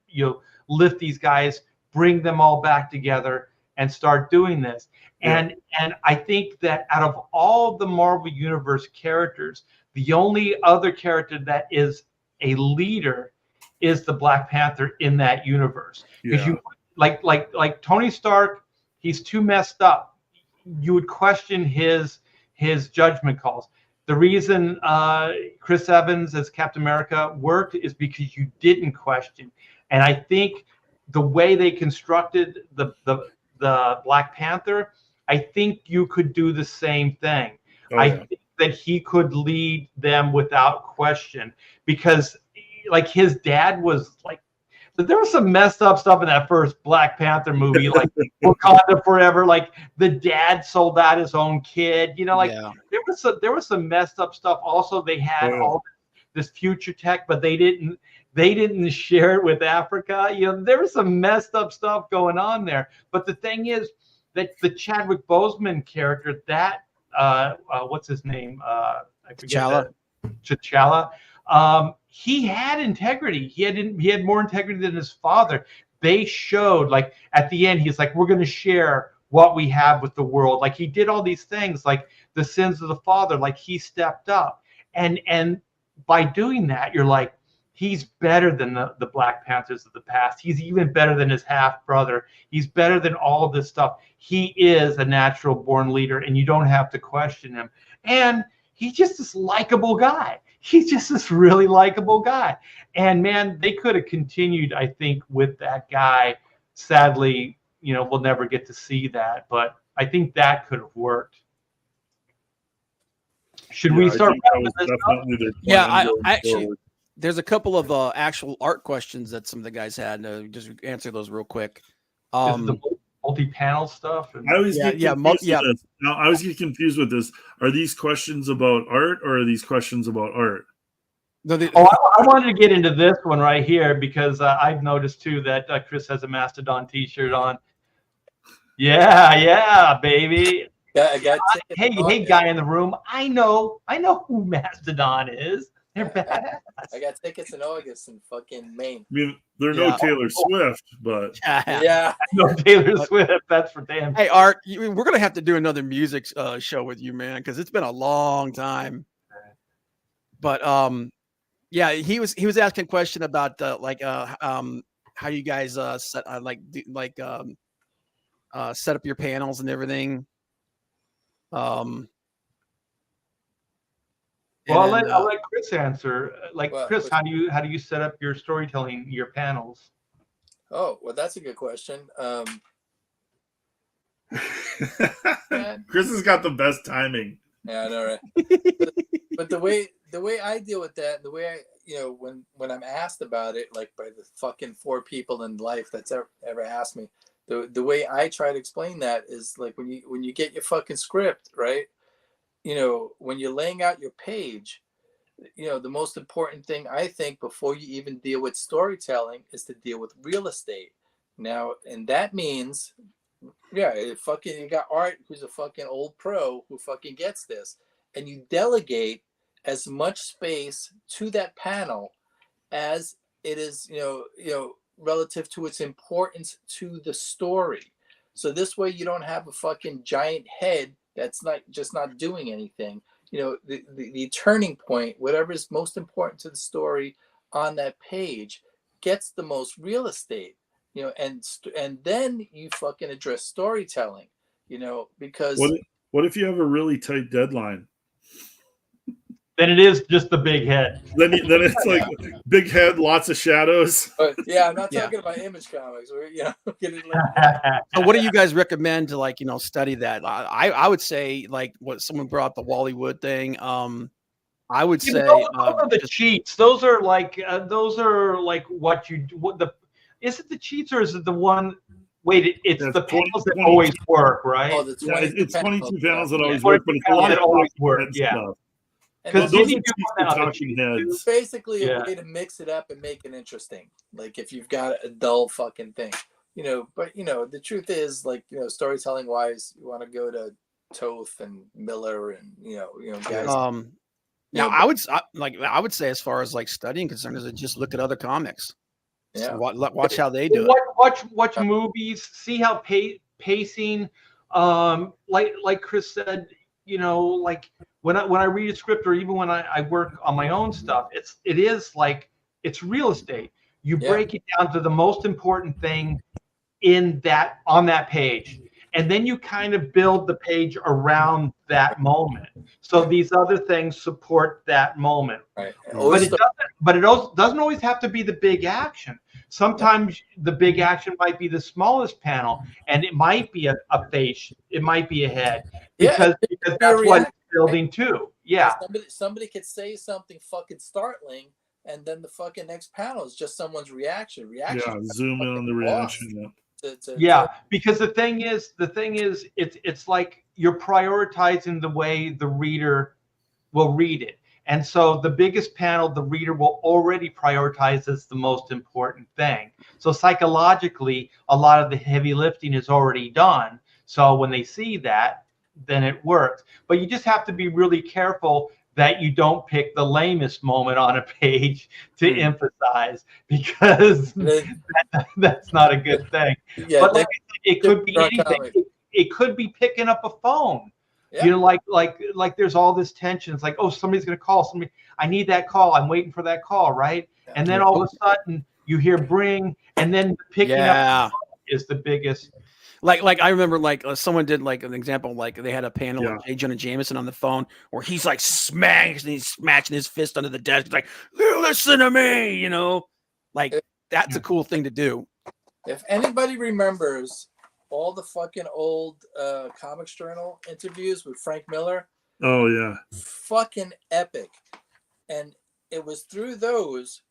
Speaker 1: lift these guys, bring them all back together, and start doing this.
Speaker 4: Yeah.
Speaker 1: And I think that out of all the Marvel Universe characters, the only other character that is a leader is the Black Panther in that universe. Because
Speaker 4: Yeah.
Speaker 1: you like Tony Stark, he's too messed up. You would question his judgment calls. The reason Chris Evans as Captain America worked is because you didn't question. And I think the way they constructed the Black Panther, I think you could do the same thing. I think that he could lead them without question, because like his dad was like, there was some messed up stuff in that first Black Panther movie, like Wakanda Forever. Like the dad sold out his own kid. There was some messed up stuff. Also, they had all this future tech, but they didn't share it with Africa. There was some messed up stuff going on there. But the thing is that the Chadwick Boseman character, that what's his name? I forget. T'Challa. He had integrity. He had more integrity than his father. They showed, like at the end, he's like, we're going to share what we have with the world. Like he did all these things, like the sins of the father. Like he stepped up, and by doing that, you're like, he's better than the Black Panthers of the past. He's even better than his half brother. He's better than all of this stuff. He is a natural born leader, and you don't have to question him. And he's just this likable guy. He's just this really likable guy. And man, they could have continued, I think, with that guy. Sadly, we'll never get to see that, but I think that could have worked. Should we start?
Speaker 6: Yeah, I actually, there's a couple of actual art questions that some of the guys had. Just answer those real quick.
Speaker 1: The multi-panel stuff.
Speaker 4: I always get confused with this. Are these questions about art, or are these questions about art?
Speaker 6: No,
Speaker 1: I wanted to get into this one right here because I've noticed too that Chris has a Mastodon T-shirt on. Yeah, baby.
Speaker 5: Yeah, I got
Speaker 1: hey, guy in the room. I know who Mastodon is. They're badass.
Speaker 5: I got tickets in August in fucking Maine.
Speaker 4: I mean, they're no Taylor Swift, but
Speaker 5: yeah,
Speaker 1: no Taylor Swift. That's for damn.
Speaker 6: Hey, Art, we're gonna have to do another music show with you, man, because it's been a long time. But yeah, he was asking a question about how you guys set up your panels and everything.
Speaker 1: Well, I'll let Chris answer. Chris, how do you set up your storytelling, your panels?
Speaker 5: Oh, well, that's a good question.
Speaker 4: Chris has got the best timing.
Speaker 5: Yeah, I know, right? but the way I deal with that, the way I, when I'm asked about it, like by the fucking 4 people in life that's ever asked me, the way I try to explain that is like when you get your fucking script, right? When you're laying out your page, the most important thing I think before you even deal with storytelling is to deal with real estate. Now, and that means, you got Art, who's a fucking old pro who fucking gets this, and you delegate as much space to that panel as it is, relative to its importance to the story. So this way you don't have a fucking giant head that's not doing anything. The turning point, whatever is most important to the story on that page, gets the most real estate. And then you fucking address storytelling. Because
Speaker 4: what if you have a really tight deadline?
Speaker 1: Then it is just the big head.
Speaker 4: Then it's like big head, lots of shadows.
Speaker 5: But I'm not talking about Image Comics.
Speaker 6: So what do you guys recommend to study that? I would say what someone brought up, the Wally Wood thing. I would say
Speaker 1: those are the cheats. Those are like what you do. Is it the cheats or is it the one? Wait, it's the panels that always work, right?
Speaker 5: Oh,
Speaker 4: it's 22 panels that always
Speaker 1: work,
Speaker 4: but it's a lot of
Speaker 1: always work. Yeah.
Speaker 4: stuff.
Speaker 1: Because
Speaker 4: those
Speaker 1: didn't he
Speaker 4: are
Speaker 1: do
Speaker 4: the
Speaker 1: one other
Speaker 4: talking
Speaker 1: too?
Speaker 4: heads.
Speaker 5: It's basically a
Speaker 1: Yeah.
Speaker 5: way to mix it up and make it interesting. Like if you've got a dull fucking thing, but the truth is, like, storytelling wise, you want to go to Toth and Miller and guys.
Speaker 6: Now I would say, as far as like studying concerned, is just look at other comics.
Speaker 5: Yeah.
Speaker 6: Watch how they do
Speaker 1: it. Watch movies. See how pacing. Like Chris said, like when I read a script, or even when I work on my own stuff, it is like it's real estate. You break it down to the most important thing on that page, and then you kind of build the page around that moment. So these other things support that moment.
Speaker 5: Right.
Speaker 1: But it doesn't always have to be the big action. Sometimes the big action might be the smallest panel, and it might be a face, it might be a head, because that's what it's building to. Yeah.
Speaker 5: Somebody could say something fucking startling, and then the fucking next panel is just someone's reaction.
Speaker 4: Yeah, zoom in on the reaction.
Speaker 1: Because the thing is, it's like you're prioritizing the way the reader will read it. And so the biggest panel the reader will already prioritize as the most important thing. So psychologically, a lot of the heavy lifting is already done. So when they see that, then it works. But you just have to be really careful that you don't pick the lamest moment on a page to emphasize, because that's not a good thing.
Speaker 5: Yeah,
Speaker 1: but like I said, it could be anything. It could be picking up a phone. Yeah. Like there's all this tension. It's like, oh, somebody's gonna call somebody. I need that call. I'm waiting for that call, right? Yeah. And then all of a sudden you hear bring, and then picking up the phone is the biggest.
Speaker 6: Like I remember, like someone did like an example, like they had a panel of J. Jonah Jameson on the phone where he's like smashing his fist under the desk. He's like, listen to me, like that's a cool thing to do.
Speaker 5: If anybody remembers all the fucking old Comics Journal interviews with Frank Miller.
Speaker 4: Oh yeah.
Speaker 5: Fucking epic. And it was through those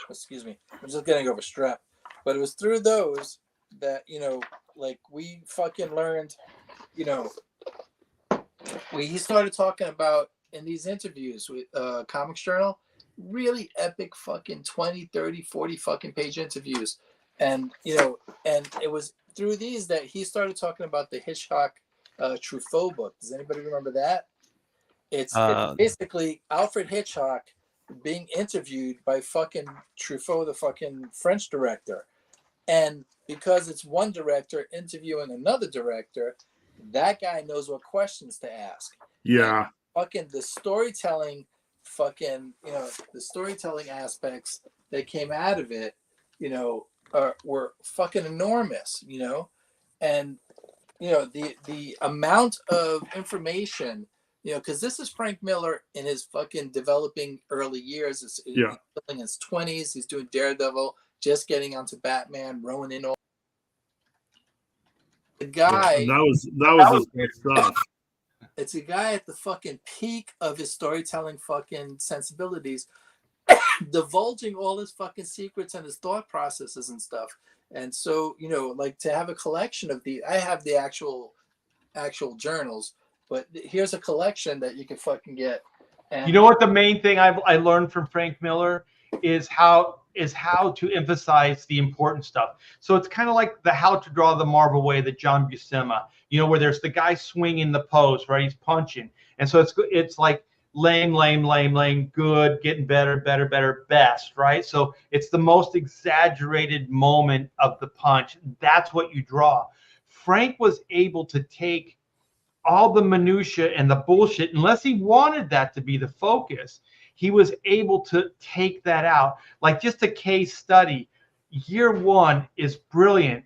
Speaker 5: excuse me, I'm just getting over strep. But it was through those that, like we fucking learned, he started talking about in these interviews with Comics Journal, really epic fucking 20, 30, 40 fucking page interviews. And, and it was through these that he started talking about the Hitchcock Truffaut book. Does anybody remember that? It's basically Alfred Hitchcock being interviewed by fucking Truffaut, the fucking French director. And because it's one director interviewing another director, that guy knows what questions to ask.
Speaker 4: Yeah.
Speaker 5: And fucking the storytelling, the storytelling aspects that came out of it, were fucking enormous, and, the amount of information, because this is Frank Miller in his fucking developing early years. He's in his 20s. He's doing Daredevil, just getting onto Batman, rowing in all. The guy.
Speaker 4: That was his best stuff.
Speaker 5: It's a guy at the fucking peak of his storytelling fucking sensibilities, divulging all his fucking secrets and his thought processes and stuff. And so, like to have a collection of I have the actual journals, but here's a collection that you can fucking get. And
Speaker 1: what the main thing I learned from Frank Miller is how to emphasize the important stuff. So it's kind of like the How to Draw the Marvel Way, the John Buscema, where there's the guy swinging the pose, right? He's punching. And so it's like lame, good, getting better, best, right? So it's the most exaggerated moment of the punch. That's what you draw. Frank was able to take all the minutia and the bullshit, unless he wanted that to be the focus. He was able to take that out. Like just a case study, year one is brilliant.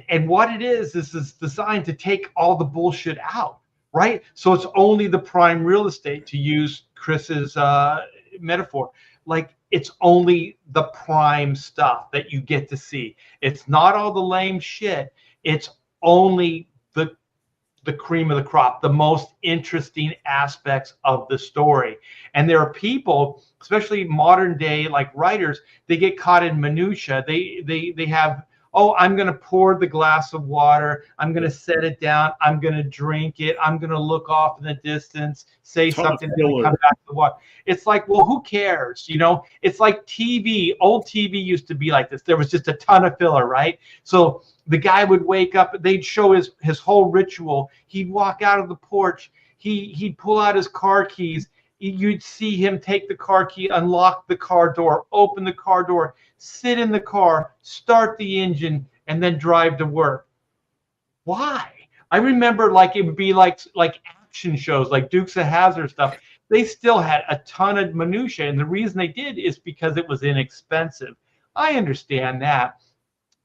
Speaker 1: And what it is designed to take all the bullshit out, right? So it's only the prime real estate, to use Chris's metaphor. Like it's only the prime stuff that you get to see. It's not all the lame shit. It's only the cream of the crop, the most interesting aspects of the story. And there are people, especially modern day like writers, they get caught in minutia. They have Oh, I'm going to pour the glass of water. I'm going to set it down. I'm going to drink it. I'm going to look off in the distance, say something, and come back to the water. It's like, well, who cares? You know, it's like TV. Old TV used to be like this. There was just a ton of filler, right? So the guy would wake up. They'd show his whole ritual. He'd walk out of the porch. He'd pull out his car keys. You'd see him take the car key, unlock the car door, open the car door, sit in the car, start the engine, and then drive to work. Why? I remember like it would be like action shows, like Dukes of Hazzard stuff. They still had a ton of minutia, and the reason they did is because it was inexpensive. I understand that,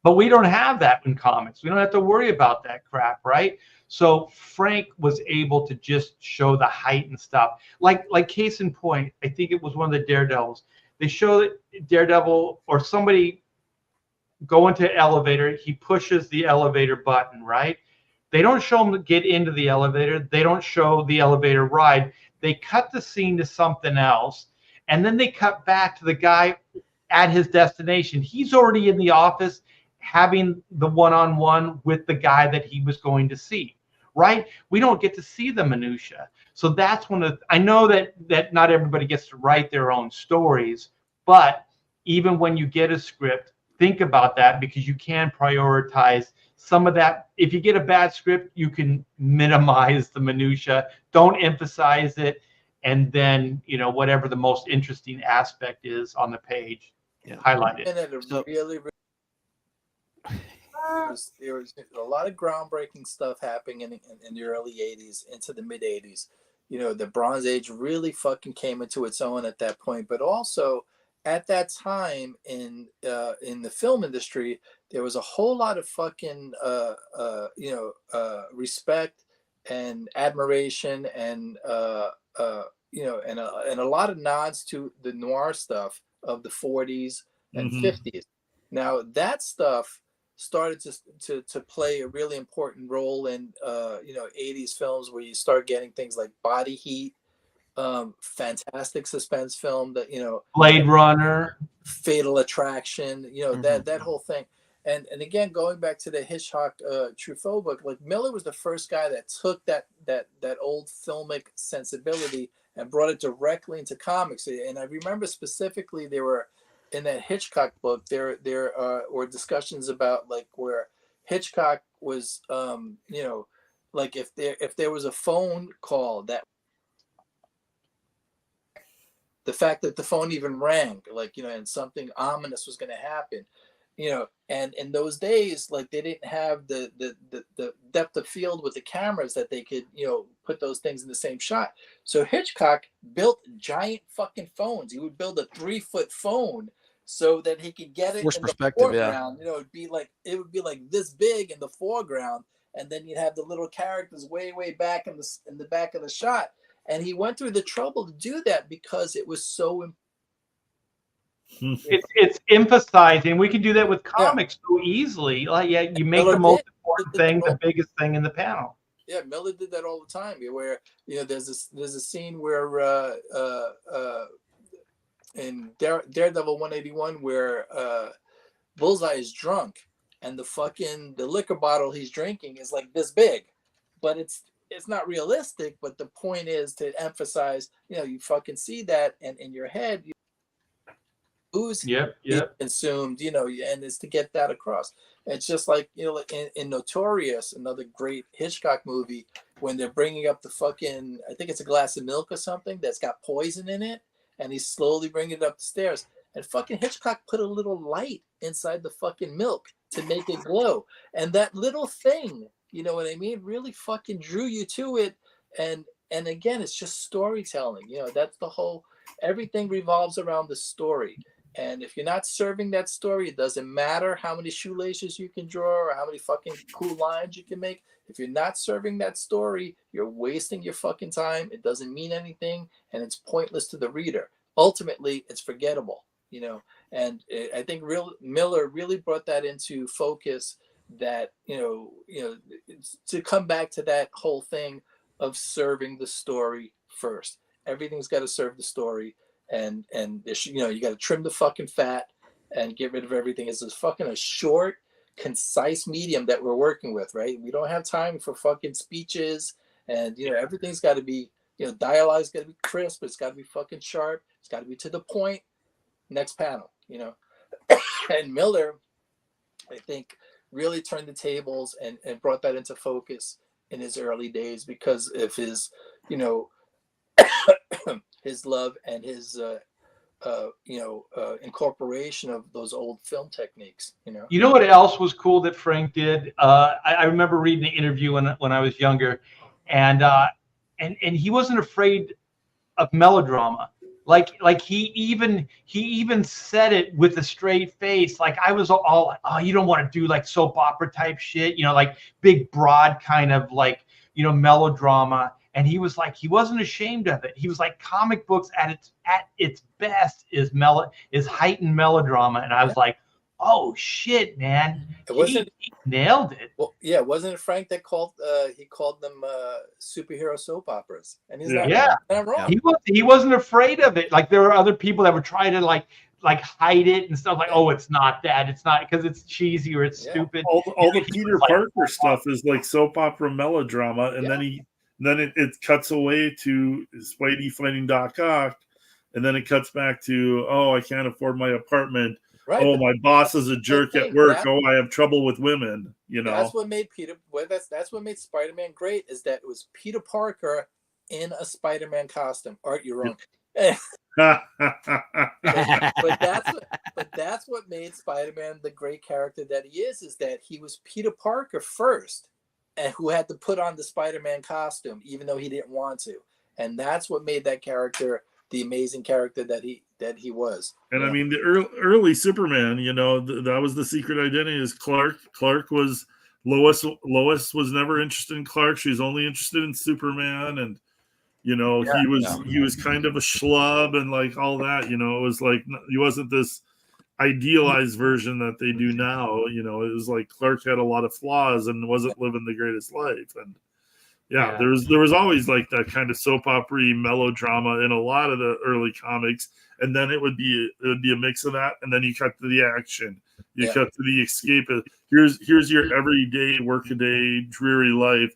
Speaker 1: but we don't have that in comics. We don't have to worry about that crap, right? So Frank was able to just show the height and stuff. Like case in point, I think it was one of the Daredevils. They show that Daredevil or somebody go into an elevator. He pushes the elevator button, right? They don't show him get into the elevator. They don't show the elevator ride. They cut the scene to something else, and then they cut back to the guy at his destination. He's already in the office having the one-on-one with the guy that he was going to see, right? We don't get to see the minutia. So that's one of I know that not everybody gets to write their own stories, but even when you get a script, think about that, because you can prioritize some of that. If you get a bad script, you can minimize the minutia, don't emphasize it, and then, you know, whatever the most interesting aspect is on the page, highlight it.
Speaker 5: And it really there was a lot of groundbreaking stuff happening in the early 80s into the mid 80s. You know, the Bronze Age really fucking came into its own at that point, but also at that time in the film industry, there was a whole lot of fucking respect and admiration and and a lot of nods to the noir stuff of the 40s and 50s. Now that stuff started to play a really important role in 80s films, where you start getting things like Body Heat, fantastic suspense film that,
Speaker 1: Blade Runner,
Speaker 5: Fatal Attraction, that whole thing. And again, going back to the Hitchcock Truffaut book, like Miller was the first guy that took that old filmic sensibility and brought it directly into comics. And I remember specifically there were, in that Hitchcock book, there were discussions about like where Hitchcock was, like if there was a phone call, that the fact that the phone even rang, like, and something ominous was going to happen, and in those days, like, they didn't have the depth of field with the cameras that they could, put those things in the same shot. So Hitchcock built giant fucking phones. He would build a 3-foot phone so that he could get it in the foreground. It would be like this big in the foreground, and then you'd have the little characters way back in the back of the shot. And he went through the trouble to do that because it was so
Speaker 1: it's emphasizing. We can do that with comics so easily. Like, you make the most important thing the biggest thing in the panel.
Speaker 5: Yeah, Miller did that all the time. Where there's a scene where in Daredevil 181 where Bullseye is drunk, and the liquor bottle he's drinking is like this big, but it's not realistic. But the point is to emphasize, you fucking see that, and in your head, who's consumed, and it's to get that across. It's just like, in Notorious, another great Hitchcock movie, when they're bringing up the fucking, I think it's a glass of milk or something that's got poison in it, and he's slowly bringing it up the stairs, and fucking Hitchcock put a little light inside the fucking milk to make it glow, and that little thing, you know what I mean, really fucking drew you to it. And again, it's just storytelling. That's the whole, everything revolves around the story. And if you're not serving that story, it doesn't matter how many shoelaces you can draw or how many fucking cool lines you can make. If you're not serving that story, you're wasting your fucking time. It doesn't mean anything, and it's pointless to the reader. Ultimately, it's forgettable, And I think Miller really brought that into focus. That to come back to that whole thing of serving the story first. Everything's got to serve the story. And you got to trim the fucking fat and get rid of everything. It's a fucking a short, concise medium that we're working with, right? We don't have time for fucking speeches, and everything's got to be, dialogue's got to be crisp. It's got to be fucking sharp. It's got to be to the point. Next panel, And Miller, I think, really turned the tables and brought that into focus in his early days because of his, his love and his, incorporation of those old film techniques.
Speaker 1: You know what else was cool that Frank did? I remember reading the interview when I was younger, and he wasn't afraid of melodrama. Like he even said it with a straight face. Like I was all, oh, you don't want to do like soap opera type shit, like big broad kind of like, melodrama. And he was like, he wasn't ashamed of it. He was like, comic books at its best is heightened melodrama. And I was like, oh shit, man, he nailed it.
Speaker 5: Well, yeah, wasn't it Frank that called them superhero soap operas? And he's not wrong.
Speaker 1: He wasn't afraid of it. Like there were other people that were trying to like hide it and stuff, like, oh, it's not that, it's not, because it's cheesy or it's stupid.
Speaker 4: All the Peter Parker stuff is like soap opera melodrama, and then it cuts away to Spidey fighting Doc Ock, and then it cuts back to, oh, I can't afford my apartment. Right. Oh, my boss is a jerk at work. I have trouble with women.
Speaker 5: That's what made that's what made Spider-Man great, is that it was Peter Parker in a Spider-Man costume. Art, you're wrong. but that's what made Spider-Man the great character that he is that he was Peter Parker first, and who had to put on the Spider-Man costume even though he didn't want to, and that's what made that character the amazing character that he was.
Speaker 4: And I mean, the early Superman, that was the secret identity, is Clark. Clark was Lois. Lois was never interested in Clark. She's only interested in Superman, and he was kind of a schlub and like all that. It was like he wasn't this idealized version that they do now. It was like Clark had a lot of flaws and wasn't living the greatest life. And there was always like that kind of soap opera melodrama in a lot of the early comics, and then it would be a mix of that, and then you cut to the action, cut to the escape. Here's your everyday workaday dreary life,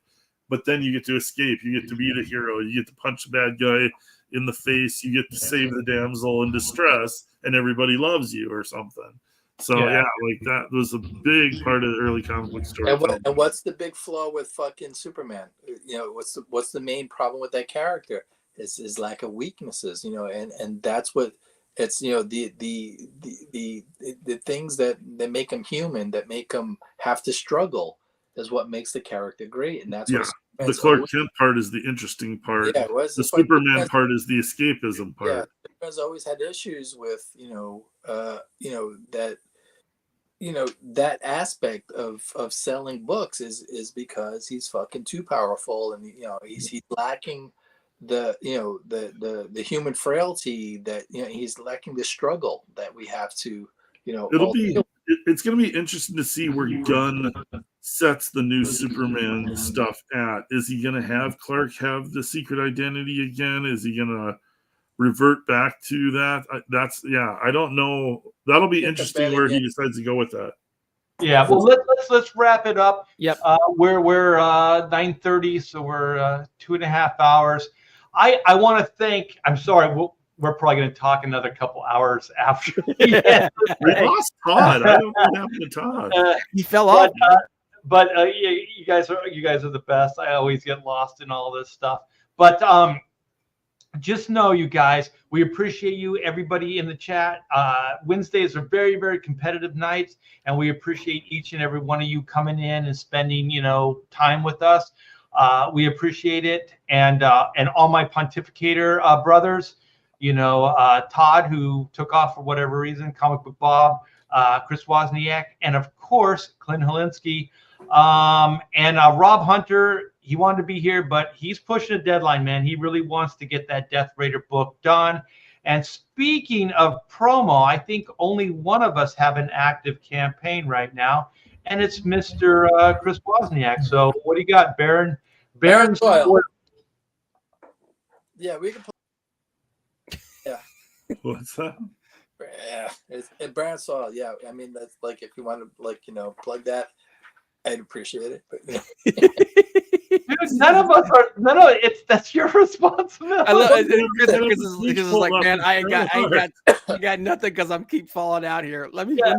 Speaker 4: but then you get to escape. You get to be the hero. You get to punch the bad guy in the face. You get to save the damsel in distress, and everybody loves you or something. So like that was a big part of the early comic book story.
Speaker 5: And what's the big flaw with fucking Superman? What's the main problem with that character? Is his lack of weaknesses. And that's what it's the things that make him human, that make him have to struggle, is what makes the character great. And that's what
Speaker 4: the Clark Kent part is the interesting part. Yeah, the Superman part is the escapism part. Yeah,
Speaker 5: Superman's always had issues with that aspect of selling books is because he's fucking too powerful, and he's lacking the human frailty, that he's lacking the struggle that we have to
Speaker 4: it's going to be interesting to see where Gunn sets the new Superman stuff at. Is he going to have Clark have the secret identity again? Is he going to revert back to that? I don't know. That'll be interesting where he decides to go with that.
Speaker 1: Yeah, well, let's wrap it up. Yep. We're 9:30, so we're 2.5 hours. I want to thank. I'm sorry. We're probably going to talk another couple hours after.
Speaker 4: We lost Todd. I don't know what happened to Todd.
Speaker 6: He fell off.
Speaker 1: But you guys are the best. I always get lost in all this stuff. But just know, you guys, we appreciate you, everybody in the chat. Wednesdays are very, very competitive nights, and we appreciate each and every one of you coming in and spending, time with us. We appreciate it, and all my Pontificator brothers. Todd, who took off for whatever reason, Comic Book Bob, Chris Wozniak, and of course Clint Helinski, and Rob Hunter. He wanted to be here, but he's pushing a deadline, man. He really wants to get that Death Raider book done. And speaking of promo, I think only one of us have an active campaign right now, and it's Mr. Chris Wozniak. So what do you got, Baron? Baron's
Speaker 5: yeah, we can. Yeah.
Speaker 4: What's that?
Speaker 5: Yeah, it's brand saw. Yeah, I mean that's like if you want to plug that, I'd appreciate it. But
Speaker 1: Dude, none of us are. No, that's your responsibility.
Speaker 6: I love it
Speaker 4: Chris,
Speaker 6: because it's like, man, I ain't got nothing because I'm keep falling out here. Let me.
Speaker 1: I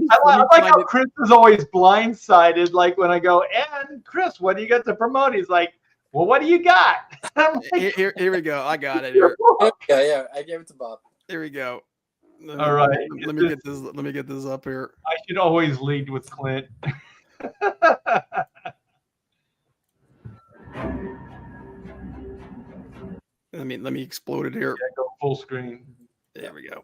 Speaker 1: like how Chris is always blindsided. Like when I go, and Chris, what do you got to promote? He's like, well, what do you got?
Speaker 6: Like, here we go. I got it here.
Speaker 5: Yeah, I gave it to Bob.
Speaker 6: Here we go.
Speaker 1: All right.
Speaker 6: Let me get this. Let me get this up here.
Speaker 1: I should always lead with Clint.
Speaker 6: Let me explode it here.
Speaker 1: Yeah, go full screen.
Speaker 6: There we go.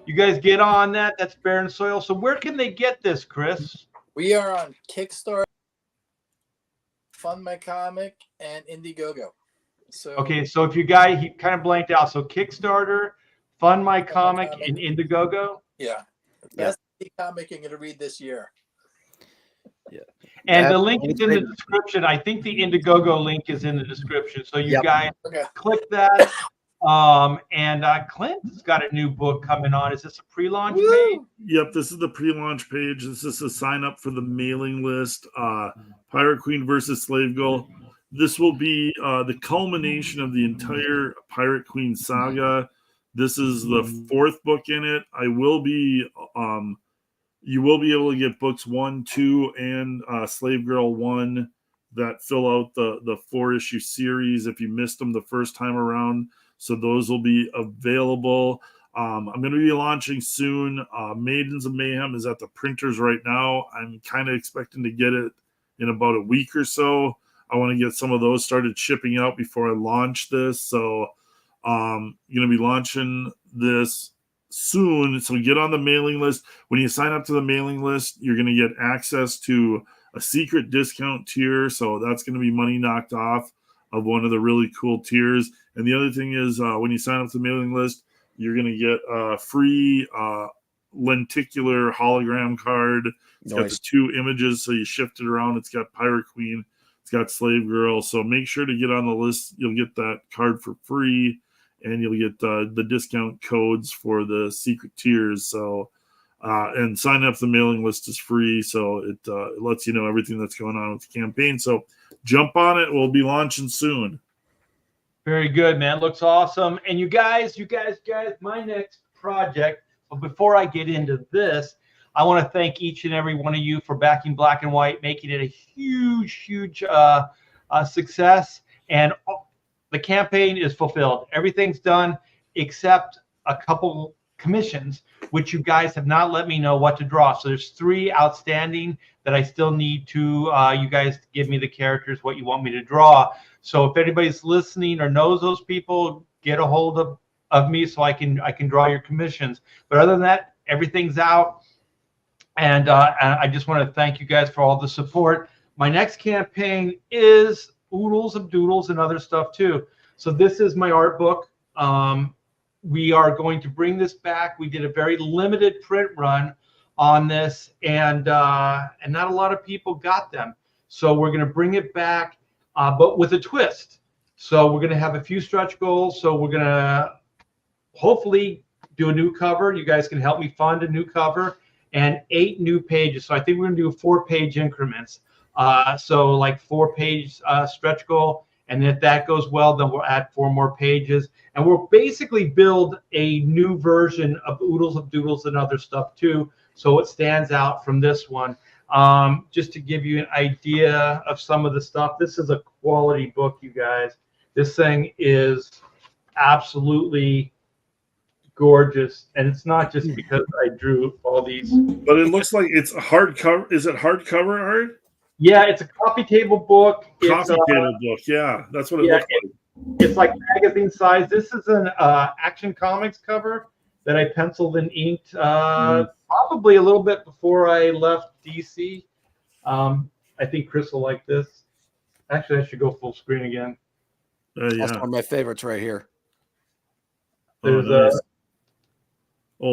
Speaker 1: You guys get on that. That's Barren Soil. So where can they get this, Chris?
Speaker 5: We are on Kickstarter, Fund My Comic, and Indiegogo. So
Speaker 1: Okay, so if you guys, he kind of blanked out. So Kickstarter, Fund My Comic, and Indiegogo.
Speaker 5: Yeah, best comic you're gonna read this year.
Speaker 6: Yeah,
Speaker 1: and the link is in the description. I think the Indiegogo link is in the description. So you guys click that. And Clint's got a new book coming on. Is this a pre-launch page?
Speaker 4: Yep, this is the pre-launch page. This is a sign up for the mailing list. Pirate Queen versus Slave Girl. This will be the culmination of the entire Pirate Queen saga. This is the fourth book in it. You will be able to get books 1, 2, and Slave Girl 1 that fill out the 4-issue series if you missed them the first time around. So those will be available. I'm going to be launching soon. Maidens of Mayhem is at the printers right now. I'm kind of expecting to get it in about a week or so. I want to get some of those started shipping out before I launch this. So I'm going to be launching this soon. So get on the mailing list. When you sign up to the mailing list, you're going to get access to a secret discount tier. So that's going to be money knocked off of one of the really cool tiers. And the other thing is when you sign up to the mailing list, you're going to get a free lenticular hologram card. It's got the 2 images, so you shift it around. It's got Pirate Queen. It's got Slave Girl. So make sure to get on the list. You'll get that card for free, and you'll get the discount codes for the secret tiers. So and sign up to the mailing list is free, so it lets you know everything that's going on with the campaign. So jump on it. We'll be launching soon.
Speaker 1: Very good, man. Looks awesome. And you guys, my next project, but before I get into this, I want to thank each and every one of you for backing Black and White, making it a huge success. And the campaign is fulfilled. Everything's done except a couple commissions, which you guys have not let me know what to draw. So there's 3 outstanding that I still need to, you guys give me the characters, what you want me to draw. So if anybody's listening or knows those people, get a hold of me so I can draw your commissions. But other than that, everything's out. And I just want to thank you guys for all the support. My next campaign is oodles of doodles and other stuff too. So this is my art book. We are going to bring this back. We did a very limited print run on this, and not a lot of people got them. So we're going to bring it back, but with a twist. So we're going to have a few stretch goals. So we're going to hopefully do a new cover. You guys can help me fund a new cover. and 8 new pages. So I think we're going to do 4-page increments. So like 4-page stretch goal. And if that goes well, then we'll add 4 more pages. And we'll basically build a new version of Oodles of Doodles and other stuff too. So it stands out from this one. Just to give you an idea of some of the stuff, this is a quality book, you guys. This thing is absolutely gorgeous. And it's not just because I drew all these.
Speaker 4: But it looks like it's hardcover. Is it hardcover art?
Speaker 1: Yeah, it's a coffee table book.
Speaker 4: Coffee table book. Yeah, that's what it looks like.
Speaker 1: It's like magazine size. This is an Action Comics cover that I penciled and inked probably a little bit before I left DC. I think Chris will like this. Actually, I should go full screen again.
Speaker 6: That's one of my favorites right here.
Speaker 1: There's
Speaker 4: nice.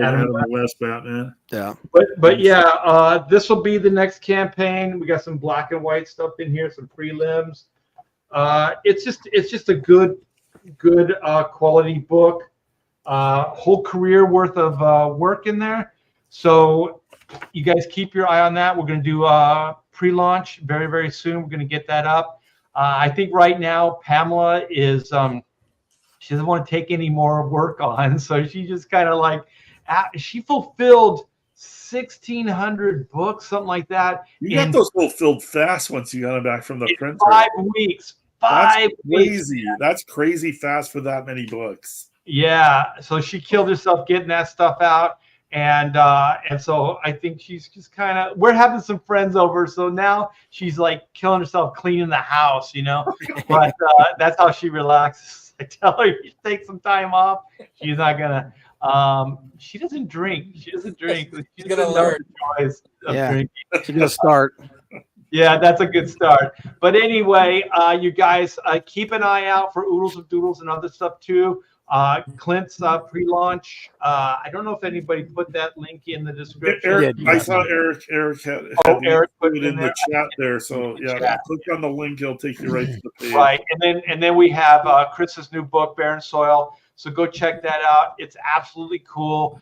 Speaker 4: Adam West Batman.
Speaker 6: Yeah.
Speaker 1: But yeah, this will be the next campaign. We got some black and white stuff in here, some prelims. It's just a good quality book. Whole career worth of work in there. So you guys keep your eye on that. We're going to do pre-launch very, very soon. We're going to get that up. I think right now Pamela is she doesn't want to take any more work on, so she just kind of like she fulfilled 1,600 books, something like that.
Speaker 4: You got those fulfilled fast once you got them back from the printer.
Speaker 1: 5 weeks.
Speaker 4: That's crazy. That's crazy fast for that many books.
Speaker 1: Yeah, so she killed herself getting that stuff out, and so I think she's just kind of. We're having some friends over, so now she's like killing herself cleaning the house, you know. But that's how she relaxes. I tell her you take some time off. She's not gonna. She doesn't drink. She doesn't drink. She's
Speaker 5: gonna learn.
Speaker 1: Joys of drinking.
Speaker 6: She's gonna start.
Speaker 1: Yeah, that's a good start. But anyway, you guys keep an eye out for Oodles of Doodles and other stuff too. Clint's pre-launch. I don't know if anybody put that link in the description.
Speaker 4: Eric, I saw Eric had
Speaker 1: Eric put
Speaker 4: it in the chat there. So yeah, click on the link; it'll take you right to the page.
Speaker 1: Right, and then we have Chris's new book, Barren Soil. So go check that out. It's absolutely cool.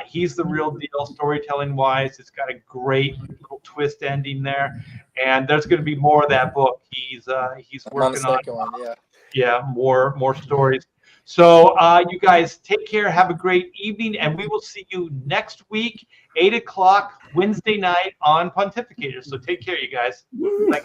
Speaker 1: He's the real deal, storytelling wise. It's got a great little twist ending there, and there's going to be more of that book. He's working on more stories. So you guys take care. Have a great evening, and we will see you next week, 8 o'clock Wednesday night on Pontificators. So take care, you guys. Thanks.